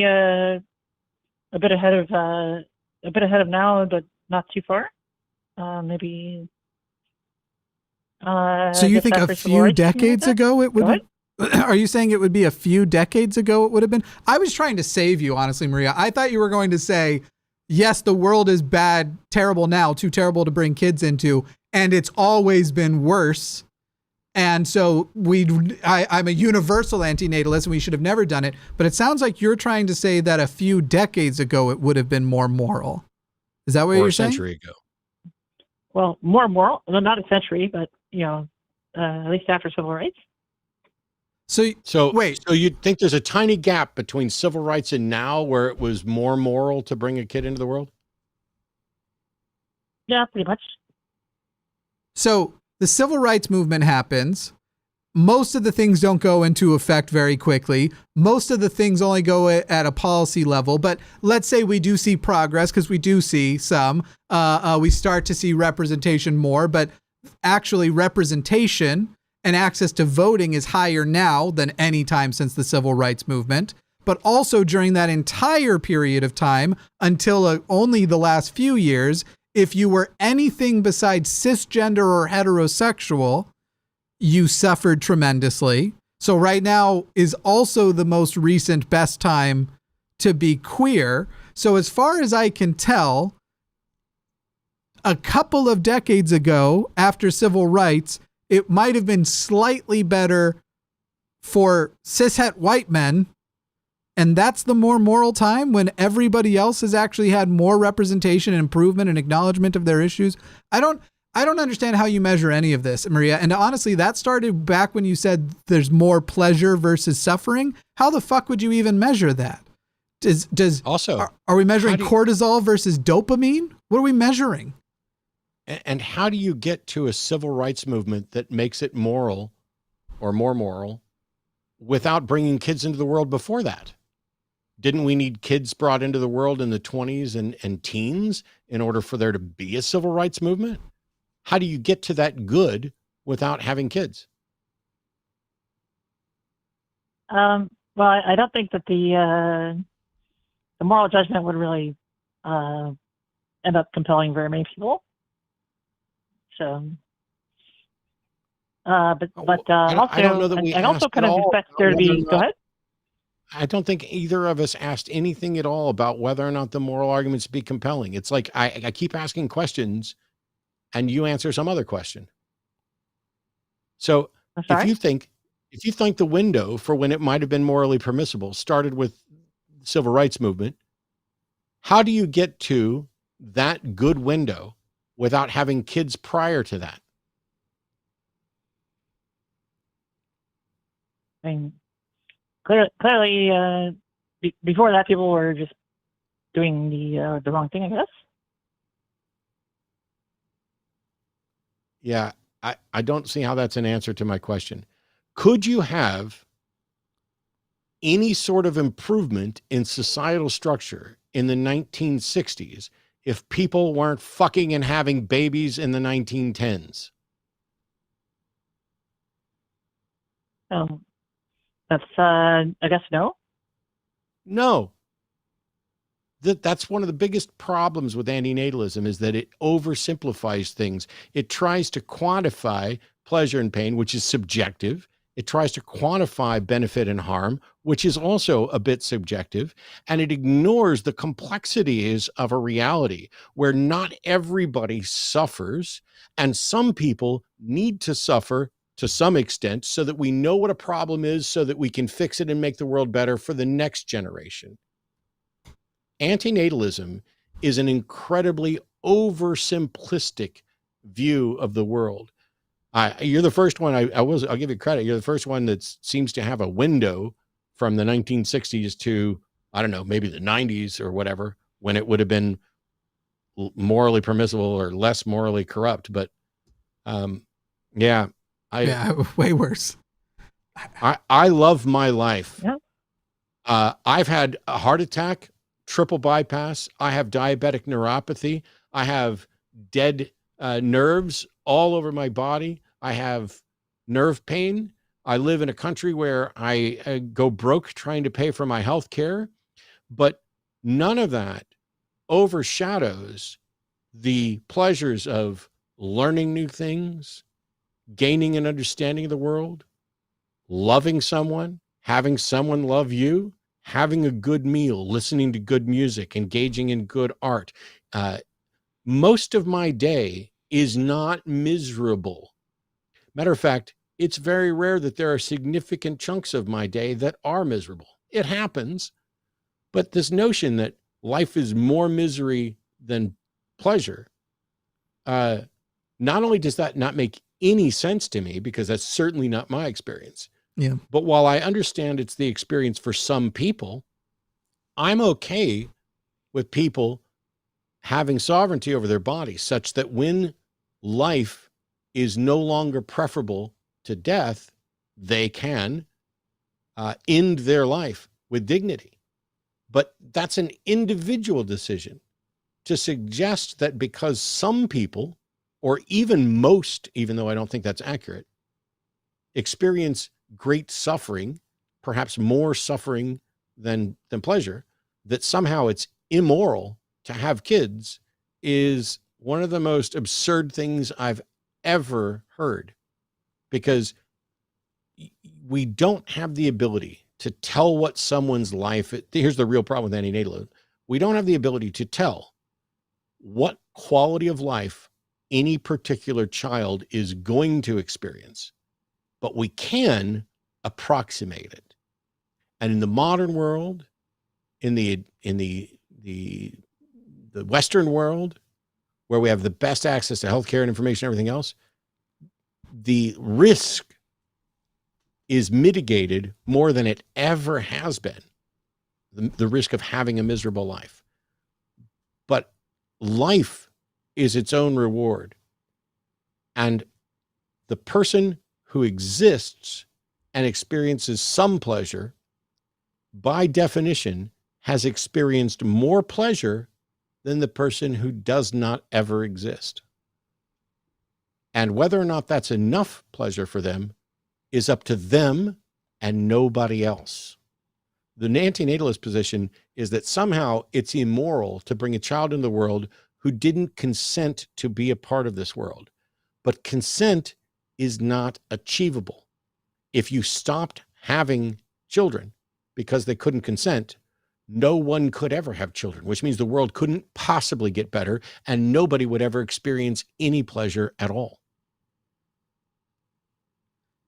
a bit ahead of now, but not too far. Maybe So you think a few decades ago it would have? Are you saying it would be a few decades ago it would have been? I was trying to save you, honestly, Maria. I thought you were going to say, yes, the world is bad, terrible now, too terrible to bring kids into, and it's always been worse. And so I'm a universal anti-natalist and we should have never done it. But it sounds like you're trying to say that a few decades ago it would have been more moral. Is that what you're saying? Or a century ago. Well, more moral, well, not a century, but, at least after civil rights. So wait. So you think there's a tiny gap between civil rights and now where it was more moral to bring a kid into the world? Yeah, pretty much. So the civil rights movement happens. Most of the things don't go into effect very quickly. Most of the things only go at a policy level. But let's say we do see progress, because we do see some. We start to see representation more, but actually representation and access to voting is higher now than any time since the civil rights movement. But also during that entire period of time, until only the last few years, if you were anything besides cisgender or heterosexual, you suffered tremendously. So right now is also the most recent best time to be queer. So as far as I can tell, a couple of decades ago, after civil rights, it might have been slightly better for cishet white men. And that's the more moral time, when everybody else has actually had more representation and improvement and acknowledgement of their issues. I don't understand how you measure any of this, Maria. And honestly, that started back when you said there's more pleasure versus suffering. How the fuck would you even measure that? Are we measuring cortisol versus dopamine? What are we measuring? And how do you get to a civil rights movement that makes it moral or more moral without bringing kids into the world before that? Didn't we need kids brought into the world in the 20s and teens in order for there to be a civil rights movement? How do you get to that good without having kids? Well, I don't think that the moral judgment would really end up compelling very many people. So, but also, I don't know that we I also asked kind at of all expect there to be. Go ahead. I don't think either of us asked anything at all about whether or not the moral arguments be compelling. It's like I keep asking questions and you answer some other question. So if you think the window for when it might have been morally permissible started with the civil rights movement, how do you get to that good window without having kids prior to that? I mean, clearly, before that, people were just doing the wrong thing, I guess. Yeah, I don't see how that's an answer to my question. Could you have any sort of improvement in societal structure in the 1960s if people weren't fucking and having babies in the 1910s? That's, I guess, no. No. That's one of the biggest problems with anti-natalism, is that it oversimplifies things. It tries to quantify pleasure and pain, which is subjective. It tries to quantify benefit and harm, which is also a bit subjective. And it ignores the complexities of a reality where not everybody suffers, and some people need to suffer to some extent so that we know what a problem is, so that we can fix it and make the world better for the next generation. Anti-natalism is an incredibly oversimplistic view of the world. You're the first one. I'll give you credit. You're the first one that seems to have a window from the 1960s to, I don't know, maybe the 90s or whatever, when it would have been morally permissible or less morally corrupt. But yeah, way worse. I love my life. Yeah. I've had a heart attack, triple bypass. I have diabetic neuropathy. I have dead nerves all over my body. I have nerve pain. I live in a country where I go broke trying to pay for my health care, but none of that overshadows the pleasures of learning new things, gaining an understanding of the world, loving someone, having someone love you, having a good meal, listening to good music, engaging in good art. Most of my day is not miserable. Matter of fact, it's very rare that there are significant chunks of my day that are miserable. It happens, but this notion that life is more misery than pleasure, not only does that not make any sense to me, because that's certainly not my experience, Yeah. but while I understand it's the experience for some people, I'm okay with people having sovereignty over their body such that when life is no longer preferable to death, they can end their life with dignity. But that's an individual decision. To suggest that because some people, or even most, even though I don't think that's accurate, experience great suffering, perhaps more suffering than pleasure, that somehow it's immoral to have kids, is one of the most absurd things I've ever heard. Because we don't have the ability to tell what someone's life, here's the real problem with anti-natalism. We don't have the ability to tell what quality of life any particular child is going to experience, but we can approximate it. And in the modern world, in the Western world, where we have the best access to healthcare and information, and everything else, the risk is mitigated more than it ever has been. The risk of having a miserable life. But life is its own reward. And the person who exists and experiences some pleasure, by definition, has experienced more pleasure than the person who does not ever exist. And whether or not that's enough pleasure for them is up to them and nobody else. The anti-natalist position is that somehow it's immoral to bring a child into the world who didn't consent to be a part of this world. But consent is not achievable. If you stopped having children because they couldn't consent, no one could ever have children, which means the world couldn't possibly get better and nobody would ever experience any pleasure at all.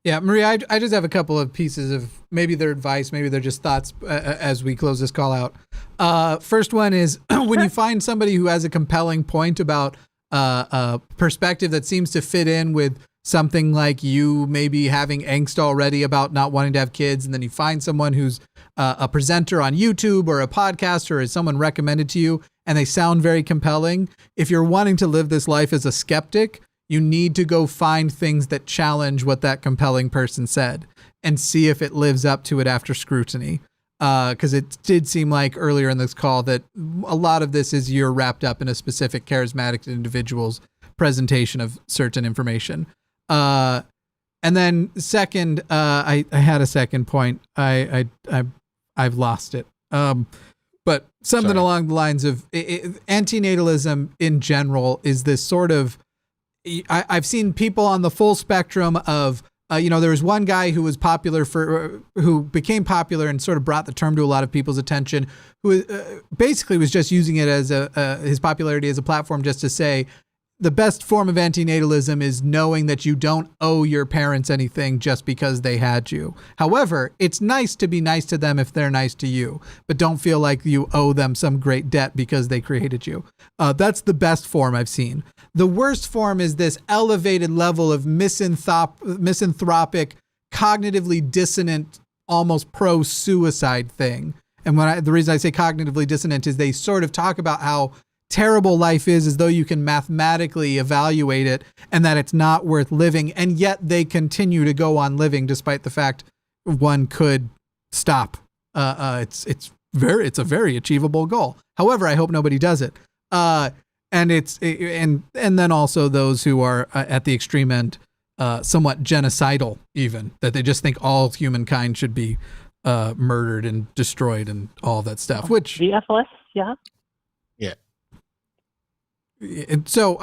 Yeah, Maria, I just have a couple of pieces of maybe their advice, maybe they're just thoughts as we close this call out. First one is when you find somebody who has a compelling point about a perspective that seems to fit in with something like you maybe having angst already about not wanting to have kids, and then you find someone who's a presenter on YouTube or a podcaster or is someone recommended to you, and they sound very compelling. If you're wanting to live this life as a skeptic, you need to go find things that challenge what that compelling person said and see if it lives up to it after scrutiny. Because it did seem like earlier in this call that a lot of this is you're wrapped up in a specific charismatic individual's presentation of certain information. And then second, I had a second point. I've lost it. But something along the lines of anti-natalism in general is this sort of, I've seen people on the full spectrum of, there was one guy who was popular who became popular and sort of brought the term to a lot of people's attention, who basically was just using it as his popularity as a platform just to say, the best form of anti-natalism is knowing that you don't owe your parents anything just because they had you. However, it's nice to be nice to them if they're nice to you, but don't feel like you owe them some great debt because they created you. That's the best form I've seen. The worst form is this elevated level of misanthropic, cognitively dissonant, almost pro-suicide thing. And the reason I say cognitively dissonant is they sort of talk about how terrible life is as though you can mathematically evaluate it and that it's not worth living, and yet they continue to go on living despite the fact one could stop. It's a very achievable goal. However, I hope nobody does it. And then also those who are at the extreme end, somewhat genocidal, even that they just think all humankind should be murdered and destroyed and all that stuff. Which the FLS, yeah. And so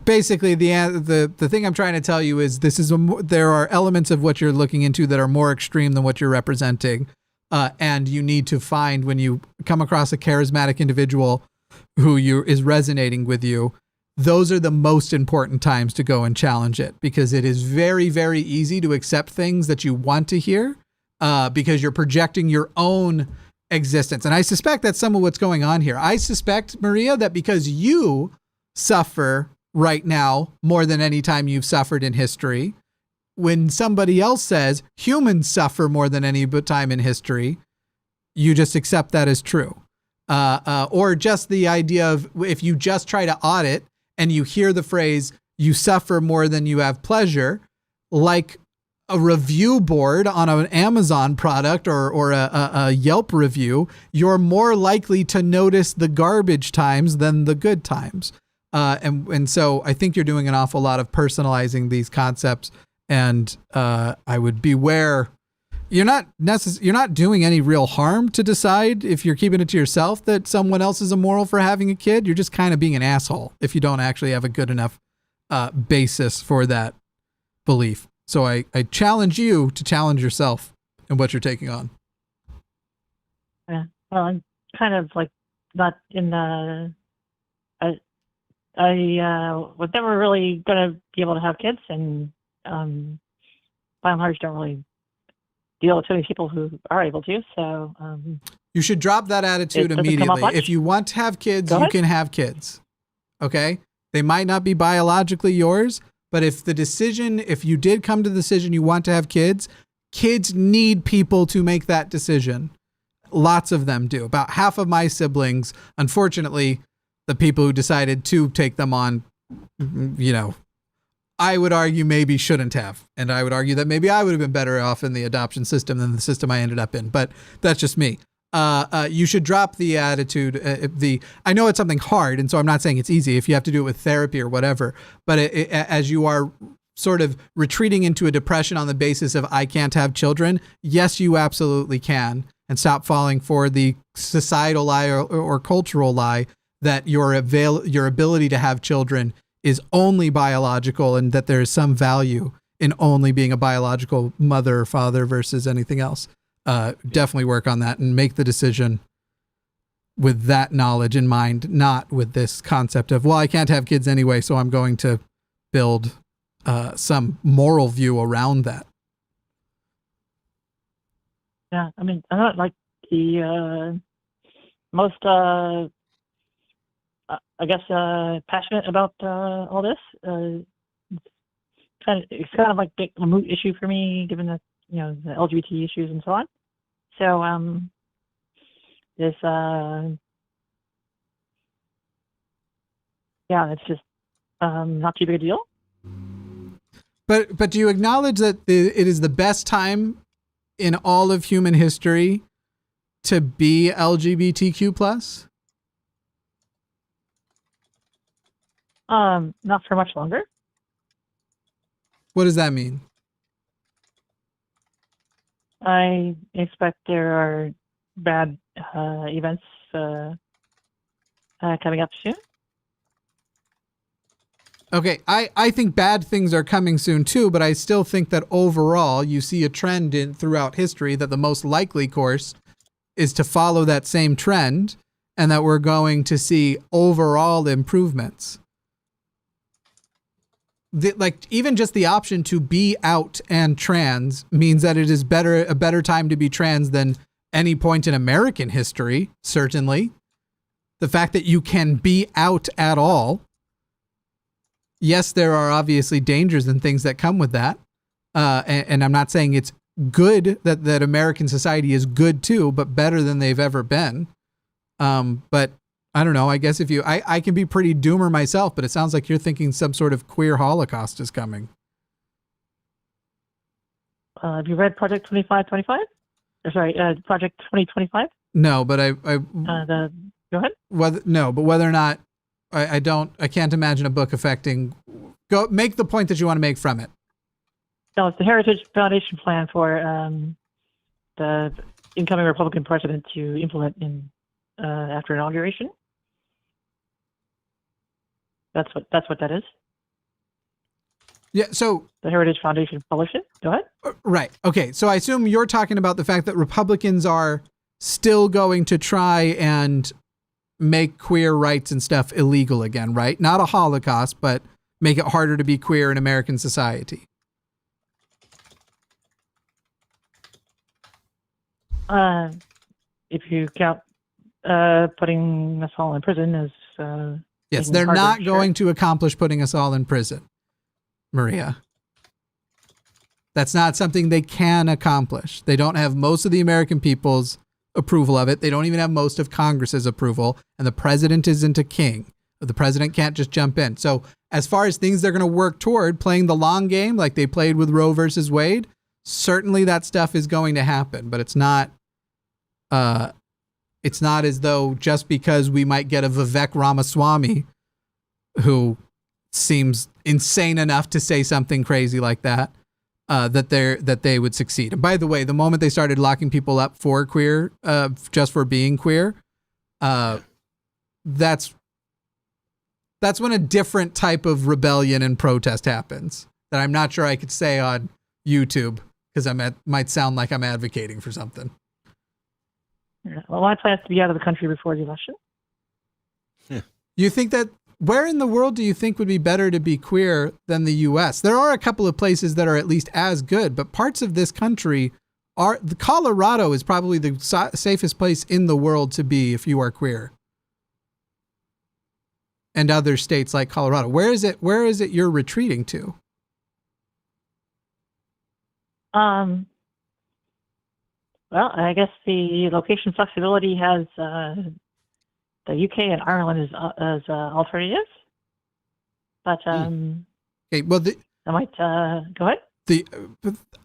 basically the thing I'm trying to tell you is there are elements of what you're looking into that are more extreme than what you're representing, and you need to find, when you come across a charismatic individual who is resonating with you, those are the most important times to go and challenge it, because it is very, very easy to accept things that you want to hear, because you're projecting your own existence. And I suspect that's some of what's going on here. I suspect, Maria, that because you suffer right now more than any time you've suffered in history, when somebody else says humans suffer more than any time in history, you just accept that as true. Or just the idea of, if you just try to audit and you hear the phrase, you suffer more than you have pleasure, like a review board on an Amazon product or a Yelp review, you're more likely to notice the garbage times than the good times. And so I think you're doing an awful lot of personalizing these concepts, and I would beware. You're not doing any real harm to decide, if you're keeping it to yourself, that someone else is immoral for having a kid. You're just kind of being an asshole if you don't actually have a good enough basis for that belief. So I challenge you to challenge yourself and what you're taking on. Yeah. Well, I'm kind of like not in the. I was never really going to be able to have kids, and by and large don't really deal with too many people who are able to. So you should drop that attitude immediately. If you want to have kids, you can have kids. Okay? They might not be biologically yours, but if you did come to the decision you want to have kids need people to make that decision. Lots of them do. About half of my siblings, unfortunately, the people who decided to take them on, I would argue maybe shouldn't have. And I would argue that maybe I would have been better off in the adoption system than the system I ended up in. But that's just me. You should drop the attitude. I know it's something hard, and so I'm not saying it's easy if you have to do it with therapy or whatever. But as you are sort of retreating into a depression on the basis of I can't have children, yes, you absolutely can. And stop falling for the societal lie or cultural lie that your ability to have children is only biological, and that there is some value in only being a biological mother or father versus anything else. Definitely work on that and make the decision with that knowledge in mind, not with this concept of, well, I can't have kids anyway, so I'm going to build some moral view around that. Yeah, I mean, I'm not like the most, I guess, passionate about all this. It's kind of like a moot issue for me, given that, the LGBT issues and so on. So this, it's just not too big a deal. But do you acknowledge that it is the best time in all of human history to be LGBTQ plus? Not for much longer. What does that mean? I expect there are bad events coming up soon. Okay, I think bad things are coming soon too, but I still think that overall you see a trend throughout history that the most likely course is to follow that same trend, and that we're going to see overall improvements. Even just the option to be out and trans means that it is a better time to be trans than any point in American history, certainly. The fact that you can be out at all. Yes, there are obviously dangers and things that come with that. And I'm not saying it's good that American society is good too, but better than they've ever been. But I don't know. I guess I can be pretty doomer myself, but it sounds like you're thinking some sort of queer Holocaust is coming. Have you read Project 2525? Project 2025? No, but go ahead. Whether or not I can't imagine a book affecting. Go make the point that you want to make from it. No, it's the Heritage Foundation plan for the incoming Republican president to implement in after inauguration. That's what that is. Yeah. So The Heritage Foundation published it. Go ahead. right. Okay. So I assume you're talking about the fact that Republicans are still going to try and make queer rights and stuff illegal again, right? Not a Holocaust, but make it harder to be queer in American society. If you count putting us all in prison as Yes, making it they're harder, not sure. going to accomplish putting us all in prison, Maria. That's not something they can accomplish. They don't have most of the American people's approval of it. They don't even have most of Congress's approval, and the president isn't a king. The president can't just jump in. So as far as things they're going to work toward, playing the long game like they played with Roe versus Wade, certainly that stuff is going to happen, but it's not as though just because we might get a Vivek Ramaswamy who seems insane enough to say something crazy like that, that they would succeed. And by the way, the moment they started locking people up for queer, just for being queer, that's when a different type of rebellion and protest happens that I'm not sure I could say on YouTube because might sound like I'm advocating for something. Yeah. Well, my plan is to be out of the country before the election. You think that where in the world do you think would be better to be queer than the U.S.? There are a couple of places that are at least as good, but parts of this country Colorado is probably the safest place in the world to be if you are queer. And other states like Colorado. Where is it you're retreating to? Well, I guess the location flexibility has the UK and Ireland as alternatives. But Okay, well, I might go ahead.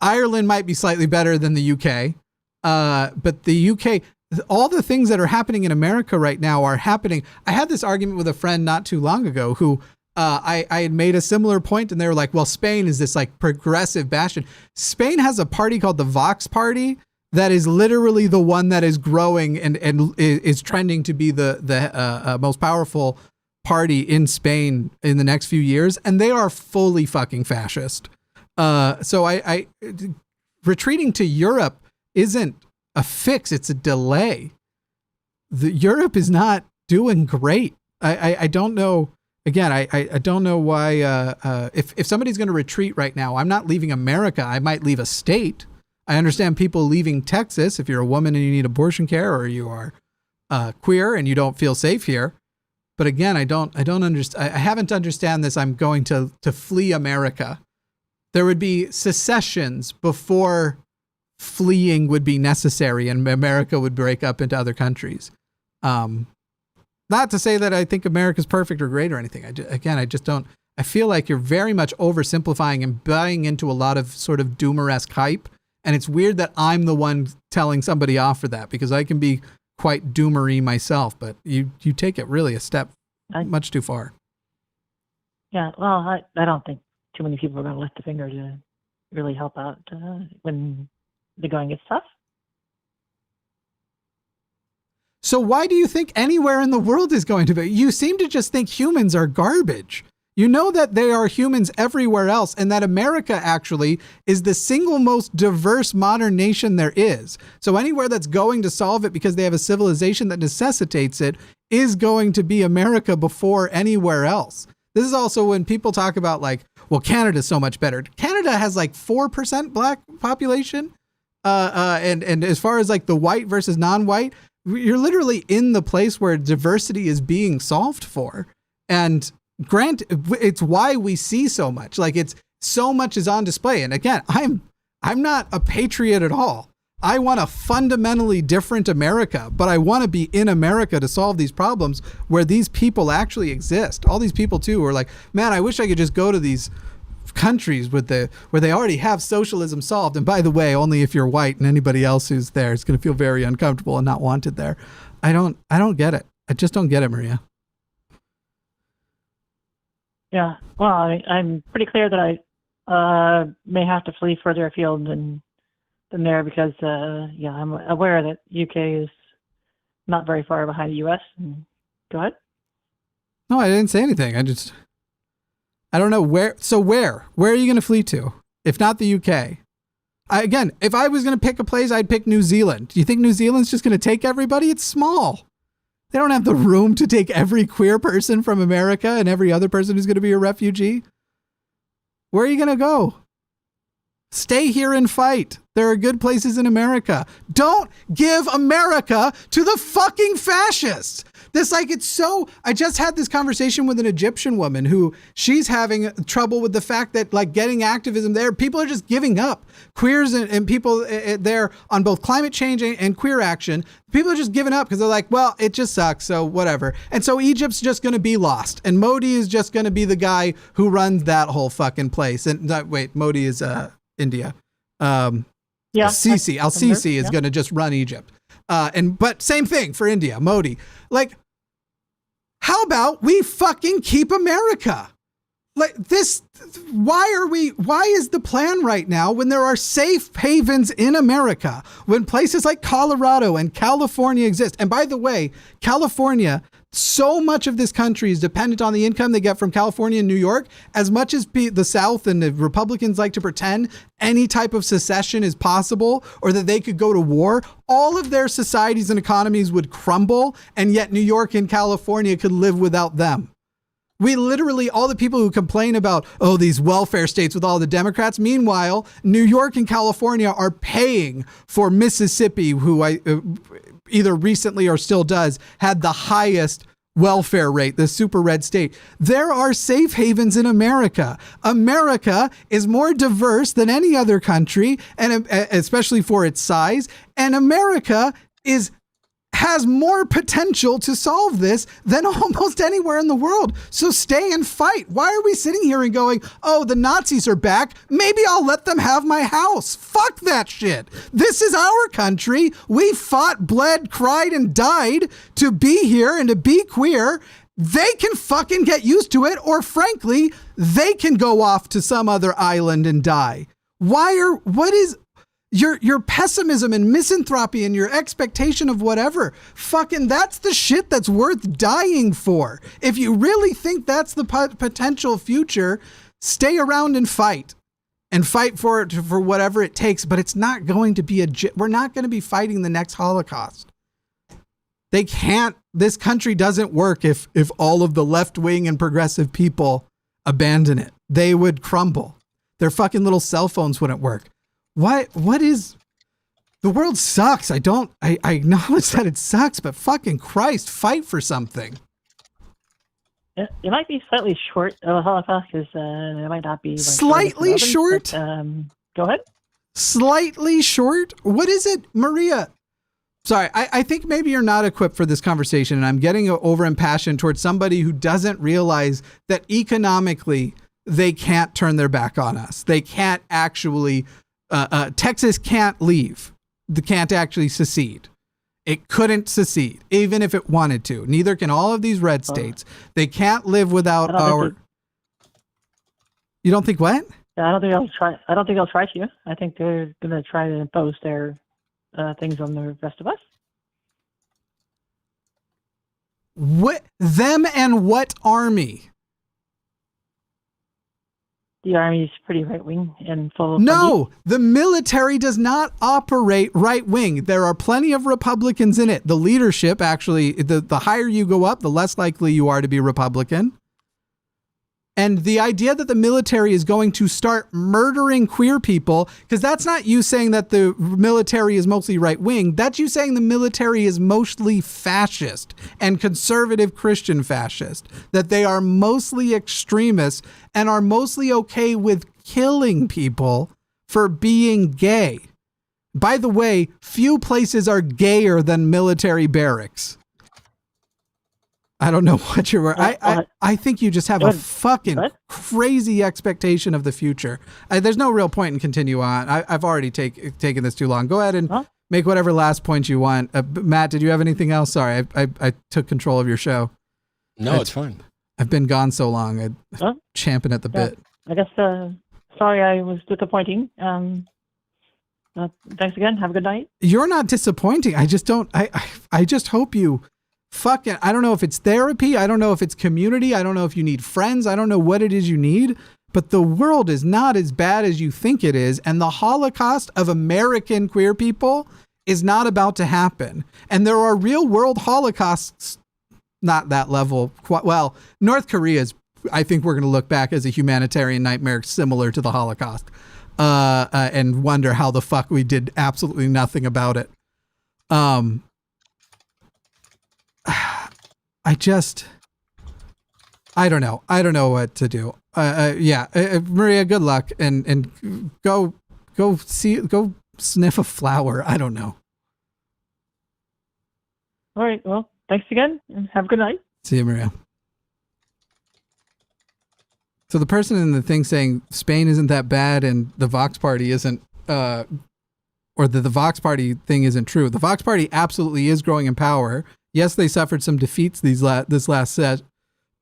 Ireland might be slightly better than the UK, but the UK, all the things that are happening in America right now are happening. I had this argument with a friend not too long ago who I had made a similar point, and they were like, well, Spain is this like progressive bastion. Spain has a party called the Vox Party that is literally the one that is growing and is trending to be the most powerful party in Spain in the next few years, and they are fully fucking fascist. So I retreating to Europe isn't a fix, it's a delay. Europe is not doing great. I don't know. Again, I don't know why. If somebody's going to retreat right now, I'm not leaving America. I might leave a state. I understand people leaving Texas if you're a woman and you need abortion care, or you are queer and you don't feel safe here. But again, I don't understand. I haven't understand this. I'm going to flee America. There would be secessions before fleeing would be necessary, and America would break up into other countries. Not to say that I think America's perfect or great or anything. I just don't. I feel like you're very much oversimplifying and buying into a lot of sort of doomer-esque hype. And it's weird that I'm the one telling somebody off for that, because I can be quite doomery myself, but you take it really a step much too far. Yeah, well, I don't think too many people are going to lift a finger to really help out when the going gets tough. So why do you think anywhere in the world is going to be? You seem to just think humans are garbage. You know that there are humans everywhere else, and that America actually is the single most diverse modern nation there is. So anywhere that's going to solve it because they have a civilization that necessitates it is going to be America before anywhere else. This is also when people talk about like, well, Canada's so much better. Canada has like 4% black population. And as far as like the white versus non-white, you're literally in the place where diversity is being solved for. And it's why we see so much. Like it's so much is on display. And again, I'm not a patriot at all. I want a fundamentally different America, but I want to be in America to solve these problems where these people actually exist. All these people too are like, man, I wish I could just go to these countries where they already have socialism solved. And by the way, only if you're white, and anybody else who's there is going to feel very uncomfortable and not wanted there. I don't get it. I just don't get it, Maria. Yeah, well, I'm pretty clear that I may have to flee further afield than there because, I'm aware that UK is not very far behind the US. Go ahead. No, I didn't say anything. I don't know where. So where are you going to flee to? If not the UK? Again, if I was going to pick a place, I'd pick New Zealand. Do you think New Zealand's just going to take everybody? It's small. They don't have the room to take every queer person from America and every other person who's going to be a refugee. Where are you going to go? Stay here and fight. There are good places in America. Don't give America to the fucking fascists. I just had this conversation with an Egyptian woman who she's having trouble with the fact that like getting activism there, people are just giving up. Queers and people there on both climate change and queer action, people are just giving up because they're like, well, it just sucks, so whatever. And so Egypt's just going to be lost. And Modi is just going to be the guy who runs that whole fucking place. And wait, Modi is India. Al-Sisi is going to just run Egypt. But same thing for India, Modi. Like, how about we fucking keep America? Like this, why is the plan right now when there are safe havens in America, when places like Colorado and California exist? And by the way, California, so much of this country is dependent on the income they get from California and New York. As much as the South and the Republicans like to pretend any type of secession is possible or that they could go to war, all of their societies and economies would crumble, and yet New York and California could live without them. We literally, all the people who complain about, oh, these welfare states with all the Democrats, meanwhile, New York and California are paying for Mississippi, who either recently or still does, had the highest welfare rate, the super red state. There are safe havens in America. America is more diverse than any other country, and especially for its size. And America has more potential to solve this than almost anywhere in the world. So stay and fight. Why are we sitting here and going, oh, the Nazis are back. Maybe I'll let them have my house. Fuck that shit. This is our country. We fought, bled, cried, and died to be here and to be queer. They can fucking get used to it, or frankly, they can go off to some other island and die. What is your pessimism and misanthropy and your expectation of whatever? Fucking, that's the shit that's worth dying for. If you really think that's the potential future, stay around and fight for it, for whatever it takes. But it's not going to be we're not going to be fighting the next Holocaust. They can't. This country doesn't work if all of the left wing and progressive people abandon it. They would crumble. Their fucking little cell phones wouldn't work. What is, the world sucks. I acknowledge that it sucks, but fucking Christ, fight for something. It might be slightly short of a Holocaust because it might not be like slightly short. But, go ahead. Slightly short. What is it, Maria? Sorry, I think maybe you're not equipped for this conversation, and I'm getting over impassioned towards somebody who doesn't realize that economically they can't turn their back on us. They can't actually. Texas can't leave. They can't actually secede. It couldn't secede, even if it wanted to. Neither can all of these red states. They can't live without our. You don't think what? I don't think they'll try. I don't think they'll try to. I think they're going to try to impose their things on the rest of us. What them and what army? The army is pretty right-wing and full of... No, the military does not operate right-wing. There are plenty of Republicans in it. The leadership, actually, the higher you go up, the less likely you are to be Republican. And the idea that the military is going to start murdering queer people, because that's not you saying that the military is mostly right-wing. That's you saying the military is mostly fascist and conservative Christian fascist, that they are mostly extremists and are mostly okay with killing people for being gay. By the way, few places are gayer than military barracks. I don't know what you're. I think you just have a fucking crazy expectation of the future. There's no real point in continue on. I've already taken this too long. Go ahead and make whatever last point you want. Matt, did you have anything else? Sorry, I took control of your show. No, it's fine. I've been gone so long. I'm champing at the bit. I guess. Sorry, I was disappointing. Thanks again. Have a good night. You're not disappointing. I just don't. I just hope you fucking, I don't know if it's therapy. I don't know if it's community. I don't know if you need friends. I don't know what it is you need, but the world is not as bad as you think it is. And the Holocaust of American queer people is not about to happen. And there are real world Holocausts, not that level. Well, North Korea's, I think we're going to look back as a humanitarian nightmare similar to the Holocaust, and wonder how the fuck we did absolutely nothing about it. I don't know. I don't know what to do. Maria, good luck, and go sniff a flower. I don't know. All right. Well, thanks again, and have a good night. See you, Maria. So the person in the thing saying Spain isn't that bad and the Vox Party isn't, or the Vox Party thing isn't true. The Vox Party absolutely is growing in power. Yes, they suffered some defeats this last set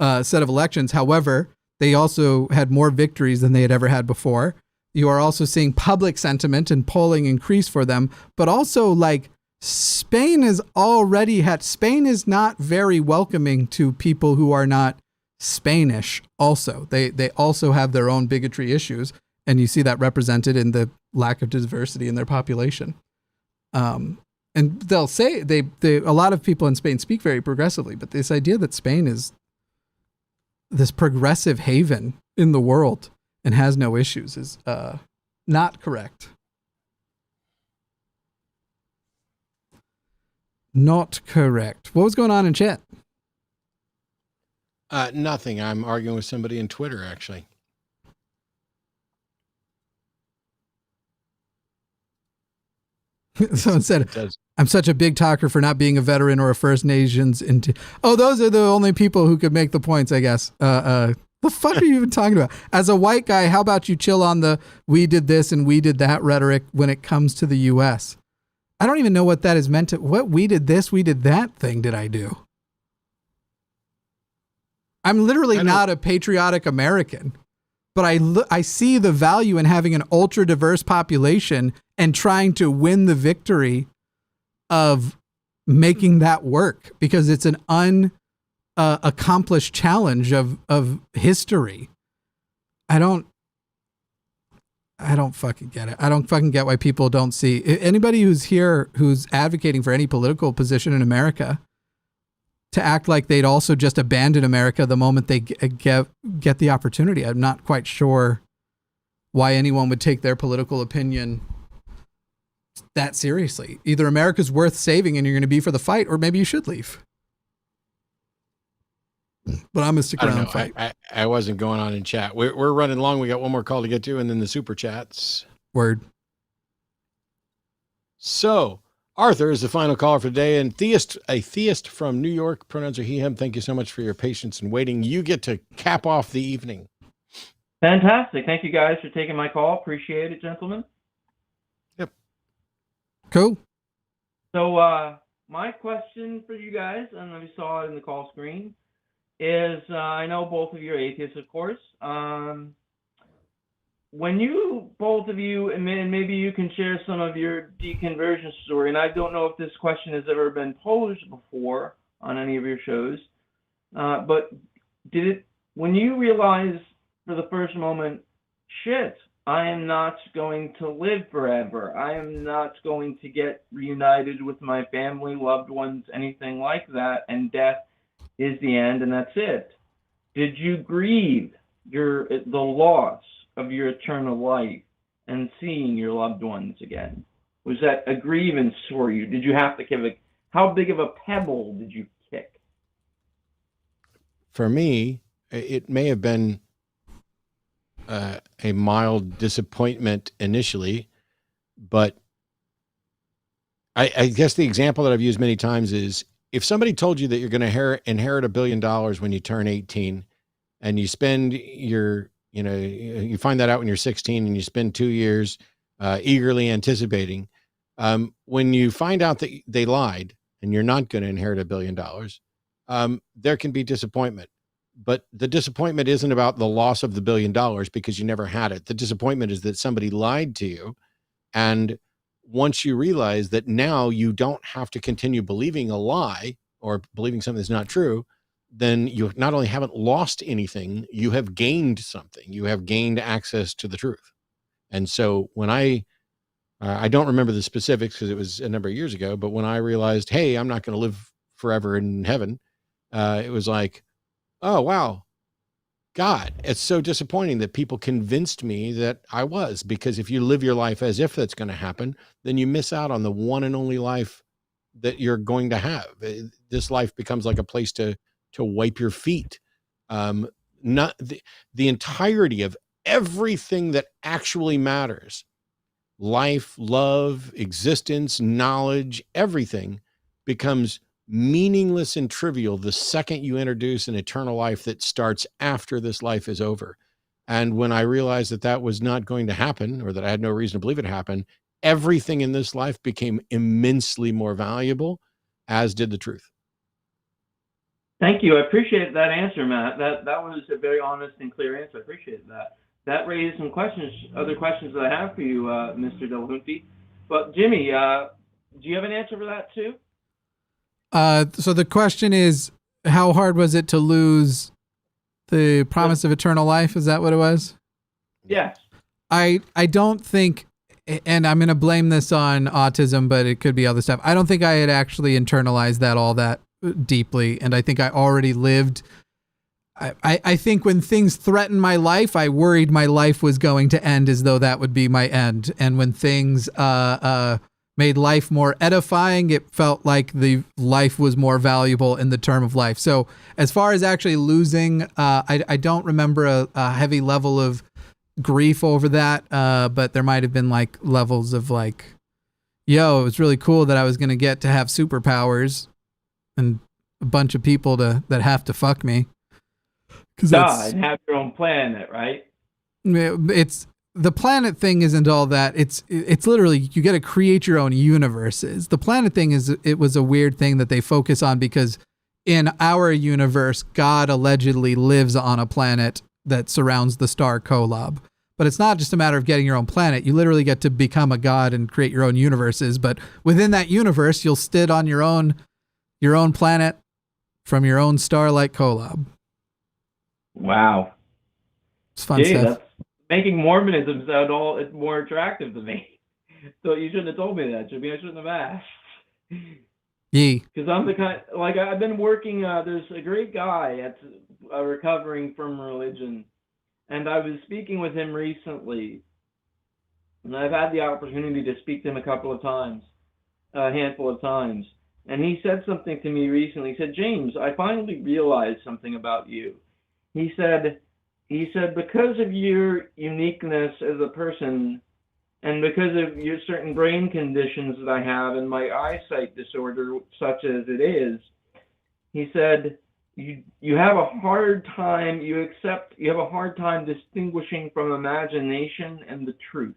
of elections. However, they also had more victories than they had ever had before. You are also seeing public sentiment and polling increase for them, but also like Spain is not very welcoming to people who are not Spanish. Also, they also have their own bigotry issues, and you see that represented in the lack of diversity in their population. And they'll say a lot of people in Spain speak very progressively, but this idea that Spain is this progressive haven in the world and has no issues is not correct. Not correct. What was going on in chat? Nothing. I'm arguing with somebody in Twitter, actually. Someone said, I'm such a big talker for not being a veteran or a First Nations. Those are the only people who could make the points, I guess. The fuck are you even talking about? As a white guy, how about you chill on the we did this and we did that rhetoric when it comes to the U.S.? I don't even know what that is meant to. What we did this, we did that thing did I do? I'm literally not a patriotic American, but I see the value in having an ultra diverse population and trying to win the victory of making that work, because it's an unaccomplished challenge of history. I don't fucking get it. I don't fucking get why people don't see anybody who's here who's advocating for any political position in America to act like they'd also just abandon America the moment they get the opportunity. I'm not quite sure why anyone would take their political opinion that seriously. Either America's worth saving and you're going to be for the fight, or maybe you should leave. But I'm going to stick around and fight. I wasn't going on in chat. We're running long. We got one more call to get to, and then the super chats. Word. So Arthur is the final caller for today, and a theist from New York, pronouns are he, him. Thank you so much for your patience and waiting. You get to cap off the evening. Fantastic. Thank you guys for taking my call. Appreciate it, gentlemen. Yep. Cool. So my question for you guys, and we saw it in the call screen, is I know both of you are atheists, of course. When you, both of you, and maybe you can share some of your deconversion story, and I don't know if this question has ever been posed before on any of your shows, but when you realize for the first moment, shit, I am not going to live forever, I am not going to get reunited with my family, loved ones, anything like that, and death is the end and that's it. Did you grieve the loss of your eternal life and seeing your loved ones again? Was that a grievance for you? Did you have to how big of a pebble did you kick? For me, it may have been a mild disappointment initially, but I guess the example that I've used many times is, if somebody told you that you're going to inherit $1 billion when you turn 18, and you spend you find that out when you're 16 and you spend 2 years eagerly anticipating, when you find out that they lied and you're not going to inherit $1 billion, there can be disappointment. But the disappointment isn't about the loss of the $1 billion because you never had it. The disappointment is that somebody lied to you. And once you realize that now you don't have to continue believing a lie or believing something that's not true, then you not only haven't lost anything, you have gained something. You have gained access to the truth. And so when I don't remember the specifics because it was a number of years ago, but when I realized, hey, I'm not going to live forever in heaven, it was like, oh, wow, God, it's so disappointing that people convinced me that I was, because if you live your life as if that's going to happen, then you miss out on the one and only life that you're going to have. This life becomes like a place to wipe your feet. Not the entirety of everything that actually matters, life, love, existence, knowledge, everything becomes meaningless and trivial the second you introduce an eternal life that starts after this life is over. And when I realized that that was not going to happen, or that I had no reason to believe it happened, everything in this life became immensely more valuable, as did the truth. Thank you. I appreciate that answer, Matt. That was a very honest and clear answer. I appreciate that. That raised some questions, other questions that I have for you, Mr. Dillahunty. But Jimmy, do you have an answer for that too? So the question is, how hard was it to lose the promise of eternal life? Is that what it was? Yes. I don't think, and I'm going to blame this on autism, but it could be other stuff. I don't think I had actually internalized that all that deeply. And I think I already lived. I think when things threatened my life, I worried my life was going to end as though that would be my end. And when things made life more edifying, it felt like the life was more valuable in the term of life. So as far as actually losing, I don't remember a heavy level of grief over that, but there might have been like levels of like, yo, it was really cool that I was going to get to have superpowers and a bunch of people that have to fuck me. And have your own planet, right? It's the planet thing isn't all that. It's literally you got to create your own universes. The planet thing it was a weird thing that they focus on because in our universe, God allegedly lives on a planet that surrounds the star Kolob. But it's not just a matter of getting your own planet. You literally get to become a god and create your own universes. But within that universe, you'll sit on your own planet from your own star like Kolob. Wow. It's fun stuff. That's making Mormonism sound all more attractive to me. So you shouldn't have told me that, Jimmy. I shouldn't have asked. Yee. Because I'm the kind, like, I've been working, there's a great guy at recovering from religion. And I was speaking with him recently. And I've had the opportunity to speak to him a handful of times. And he said something to me recently. He said, James, I finally realized something about you. He said, because of your uniqueness as a person and because of your certain brain conditions that I have and my eyesight disorder, such as it is, he said, you have a hard time, you have a hard time distinguishing from imagination and the truth.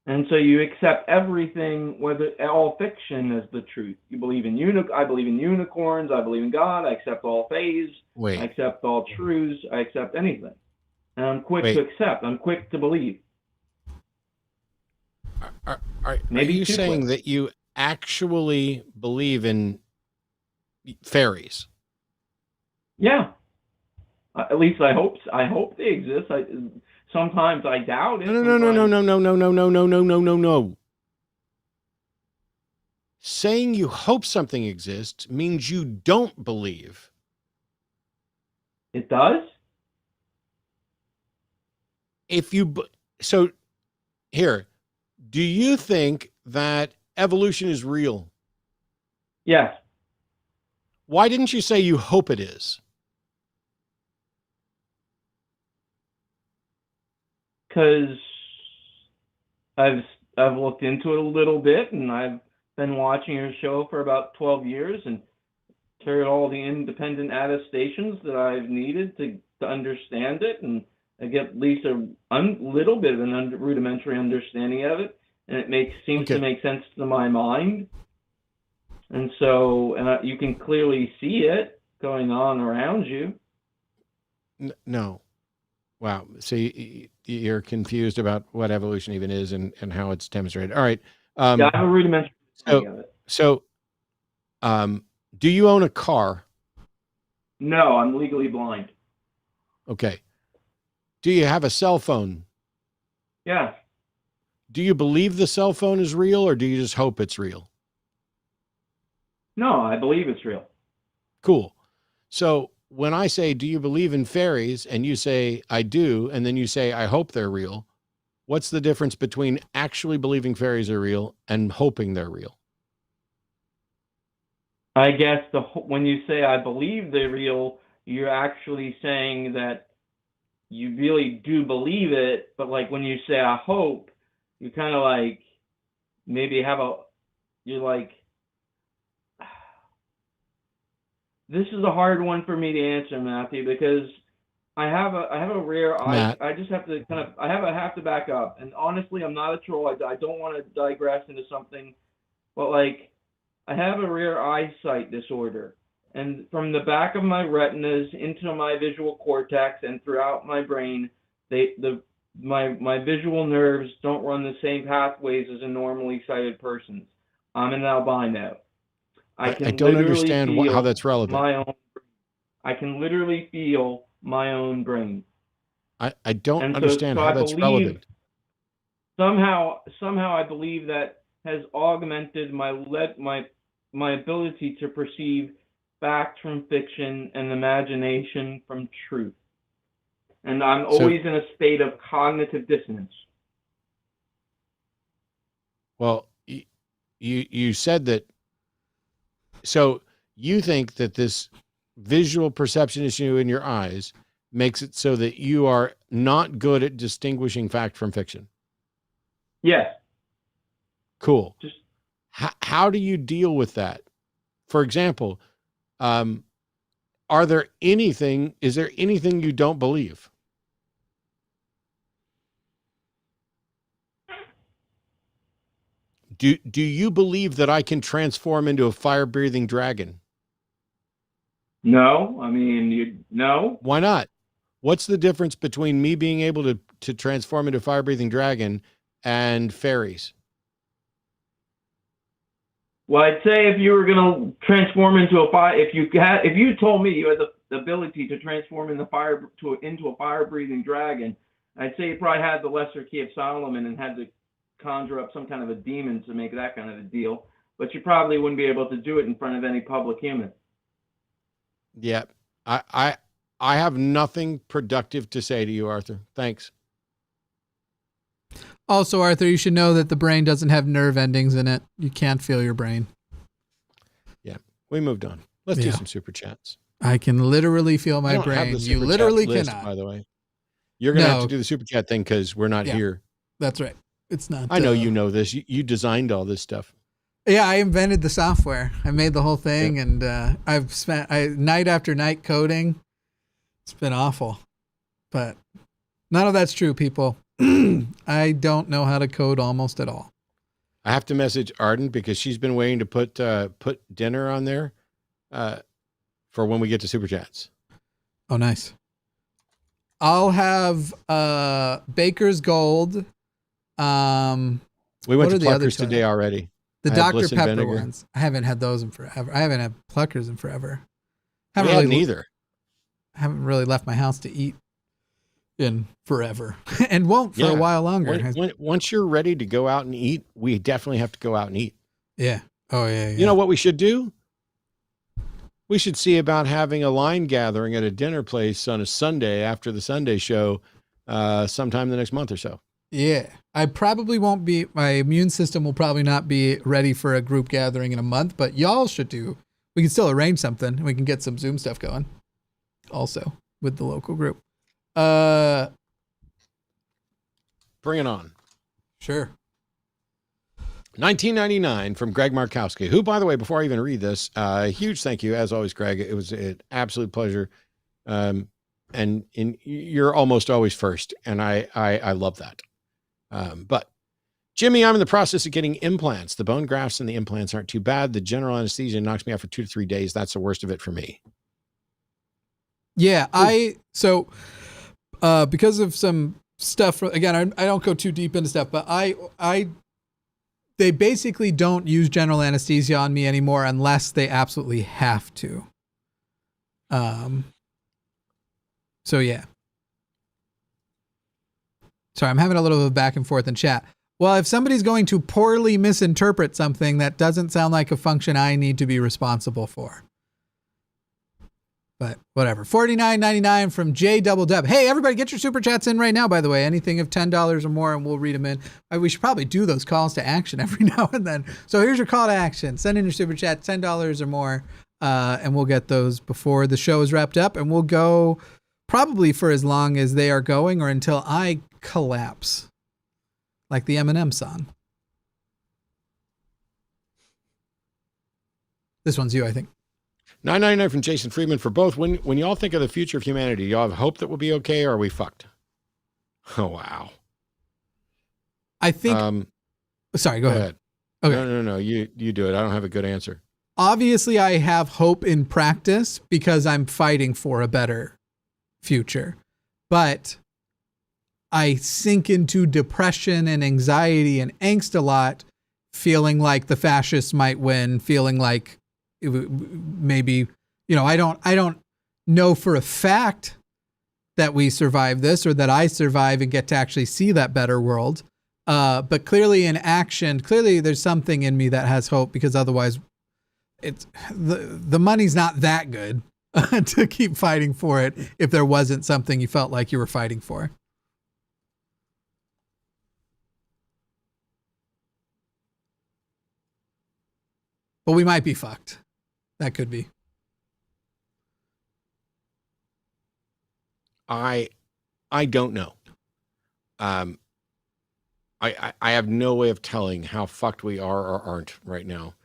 And so you accept everything, whether all fiction, as the truth. You believe in I believe in unicorns. I believe in God. I accept all faiths. I accept all truths. I accept anything. And I'm quick to accept. I'm quick to believe. Are you saying that you actually believe in fairies? Yeah. At least I hope. I hope they exist. Sometimes I doubt it. No. Saying you hope something exists means you don't believe. It does? So here, do you think that evolution is real? Yes. Why didn't you say you hope it is? Because I've looked into it a little bit, and I've been watching your show for about 12 years and carried all the independent attestations that I've needed to understand it, and I get at least a little bit of an rudimentary understanding of it, and it seems to make sense to my mind. And so you can clearly see it going on around you. No. Wow. So you're confused about what evolution even is and how it's demonstrated. All right. I have a rudimentary understanding of it. So, do you own a car? No, I'm legally blind. Okay. Do you have a cell phone? Yeah. Do you believe the cell phone is real, or do you just hope it's real? No, I believe it's real. Cool. So when I say, do you believe in fairies? And you say, I do. And then you say, I hope they're real. What's the difference between actually believing fairies are real and hoping they're real? I guess when you say I believe they're real, you're actually saying that you really do believe it. But like when you say I hope, you kind of like maybe you're like, this is a hard one for me to answer, Matthew, because I have a rare Matt. I just have to I have to back up. And honestly, I'm not a troll. I don't want to digress into something, but like I have a rare eyesight disorder, and from the back of my retinas into my visual cortex and throughout my brain, my visual nerves don't run the same pathways as a normally sighted person's. I'm an albino. I don't understand how that's relevant. I can literally feel my own brain. I don't understand how that's relevant. Somehow I believe that has augmented my ability to perceive fact from fiction and imagination from truth. And I'm always in a state of cognitive dissonance. Well, you said that. So you think that this visual perception issue in your eyes makes it so that you are not good at distinguishing fact from fiction? Yes. Cool. How do you deal with that? For example, is there anything you don't believe? Do you believe that I can transform into a fire-breathing dragon? No, I mean, no. Why not? What's the difference between me being able to transform into a fire-breathing dragon and fairies? Well, I'd say if you were going to transform into a fire, if you told me you had the ability to transform into a fire-breathing dragon, I'd say you probably had the lesser key of Solomon and had to conjure up some kind of a demon to make that kind of a deal, but you probably wouldn't be able to do it in front of any public human. Yeah, I have nothing productive to say to you, Arthur. Thanks. Also, Arthur, you should know that the brain doesn't have nerve endings in it. You can't feel your brain. Yeah, we moved on. Let's do some super chats. I can literally feel my brain. You literally cannot. By the way, you're going to have to do the super chat thing because we're not here. That's right. It's not. I know you know this. You designed all this stuff. Yeah, I invented the software. I made the whole thing, and I've spent night after night coding. It's been awful, but none of that's true, people. I don't know how to code almost at all. I have to message Arden because she's been waiting to put dinner on there for when we get to super chats. Oh, nice. I'll have Baker's Gold. We went to Pluckers today already. The Dr. Pepper ones. I haven't had those in forever. I haven't had Pluckers in forever. Haven't either. I haven't really left my house to eat in forever and won't for a while longer. Once you're ready to go out and eat, we definitely have to go out and eat. Yeah. Oh, yeah. You know what we should do? We should see about having a line gathering at a dinner place on a Sunday after the Sunday show sometime the next month or so. Yeah. I probably won't be, my immune system will probably not be ready for a group gathering in a month, but y'all should do. We can still arrange something. We can get some Zoom stuff going also with the local group. Bring it on. Sure. 1999 from Greg Markowski, who, by the way, before I even read this, huge thank you, as always, Greg. It was an absolute pleasure. And you're almost always first, and I love that. But Jimmy, I'm in the process of getting implants. The bone grafts and the implants aren't too bad. The general anesthesia knocks me out for 2 to 3 days. That's the worst of it for me. Yeah, because of some stuff, again, I don't go too deep into stuff, but I they basically don't use general anesthesia on me anymore unless they absolutely have to. So yeah. Sorry, I'm having a little bit of back and forth in chat. Well, if somebody's going to poorly misinterpret something, that doesn't sound like a function I need to be responsible for. But whatever. $49.99 from J Double Dub. Hey, everybody, get your super chats in right now, by the way. Anything of $10 or more, and we'll read them in. We should probably do those calls to action every now and then. So here's your call to action. Send in your super chat, $10 or more, and we'll get those before the show is wrapped up. And we'll go probably for as long as they are going or until I collapse. Like the Eminem song. This one's you, I think. $9.99 from Jason Friedman for both. When y'all think of the future of humanity, y'all have hope that we'll be okay, or are we fucked? Oh, wow. I think. Sorry, go ahead. Okay. No. You do it. I don't have a good answer. Obviously, I have hope in practice because I'm fighting for a better future. But I sink into depression and anxiety and angst a lot, feeling like the fascists might win, feeling like maybe, I don't know for a fact that we survive this or that I survive and get to actually see that better world. But clearly in action, there's something in me that has hope, because otherwise it's the money's not that good to keep fighting for it if there wasn't something you felt like you were fighting for. But we might be fucked. That could be. I don't know. I have no way of telling how fucked we are or aren't right now.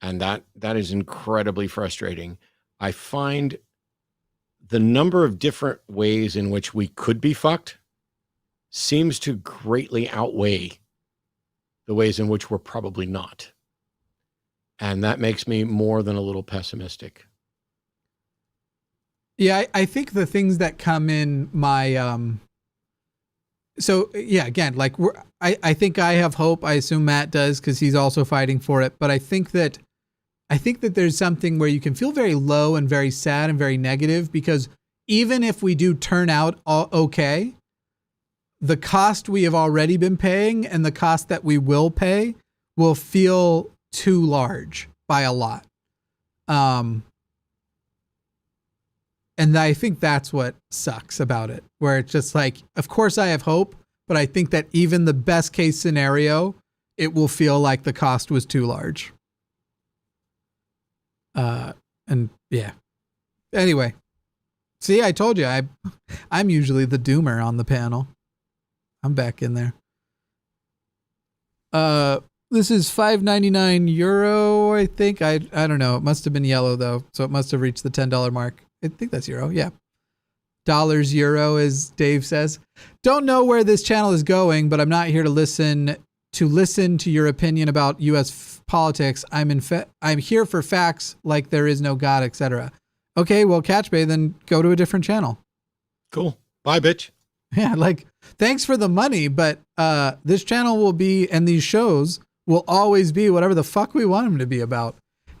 And that is incredibly frustrating. I find the number of different ways in which we could be fucked seems to greatly outweigh the ways in which we're probably not. And that makes me more than a little pessimistic. Yeah, I think the things that come in my so yeah, again, like I think I have hope. I assume Matt does because he's also fighting for it. But I think that there's something where you can feel very low and very sad and very negative, because even if we do turn out okay, the cost we have already been paying and the cost that we will pay will feel too large by a lot. And I think that's what sucks about it, where it's just like, of course I have hope, but I think that even the best case scenario, it will feel like the cost was too large. And yeah. Anyway, see, I told you, I'm usually the doomer on the panel. I'm back in there. This is €5.99, I think. I don't know. It must have been yellow though, so it must have reached the $10 mark. I think that's euro. Yeah. Dollars euro, as Dave says. Don't know where this channel is going, but I'm not here to listen to your opinion about U.S. politics. I'm here for facts, like there is no God, etc. Okay, well, Catch Bay, then go to a different channel. Cool. Bye, bitch. Yeah, like, thanks for the money, but this channel will be, and these shows will always be whatever the fuck we want them to be about.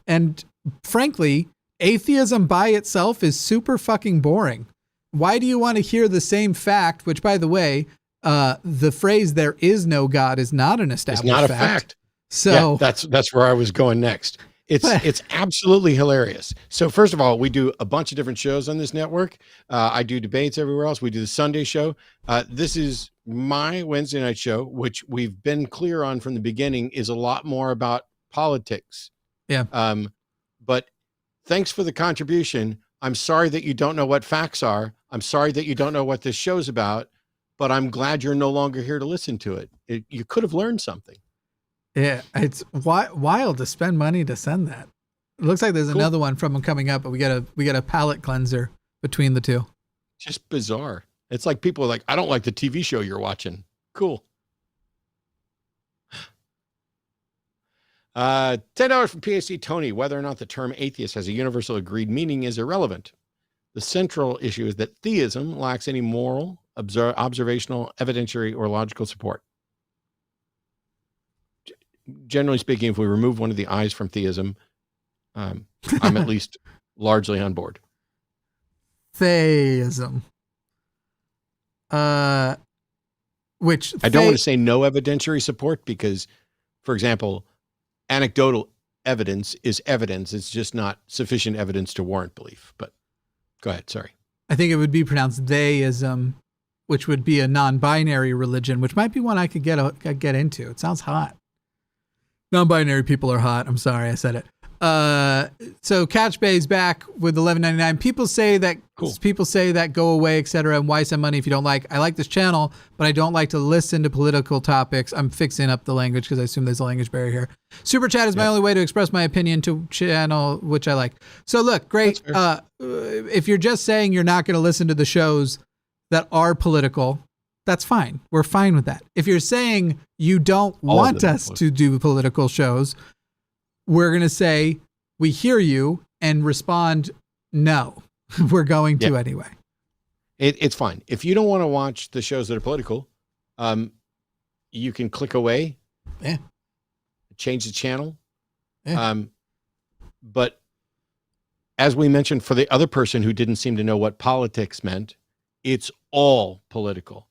And frankly, atheism by itself is super fucking boring. Why do you want to hear the same fact, which, by the way, the phrase "there is no God" is not an established fact. It's not a fact. So yeah, that's where I was going next. It's absolutely hilarious. So first of all, we do a bunch of different shows on this network. I do debates everywhere else. We do the Sunday show. This is my Wednesday night show, which we've been clear on from the beginning is a lot more about politics. Yeah. But thanks for the contribution. I'm sorry that you don't know what facts are. I'm sorry that you don't know what this show's about, but I'm glad you're no longer here to listen to it. You could have learned something. Yeah, it's wild to spend money to send that. It looks like there's another one from them coming up, but we got a palate cleanser between the two. Just bizarre. It's like people are like, I don't like the TV show you're watching. Cool. $10 from PhD Tony. Whether or not the term atheist has a universal agreed meaning is irrelevant. The central issue is that theism lacks any moral, observational, evidentiary, or logical support. generally speaking, if we remove one of the I's from theism, I'm at least largely on board. Theism. Which I don't want to say no evidentiary support because, for example, anecdotal evidence is evidence. It's just not sufficient evidence to warrant belief. But go ahead. Sorry. I think it would be pronounced theism, which would be a non-binary religion, which might be one I could get into. It sounds hot. Non-binary people are hot. I'm sorry I said it. So Catch Bay's back with $11.99. People say that go away, etc. And why send money if you don't like? I like this channel, but I don't like to listen to political topics. I'm fixing up the language because I assume there's a language barrier here. Super chat is my only way to express my opinion to channel, which I like. So look, great. If you're just saying you're not going to listen to the shows that are political, that's fine. We're fine with that. If you're saying you don't want us to do political shows, we're going to say, we hear you, and respond, no, we're going to anyway. It's fine. If you don't want to watch the shows that are political, you can click away, change the channel. But as we mentioned, for the other person who didn't seem to know what politics meant, it's all political.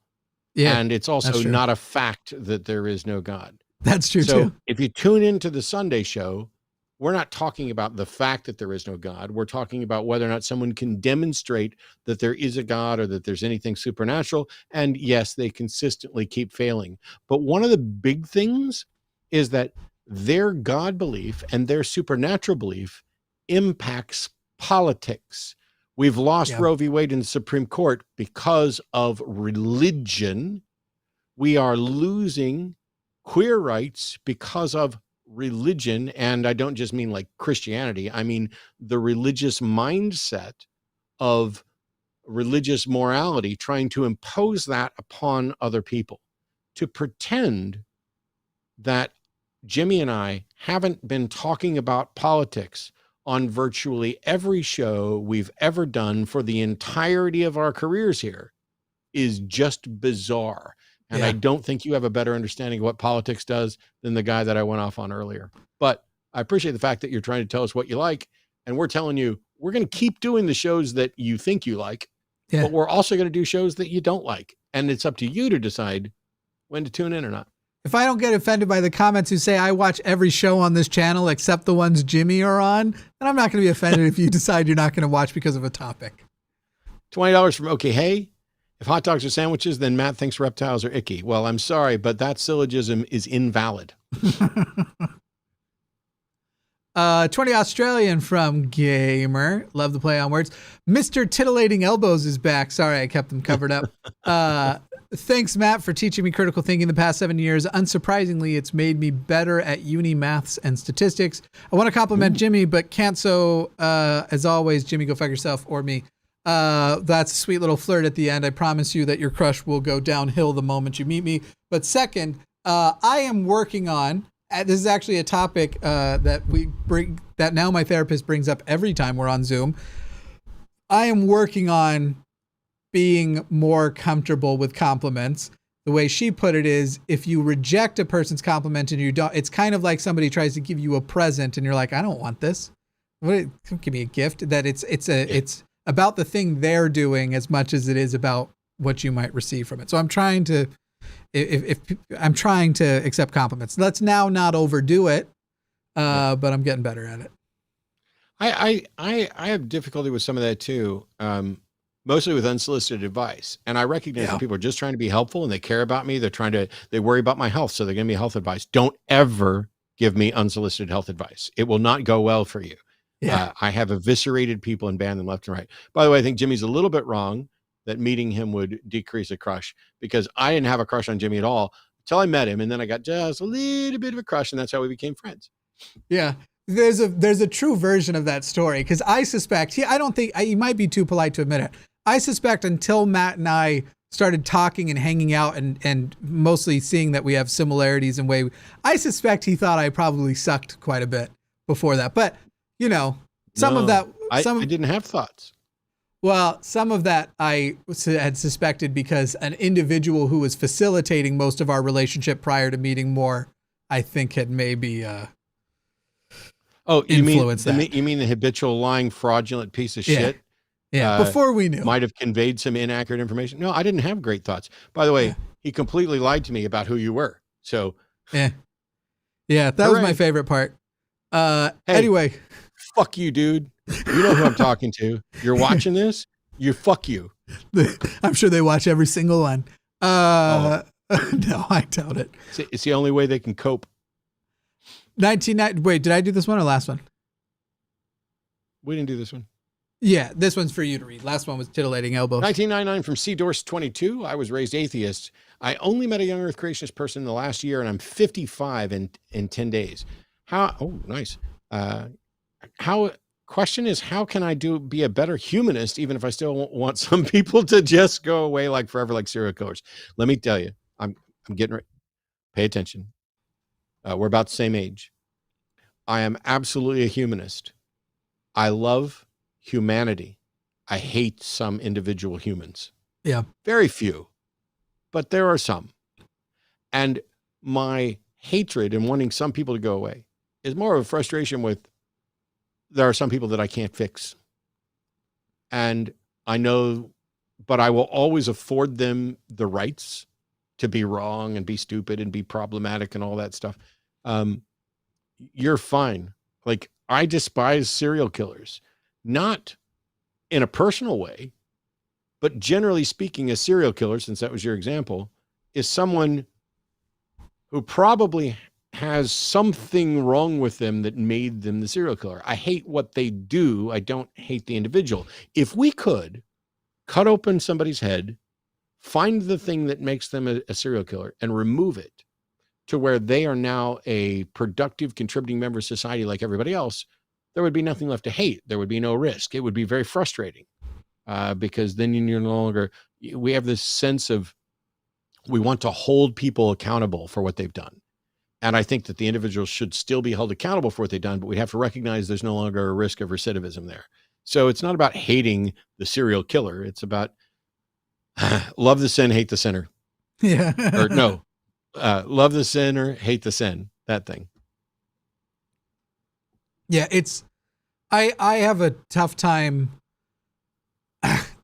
Yeah, and it's also not a fact that there is no God. That's true, so too. If you tune into the Sunday show, we're not talking about the fact that there is no God. We're talking about whether or not someone can demonstrate that there is a God or that there's anything supernatural. And yes, they consistently keep failing. But one of the big things is that their God belief and their supernatural belief impacts politics. We've lost Roe v. Wade in the Supreme Court because of religion. We are losing queer rights because of religion. And I don't just mean like Christianity. I mean the religious mindset of religious morality, trying to impose that upon other people. To pretend that Jimmy and I haven't been talking about politics on virtually every show we've ever done for the entirety of our careers here is just bizarre. And I don't think you have a better understanding of what politics does than the guy that I went off on earlier. But I appreciate the fact that you're trying to tell us what you like. And we're telling you, we're going to keep doing the shows that you think you like, but we're also going to do shows that you don't like. And it's up to you to decide when to tune in or not. If I don't get offended by the comments who say I watch every show on this channel except the ones Jimmy are on, then I'm not going to be offended if you decide you're not going to watch because of a topic. $20 from OK Hey. If hot dogs are sandwiches, then Matt thinks reptiles are icky. Well, I'm sorry, but that syllogism is invalid. 20 Australian from Gamer. Love the play on words. Mr. Titillating Elbows is back. Sorry, I kept them covered up. Thanks, Matt, for teaching me critical thinking the past 7 years. Unsurprisingly, it's made me better at uni maths and statistics. I want to compliment Jimmy, but can't. So as always, Jimmy, go fuck yourself or me. That's a sweet little flirt at the end. I promise you that your crush will go downhill the moment you meet me. But second, I am working on, this is actually a topic that now my therapist brings up every time we're on Zoom. I am working on being more comfortable with compliments. The way she put it is, if you reject a person's compliment and you don't, it's kind of like somebody tries to give you a present and you're like, I don't want this. Don't give me a gift. That it's about the thing they're doing as much as it is about what you might receive from it. So I'm trying to, I'm trying to accept compliments. Let's now not overdo it, but I'm getting better at it. I have difficulty with some of that too. Mostly with unsolicited advice. And I recognize that people are just trying to be helpful and they care about me. They worry about my health. So they're giving me health advice. Don't ever give me unsolicited health advice. It will not go well for you. I have eviscerated people and banned them left and right. By the way, I think Jimmy's a little bit wrong that meeting him would decrease a crush, because I didn't have a crush on Jimmy at all until I met him. And then I got just a little bit of a crush, and that's how we became friends. Yeah. There's a true version of that story. Cause I suspect he might be too polite to admit it. I suspect until Matt and I started talking and hanging out and mostly seeing that we have similarities in way, I suspect he thought I probably sucked quite a bit before that. But you know, I didn't have thoughts. Well, some of that I had suspected because an individual who was facilitating most of our relationship prior to meeting more I think had maybe Oh, influence that. You mean the habitual lying, fraudulent piece of Yeah. shit? Yeah, before we knew. Might have conveyed some inaccurate information. No, I didn't have great thoughts. By the way, he completely lied to me about who you were. So, yeah, that was my favorite part. Anyway, fuck you, dude. You know who I'm talking to. You're watching this. Fuck you. I'm sure they watch every single one. No, I doubt it. It's the only way they can cope. Wait, did I do this one or last one? We didn't do this one. Yeah, this one's for you to read. Last one was Titillating Elbows. 1999 from C. Dorse 22. I was raised atheist. I only met a young earth creationist person in the last year, and I'm 55 in 10 days. Oh, nice. Question is, how can I be a better humanist, even if I still want some people to just go away like forever, like serial killers? Let me tell you, I'm getting ready. Pay attention. We're about the same age. I am absolutely a humanist. I love humanity. I hate some individual humans. Yeah. Very few, but there are some. And my hatred and wanting some people to go away is more of a frustration with there are some people that I can't fix. And I know, but I will always afford them the rights to be wrong and be stupid and be problematic and all that stuff. You're fine. Like, I despise serial killers, not in a personal way, but generally speaking, a serial killer, since that was your example, is someone who probably has something wrong with them that made them the serial killer. I hate what they do. I don't hate the individual. If we could cut open somebody's head, find the thing that makes them a serial killer and remove it to where they are now a productive, contributing member of society like everybody else, there would be nothing left to hate. There would be no risk. It would be very frustrating because then you're no longer, we have this sense of, we want to hold people accountable for what they've done. And I think that the individuals should still be held accountable for what they've done, but we have to recognize there's no longer a risk of recidivism there. So it's not about hating the serial killer. It's about love the sin, hate the sinner. Yeah. Or no, love the sinner, hate the sin, that thing. Yeah, I have a tough time.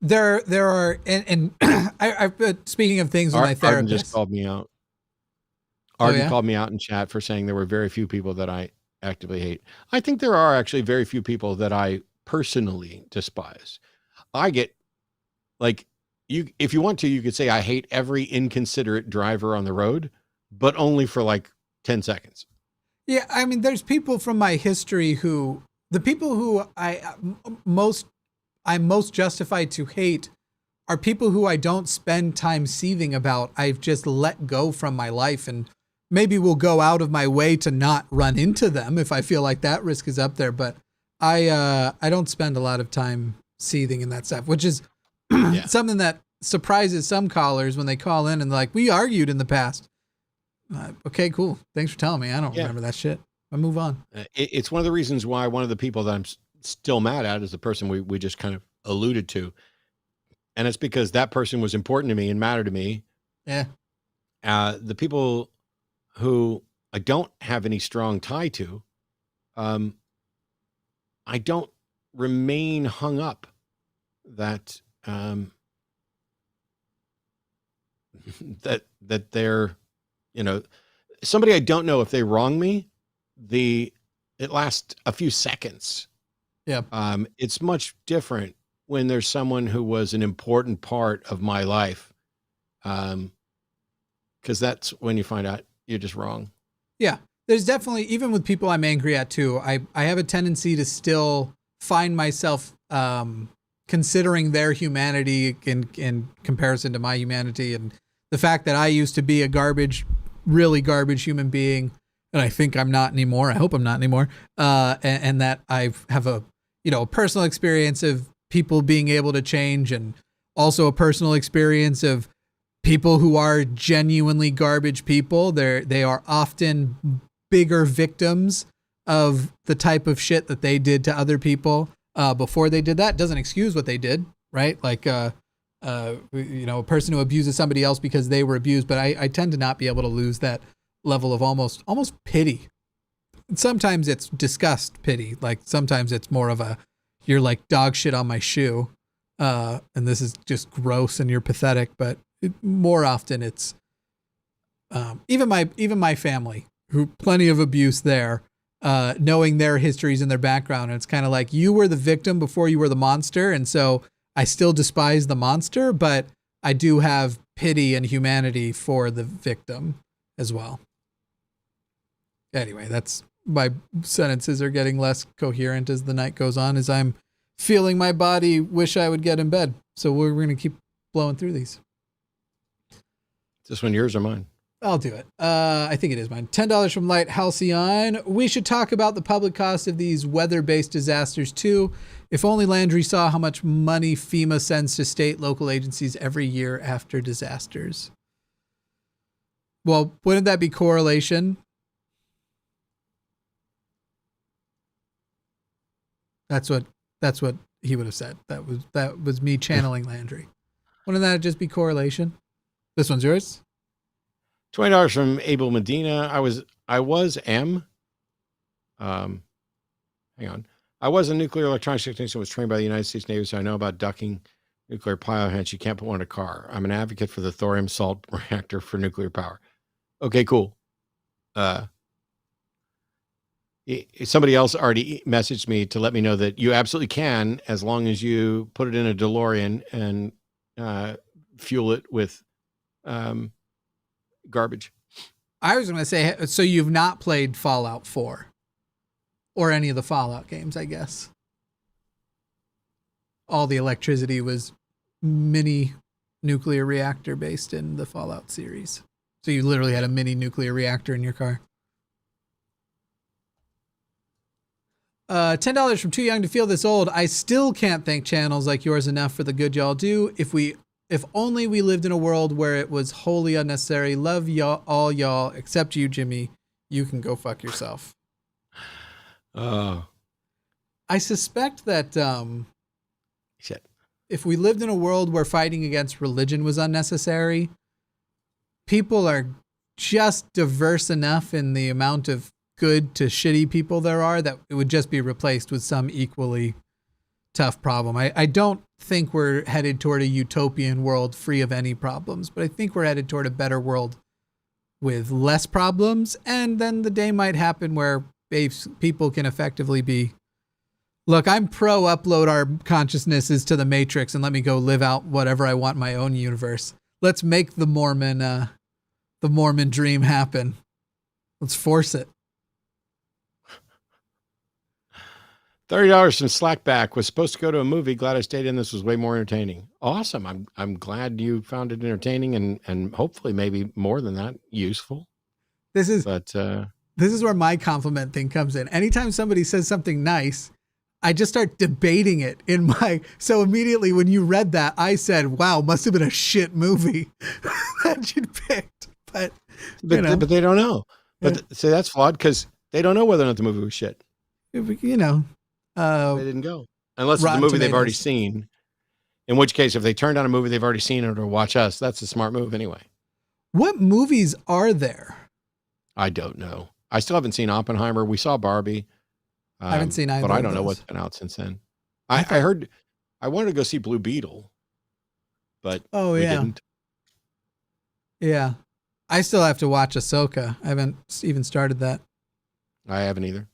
There are, and I've been speaking of things with my therapist. Arden just called me out. Arden called me out in chat for saying there were very few people that I actively hate. I think there are actually very few people that I personally despise. I get, like, if you want to, you could say I hate every inconsiderate driver on the road, but only for like 10 seconds. Yeah, I mean, there's people from my history the people who I'm most justified to hate are people who I don't spend time seething about. I've just let go from my life, and maybe will go out of my way to not run into them if I feel like that risk is up there. But I don't spend a lot of time seething in that stuff, which is something that surprises some callers when they call in and they're like, we argued in the past. Okay, cool. Thanks for telling me. I don't remember that shit. I move on. It's one of the reasons why one of the people that I'm still mad at is the person we just kind of alluded to. And it's because that person was important to me and mattered to me. Yeah. The people who I don't have any strong tie to, I don't remain hung up that, that they're, somebody I don't know, if they wrong me, it lasts a few seconds. Yeah. It's much different when there's someone who was an important part of my life. Cause that's when you find out you're just wrong. Yeah. There's definitely, even with people I'm angry at too, I have a tendency to still find myself, considering their humanity in comparison to my humanity, and the fact that I used to be a really garbage human being, and I think I'm not anymore. I hope I'm not anymore. And that I have a personal experience of people being able to change, and also a personal experience of people who are genuinely garbage people. They are often bigger victims of the type of shit that they did to other people before they did that. Doesn't excuse what they did, right? Like a person who abuses somebody else because they were abused, but I tend to not be able to lose that level of almost pity. And sometimes it's disgust pity. Like sometimes it's more of a, you're like dog shit on my shoe. And this is just gross and you're pathetic. But more often it's, even my family, who plenty of abuse there, knowing their histories and their background. And it's kind of like, you were the victim before you were the monster. And so I still despise the monster, but I do have pity and humanity for the victim as well. Anyway, that's, my sentences are getting less coherent as the night goes on, as I'm feeling my body wish I would get in bed. So we're going to keep blowing through these. Is this one yours or mine? I'll do it. I think it is mine. $10 from Light Halcyon. We should talk about the public cost of these weather-based disasters too. If only Landry saw how much money FEMA sends to state local agencies every year after disasters. Well, wouldn't that be correlation? That's what he would have said. That was me channeling Landry. Wouldn't that just be correlation? This one's yours. $20 from Abel Medina. I was hang on. I was a nuclear electronics technician, was trained by the United States Navy, so I know about ducking nuclear power plants. You can't put one in a car. I'm an advocate for the thorium salt reactor for nuclear power. Okay, cool. Somebody else already messaged me to let me know that you absolutely can, as long as you put it in a DeLorean and fuel it with garbage. I was going to say, so you've not played Fallout 4 or any of the Fallout games, I guess. All the electricity was mini nuclear reactor based in the Fallout series. So you literally had a mini nuclear reactor in your car. $10 from Too Young to Feel This Old. I still can't thank channels like yours enough for the good y'all do. If only we lived in a world where it was wholly unnecessary. Love y'all, all y'all, except you, Jimmy. You can go fuck yourself. I suspect that shit. If we lived in a world where fighting against religion was unnecessary, people are just diverse enough in the amount of good to shitty people there are that it would just be replaced with some equally tough problem. I don't think we're headed toward a utopian world free of any problems, but I think we're headed toward a better world with less problems. And then the day might happen where people can effectively be, look, I'm pro upload our consciousnesses to the Matrix and let me go live out whatever I want in my own universe. Let's make the Mormon dream happen. Let's force it. $30 from Slackback. Was supposed to go to a movie. Glad I stayed in. This was way more entertaining. Awesome. I'm glad you found it entertaining and hopefully maybe more than that useful. This is where my compliment thing comes in. Anytime somebody says something nice, I just start debating it in my. So immediately when you read that, I said, "Wow, must have been a shit movie that you'd picked." But they don't know. But see, that's flawed because they don't know whether or not the movie was shit. You know. They didn't go unless it's a movie they've already seen, in which case if they turned on a movie they've already seen or watch us, that's a smart move anyway. What movies are there? I don't know. I still haven't seen Oppenheimer. We saw Barbie. I haven't seen either, but I don't know what's been out since then. I heard I wanted to go see Blue Beetle, but we didn't. Yeah, I still have to watch Ahsoka. I haven't even started that. I haven't either.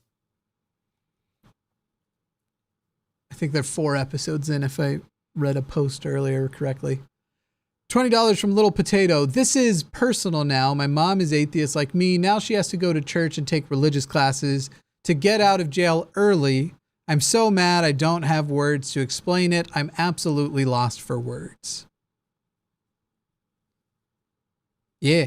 I think they're 4 episodes in, if I read a post earlier correctly. $20 from Little Potato. This is personal now. My mom is atheist like me. Now she has to go to church and take religious classes to get out of jail early. I'm so mad I don't have words to explain it. I'm absolutely lost for words. Yeah.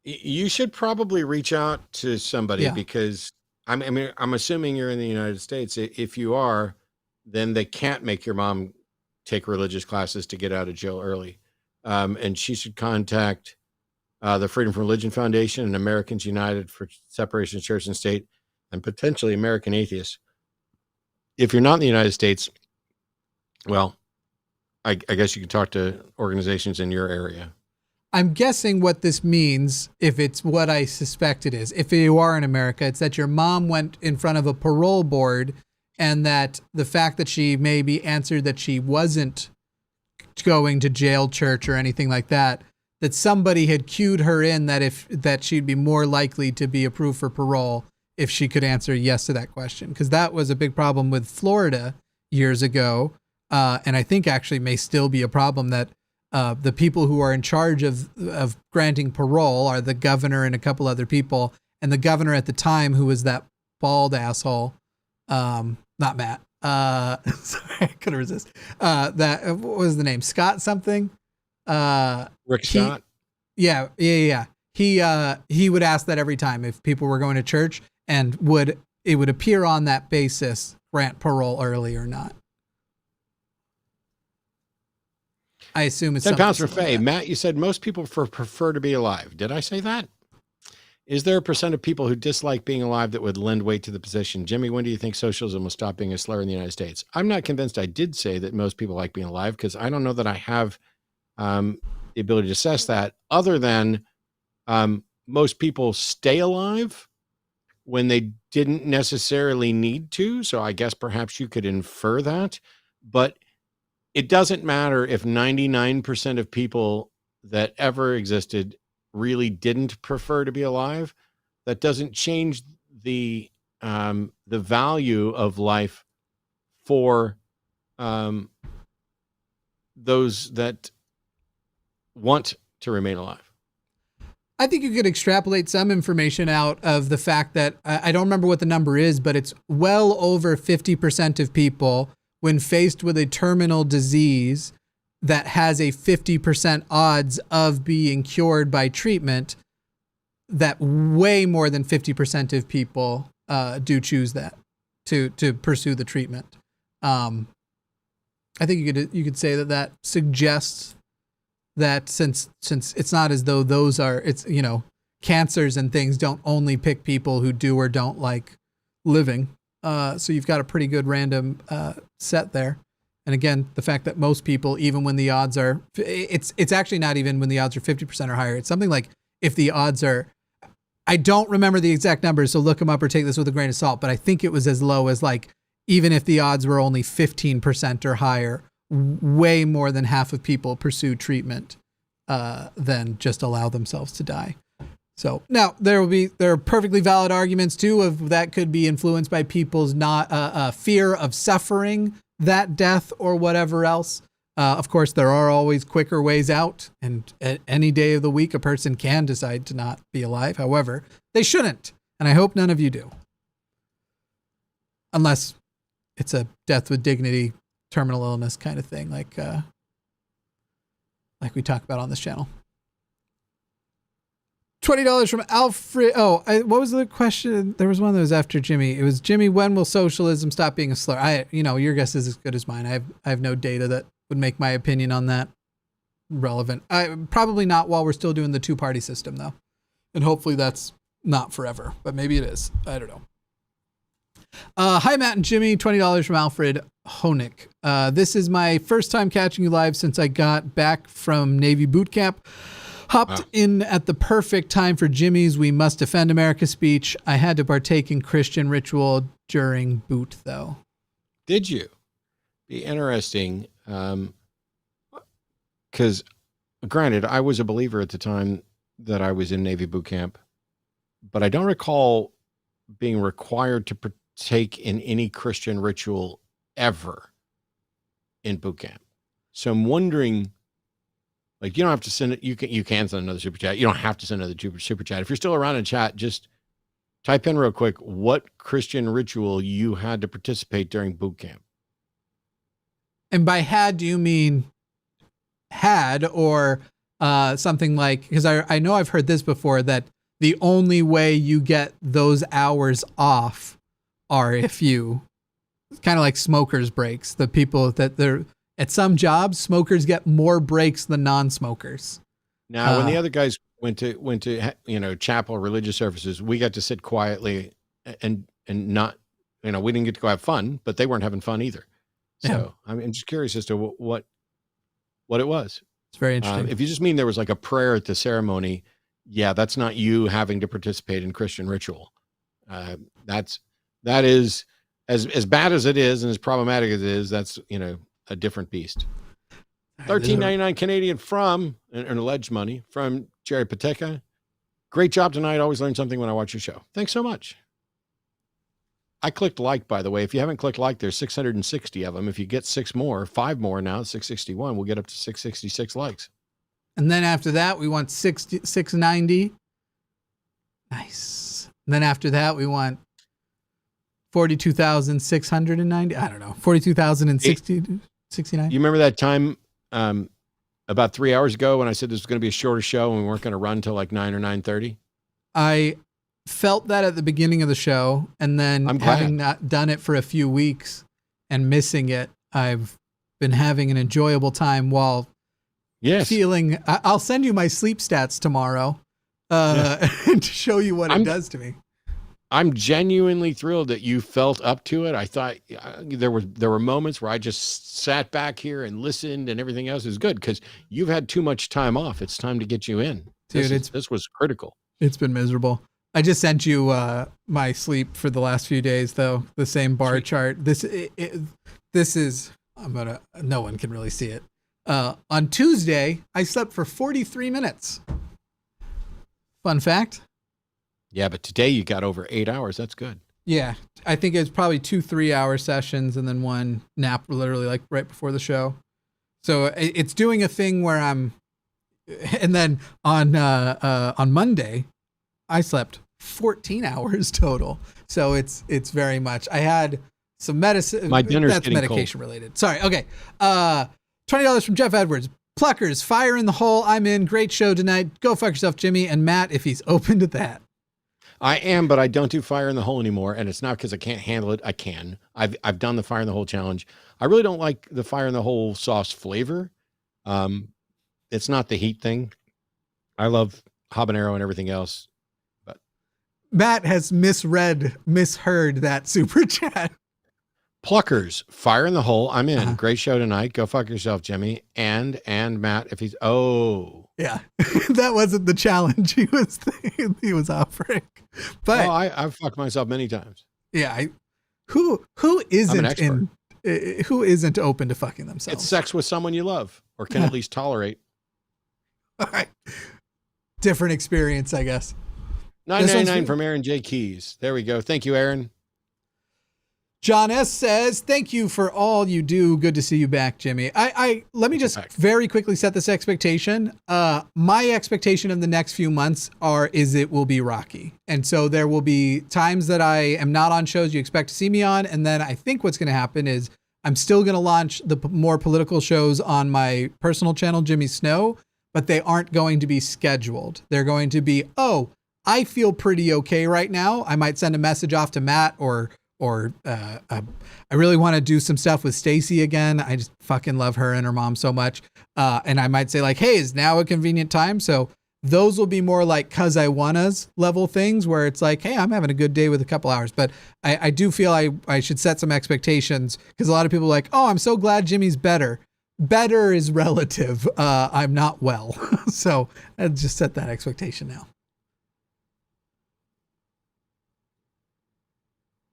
You should probably reach out to somebody because I'm assuming you're in the United States. If you are, then they can't make your mom take religious classes to get out of jail early. And she should contact the Freedom from Religion Foundation and Americans United for Separation of Church and State and potentially American Atheists. If you're not in the United States, well, I guess you could talk to organizations in your area. I'm guessing what this means, if it's what I suspect it is, if you are in America, it's that your mom went in front of a parole board, and that the fact that she maybe answered that she wasn't going to jail, church, or anything like that, that somebody had cued her in that she'd be more likely to be approved for parole if she could answer yes to that question. Because that was a big problem with Florida years ago, and I think actually may still be a problem, that the people who are in charge of granting parole are the governor and a couple other people. And the governor at the time, who was that bald asshole, not Matt, sorry, I couldn't resist. What was the name? Scott something? Rick Scott? Yeah. He would ask that every time if people were going to church, and it would appear on that basis, grant parole early or not. I assume it's 10 pounds for something Faye. like that. Matt, you said most people prefer to be alive. Did I say that? Is there a percent of people who dislike being alive that would lend weight to the position? Jimmy, when do you think socialism will stop being a slur in the United States? I'm not convinced I did say that most people like being alive, because I don't know that I have the ability to assess that, other than most people stay alive when they didn't necessarily need to. So I guess perhaps you could infer that. But it doesn't matter if 99% of people that ever existed really didn't prefer to be alive. That doesn't change the value of life for those that want to remain alive. I think you could extrapolate some information out of the fact that I don't remember what the number is, but it's well over 50% of people, when faced with a terminal disease that has a 50% odds of being cured by treatment, that way more than 50% of people do choose that to pursue the treatment. I think you could say that suggests that since it's not as though cancers and things don't only pick people who do or don't like living. So you've got a pretty good random set there. And again, the fact that most people, even when the odds are, it's actually not even when the odds are 50% or higher. It's something like if the odds are, I don't remember the exact numbers, so look them up or take this with a grain of salt, but I think it was as low as even if the odds were only 15% or higher, way more than half of people pursue treatment than just allow themselves to die. So now there are perfectly valid arguments too of that could be influenced by people's fear of suffering that death or whatever else. Of course, there are always quicker ways out, and at any day of the week, a person can decide to not be alive. However, they shouldn't, and I hope none of you do, unless it's a death with dignity, terminal illness kind of thing, like we talk about on this channel. $20 from Alfred. What was the question? There was one that was after Jimmy. It was, Jimmy, when will socialism stop being a slur? Your guess is as good as mine. I have no data that would make my opinion on that relevant. Probably not while we're still doing the two-party system, though. And hopefully that's not forever, but maybe it is. I don't know. Hi, Matt and Jimmy. $20 from Alfred Honig. This is my first time catching you live since I got back from Navy boot camp. Hopped in at the perfect time for Jimmy's We Must Defend America speech. I had to partake in Christian ritual during boot, though. Did you? Be interesting. Because granted, I was a believer at the time that I was in Navy boot camp, but I don't recall being required to partake in any Christian ritual ever in boot camp. So I'm wondering, you don't have to send it. You can send another super chat. You don't have to send another super chat. If you're still around in chat, just type in real quick what Christian ritual you had to participate during boot camp. And by had, do you mean had or something like, because I know I've heard this before, that the only way you get those hours off are if you, it's kind of like smokers breaks. The people that they're at some jobs, smokers get more breaks than non-smokers. Now, when the other guys went to chapel, religious services, we got to sit quietly and not, we didn't get to go have fun, but they weren't having fun either. So yeah. I'm just curious as to what what it was. It's very interesting. If you just mean there was like a prayer at the ceremony, yeah, that's not you having to participate in Christian ritual. That is as bad as it is and as problematic as it is. That's, a different beast. $13.99 Canadian from an alleged money from Jerry Pateka. Great job tonight. Always learn something when I watch your show. Thanks so much. I clicked like, by the way. If you haven't clicked like, there's 660 of them. If you get 5 more now, 661, we'll get up to 666 likes. And then after that, we want 690. Nice. And then after that, we want 42,690. I don't know. 42,069. You remember that time about 3 hours ago when I said this was going to be a shorter show and we weren't going to run till like 9 or 9:30? I felt that at the beginning of the show, and then having not done it for a few weeks and missing it, I've been having an enjoyable time while feeling. I'll send you my sleep stats tomorrow to show you what it does to me. I'm genuinely thrilled that you felt up to it. I thought there were moments where I just sat back here and listened, and everything else is good because you've had too much time off. It's time to get you in, dude. This was critical. It's been miserable. I just sent you my sleep for the last few days, though. The same bar chart. This is. No one can really see it. On Tuesday, I slept for 43 minutes. Fun fact. Yeah, but today you got over 8 hours. That's good. Yeah, I think it's probably 2 3-hour sessions and then one nap, literally like right before the show. So it's doing a thing where I'm, and then on Monday, I slept 14 hours total. So it's very much. I had some medicine. My dinner's that's getting medication cold. related. Sorry. Okay. $20 from Jeff Edwards. Pluckers, fire in the hole. I'm in. Great show tonight. Go fuck yourself, Jimmy and Matt, if he's open to that. I am, but I don't do fire in the hole anymore, and it's not because I can't handle it. I can. I've done the fire in the hole challenge. I really don't like the fire in the hole sauce flavor. It's not the heat thing. I love habanero and everything else. But Matt has misheard that super chat. Pluckers, fire in the hole. I'm in. Great show tonight. Go fuck yourself, Jimmy. And Matt, if he's yeah, that wasn't the challenge he was offering. But I've fucked myself many times. Yeah, who isn't open to fucking themselves? It's sex with someone you love or can at least tolerate. All right, different experience, I guess. $9.99 from Aaron J. Keys. There we go. Thank you, Aaron. John S. says, thank you for all you do. Good to see you back, Jimmy. Let me just very quickly set this expectation. My expectation of the next few months is it will be rocky. And so there will be times that I am not on shows you expect to see me on. And then I think what's going to happen is I'm still going to launch the more political shows on my personal channel, Jimmy Snow, but they aren't going to be scheduled. They're going to be, I feel pretty okay right now. I might send a message off to Matt or I really want to do some stuff with Stacy again. I just fucking love her and her mom so much. And I might say like, hey, is now a convenient time? So those will be more like Cus I Wanna's level things where it's like, hey, I'm having a good day with a couple hours. But I do feel I should set some expectations because a lot of people are like, oh, I'm so glad Jimmy's better. Better is relative. I'm not well. So I just set that expectation now.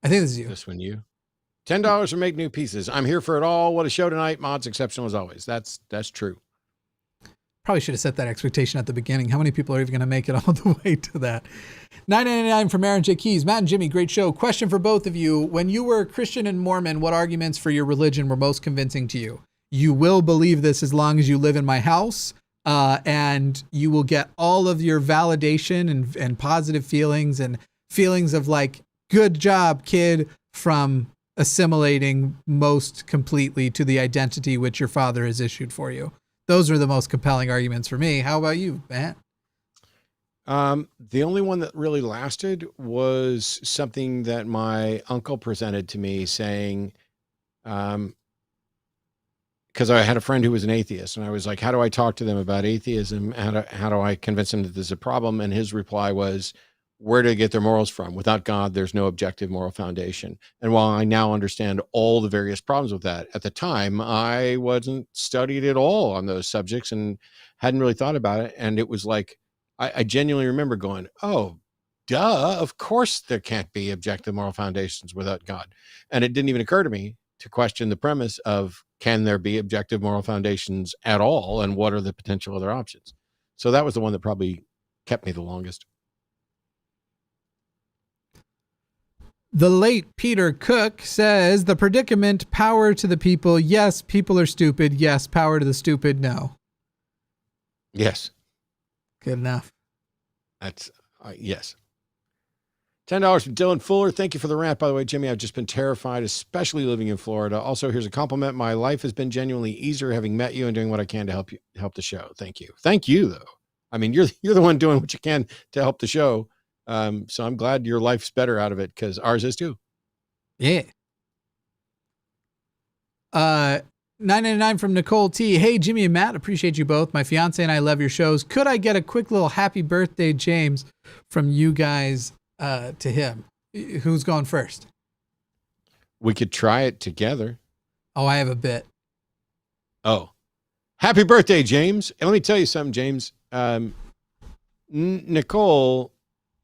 I think this is you. This one, you. $10 for Make New Pieces. I'm here for it all. What a show tonight. Mods exceptional as always. That's true. Probably should have set that expectation at the beginning. How many people are even going to make it all the way to that? $9.99 from Aaron J. Keys. Matt and Jimmy, great show. Question for both of you. When you were Christian and Mormon, what arguments for your religion were most convincing to you? You will believe this as long as you live in my house, and you will get all of your validation and positive feelings and feelings of like, good job, kid, from assimilating most completely to the identity which your father has issued for you. Those are the most compelling arguments for me. How about you, Matt? The only one that really lasted was something that my uncle presented to me saying, because I had a friend who was an atheist and I was like, how do I talk to them about atheism? How do I convince them that there's a problem? And his reply was, where do they get their morals from? Without God, there's no objective moral foundation. And while I now understand all the various problems with that, at the time, I wasn't studied at all on those subjects and hadn't really thought about it. And it was like, I genuinely remember going, oh, duh, of course there can't be objective moral foundations without God. And it didn't even occur to me to question the premise of, can there be objective moral foundations at all? And what are the potential other options? So that was the one that probably kept me the longest. The late Peter Cook says, the predicament, power to the people. Yes, people are stupid. Yes, power to the stupid. No. Yes. Good enough. That's, yes. $10 from Dylan Fuller. Thank you for the rant. By the way, Jimmy, I've just been terrified, especially living in Florida. Also, here's a compliment. My life has been genuinely easier having met you and doing what I can to help the show. Thank you. Thank you, though. I mean, you're the one doing what you can to help the show. So I'm glad your life's better out of it, because ours is too. Yeah. 999 from Nicole T. Hey, Jimmy and Matt, appreciate you both. My fiance and I love your shows. Could I get a quick little happy birthday, James, from you guys to him? Who's going first? We could try it together. Oh, I have a bit. Oh, happy birthday, James. And let me tell you something, James. Nicole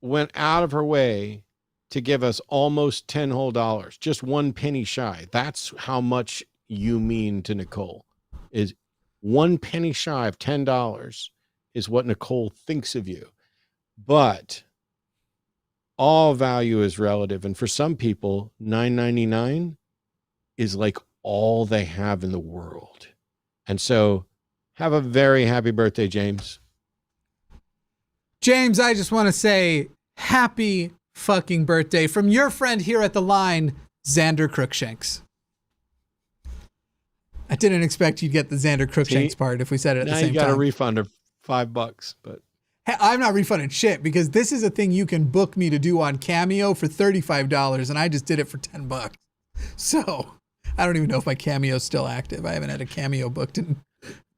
went out of her way to give us almost $10 whole, just 1 penny shy. That's how much you mean to Nicole. Is 1 penny shy of $10 is what Nicole thinks of you. But all value is relative. And for some people, $9.99 is like all they have in the world. And so have a very happy birthday, James. James, I just want to say happy fucking birthday from your friend here at the line, Xander Crookshanks. I didn't expect you'd get the Xander Crookshanks part if we said it at the same time. Now you got a refund of $5, but hey, I'm not refunding shit, because this is a thing you can book me to do on Cameo for $35, and I just did it for $10. So I don't even know if my Cameo's still active. I haven't had a Cameo booked in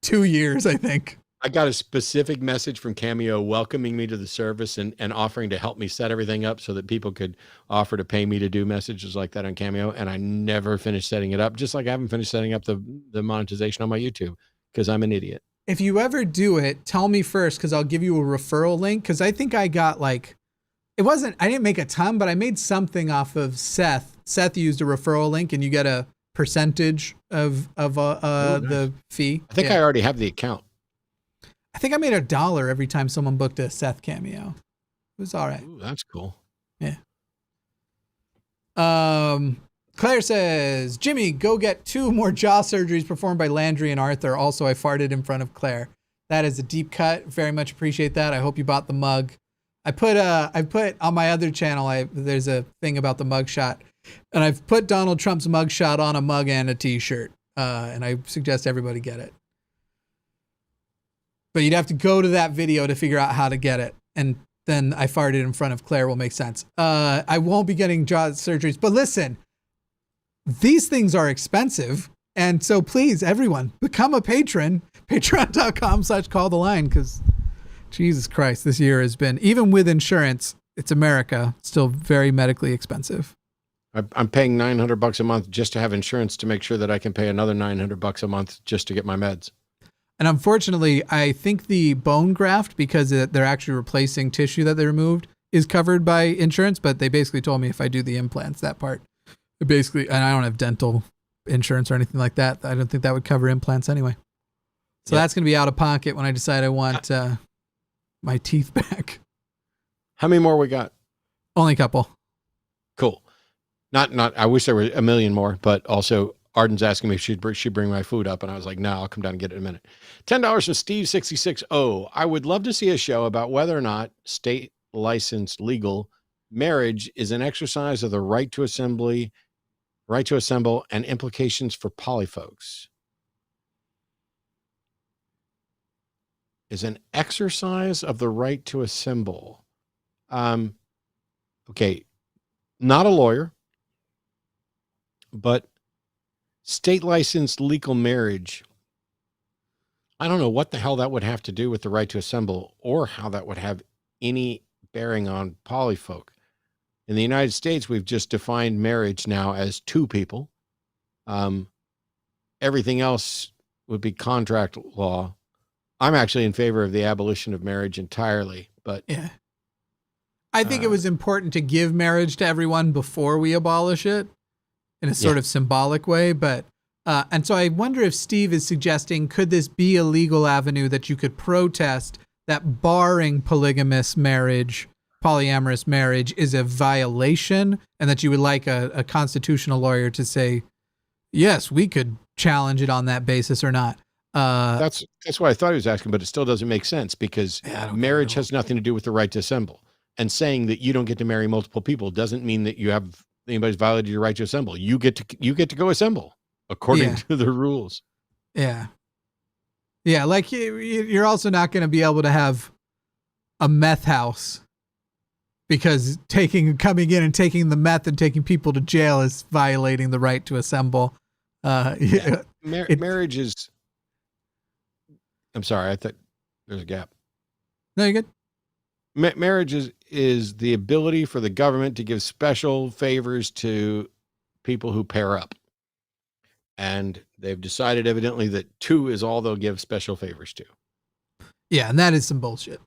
2 years, I think. I got a specific message from Cameo welcoming me to the service and offering to help me set everything up so that people could offer to pay me to do messages like that on Cameo. And I never finished setting it up, just like I haven't finished setting up the monetization on my YouTube, because I'm an idiot. If you ever do it, tell me first, because I'll give you a referral link. Because I think I got I didn't make a ton, but I made something off of Seth. Seth used a referral link, and you get a percentage of nice. The fee. I think I already have the account. I think I made $1 every time someone booked a Seth Cameo. It was all right. Ooh, that's cool. Yeah. Claire says, Jimmy, go get 2 more jaw surgeries performed by Landry and Arthur. Also, I farted in front of Claire. That is a deep cut. Very much appreciate that. I hope you bought the mug. I put on my other channel, there's a thing about the mug shot, and I've put Donald Trump's mug shot on a mug and a t-shirt. And I suggest everybody get it. But you'd have to go to that video to figure out how to get it. And then I farted in front of Claire will make sense. I won't be getting jaw surgeries, but listen, these things are expensive. And so please, everyone, become a patron, patreon.com/calltheline, because Jesus Christ, this year has been, even with insurance, it's America, still very medically expensive. I'm paying $900 a month just to have insurance to make sure that I can pay another $900 a month just to get my meds. And unfortunately, I think the bone graft, because they're actually replacing tissue that they removed, is covered by insurance. But they basically told me if I do the implants, that part, basically, and I don't have dental insurance or anything like that. I don't think that would cover implants anyway. So that's going to be out of pocket when I decide I want my teeth back. How many more we got? Only a couple. Cool. Not. I wish there were a million more, but also Arden's asking me if she'd bring my food up, and I was like, no, I'll come down and get it in a minute. $10 from Steve66. I would love to see a show about whether or not state licensed legal marriage is an exercise of the right to assemble, and implications for poly folks. Is an exercise of the right to assemble. Okay, not a lawyer, but state licensed legal marriage. I don't know what the hell that would have to do with the right to assemble, or how that would have any bearing on polyfolk. In the United States, we've just defined marriage now as two people. Everything else would be contract law. I'm actually in favor of the abolition of marriage entirely, but yeah. I think it was important to give marriage to everyone before we abolish it in a sort of symbolic way. But, and so I wonder if Steve is suggesting, could this be a legal avenue that you could protest that barring polygamous marriage, polyamorous marriage is a violation, and that you would like a constitutional lawyer to say, yes, we could challenge it on that basis or not. That's what I thought he was asking, but it still doesn't make sense because marriage has nothing to do with the right to assemble. And saying that you don't get to marry multiple people doesn't mean that anybody's violated your right to assemble. You get to go assemble according to the rules. Yeah. Yeah. Like you're also not going to be able to have a meth house because coming in and taking the meth and taking people to jail is violating the right to assemble. Marriage is, I'm sorry. I thought there's a gap. No, you're good. Marriage is the ability for the government to give special favors to people who pair up. And they've decided evidently that two is all they'll give special favors to. Yeah, and that is some bullshit.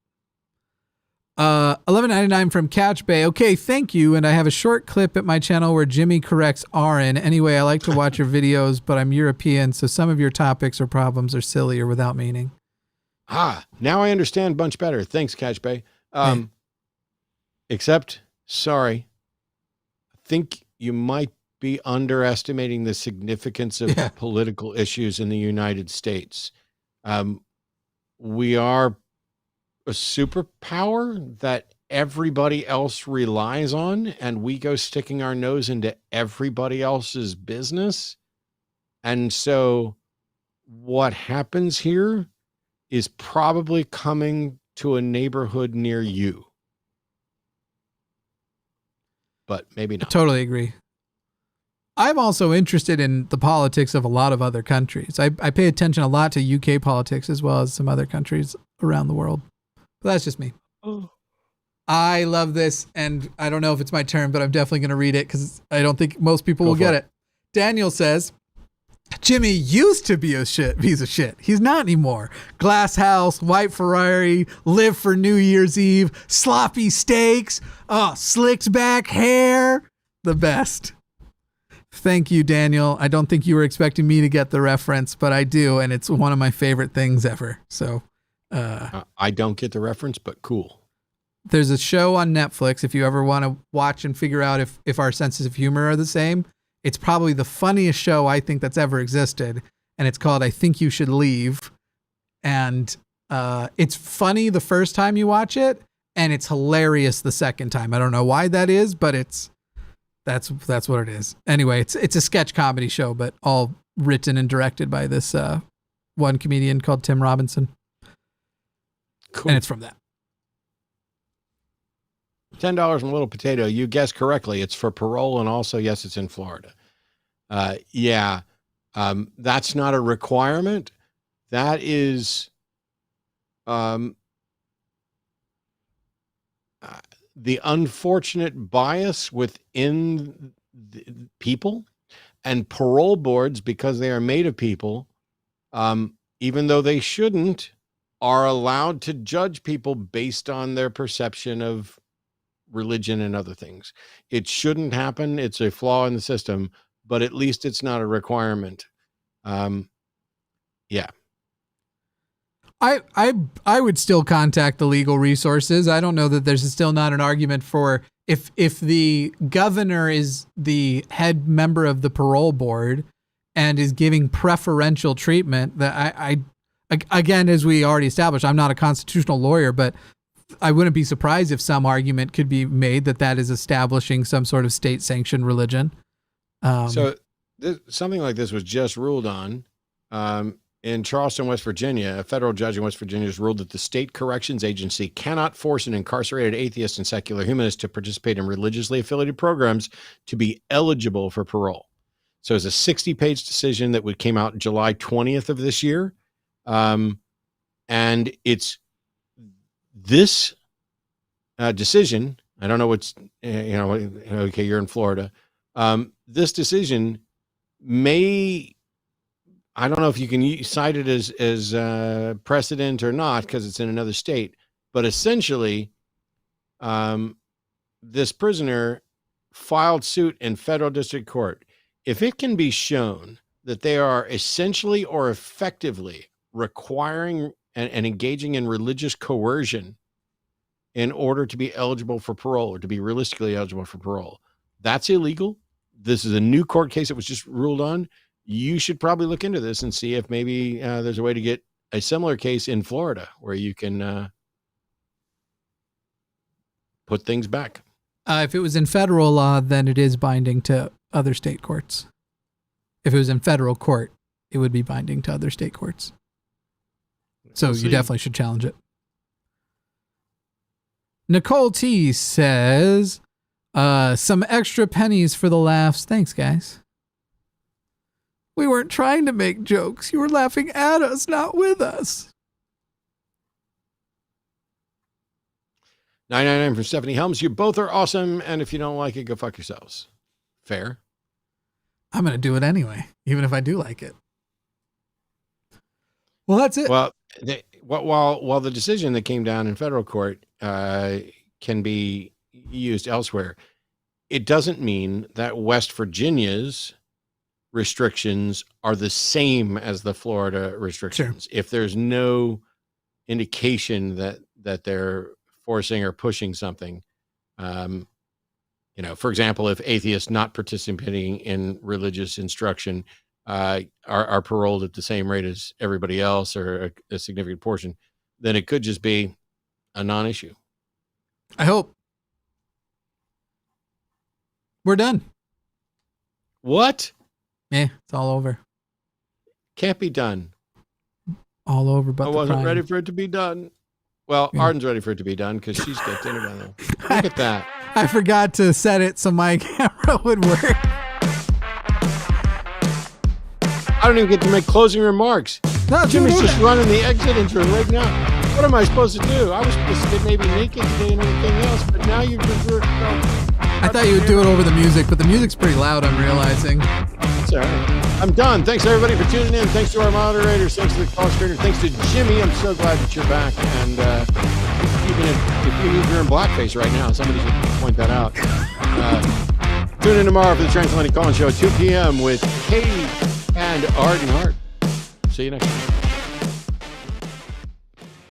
$11.99 from Couch Bay. Okay, thank you. And I have a short clip at my channel where Jimmy corrects Aron. Anyway, I like to watch your videos, but I'm European, so some of your topics or problems are silly or without meaning. Now I understand bunch better. Thanks, Couch Bay. Except, sorry, I think you might be underestimating the significance of political issues in the United States. We are a superpower that everybody else relies on, and we go sticking our nose into everybody else's business. And so what happens here is probably coming to a neighborhood near you. But maybe not. I totally agree. I'm also interested in the politics of a lot of other countries. I pay attention a lot to UK politics as well as some other countries around the world. But that's just me. Oh. I love this, and I don't know if it's my turn, but I'm definitely going to read it because I don't think most people will get it. Daniel says, Jimmy used to be a piece of shit. He's not anymore. Glass house, white Ferrari, live for New Year's Eve, sloppy steaks, slicked back hair. The best. Thank you, Daniel. I don't think you were expecting me to get the reference, but I do, and it's one of my favorite things ever. So, I don't get the reference, but cool. There's a show on Netflix if you ever want to watch and figure out if our senses of humor are the same. It's probably the funniest show I think that's ever existed, and it's called I Think You Should Leave. And it's funny the first time you watch it, and it's hilarious the second time. I don't know why that is, but that's what it is. Anyway, it's a sketch comedy show, but all written and directed by this one comedian called Tim Robinson. Cool. And it's from that. $10 and a little potato. You guessed correctly. It's for parole, and also, yes, it's in Florida. That's not a requirement. That is the unfortunate bias within the people, and parole boards, because they are made of people, even though they shouldn't, are allowed to judge people based on their perception of religion and other things. It shouldn't happen. It's a flaw in the system, but at least it's not a requirement. I would still contact the legal resources. I don't know that there's still not an argument for if the governor is the head member of the parole board and is giving preferential treatment, that I again, as we already established, I'm not a constitutional lawyer, but I wouldn't be surprised if some argument could be made that is establishing some sort of state-sanctioned religion. Something like this was just ruled on in Charleston, West Virginia. A federal judge in West Virginia has ruled that the state corrections agency cannot force an incarcerated atheist and secular humanist to participate in religiously affiliated programs to be eligible for parole. So it's a 60-page decision that came out July 20th of this year. And it's this decision, I don't know what's, okay, you're in Florida. This decision may, I don't know if you can cite it as precedent or not because it's in another state, but essentially, this prisoner filed suit in federal district court. If it can be shown that they are essentially or effectively requiring and engaging in religious coercion in order to be eligible for parole or to be realistically eligible for parole, that's illegal. This is a new court case that was just ruled on. You should probably look into this and see if maybe there's a way to get a similar case in Florida where you can put things back. If it was in federal law, then it is binding to other state courts. If it was in federal court, it would be binding to other state courts. So you definitely should challenge it. Nicole T says, some extra pennies for the laughs. Thanks, guys. We weren't trying to make jokes. You were laughing at us, not with us. 999 from Stephanie Helms. You both are awesome. And if you don't like it, go fuck yourselves. Fair. I'm going to do it anyway, even if I do like it. Well, that's it. Well, while the decision that came down in federal court can be used elsewhere, it doesn't mean that West Virginia's restrictions are the same as the Florida restrictions. Sure. If there's no indication that they're forcing or pushing something, for example, if atheists not participating in religious instruction are paroled at the same rate as everybody else or a significant portion, then it could just be a non-issue. I hope. We're done. What? Yeah, it's all over. Can't be done. All over, but I wasn't ready for it to be done. Well, yeah. Arden's ready for it to be done because she's got dinner down there. Look at that. I forgot to set it so my camera would work. I don't even get to make closing remarks. No, Jimmy's just running the exit intro right now. What am I supposed to do? I was supposed to get maybe naked today and everything else, but now you've reserved. I thought you would do it over the music, but the music's pretty loud, I'm realizing. That's all right. I'm done. Thanks, everybody, for tuning in. Thanks to our moderators. Thanks to the call screener. Thanks to Jimmy. I'm so glad that you're back. And even if you're in blackface right now, somebody should point that out. Tune in tomorrow for the Transatlantic Call-In Show at 2 p.m. with Katie and Arden Hart. See you next time.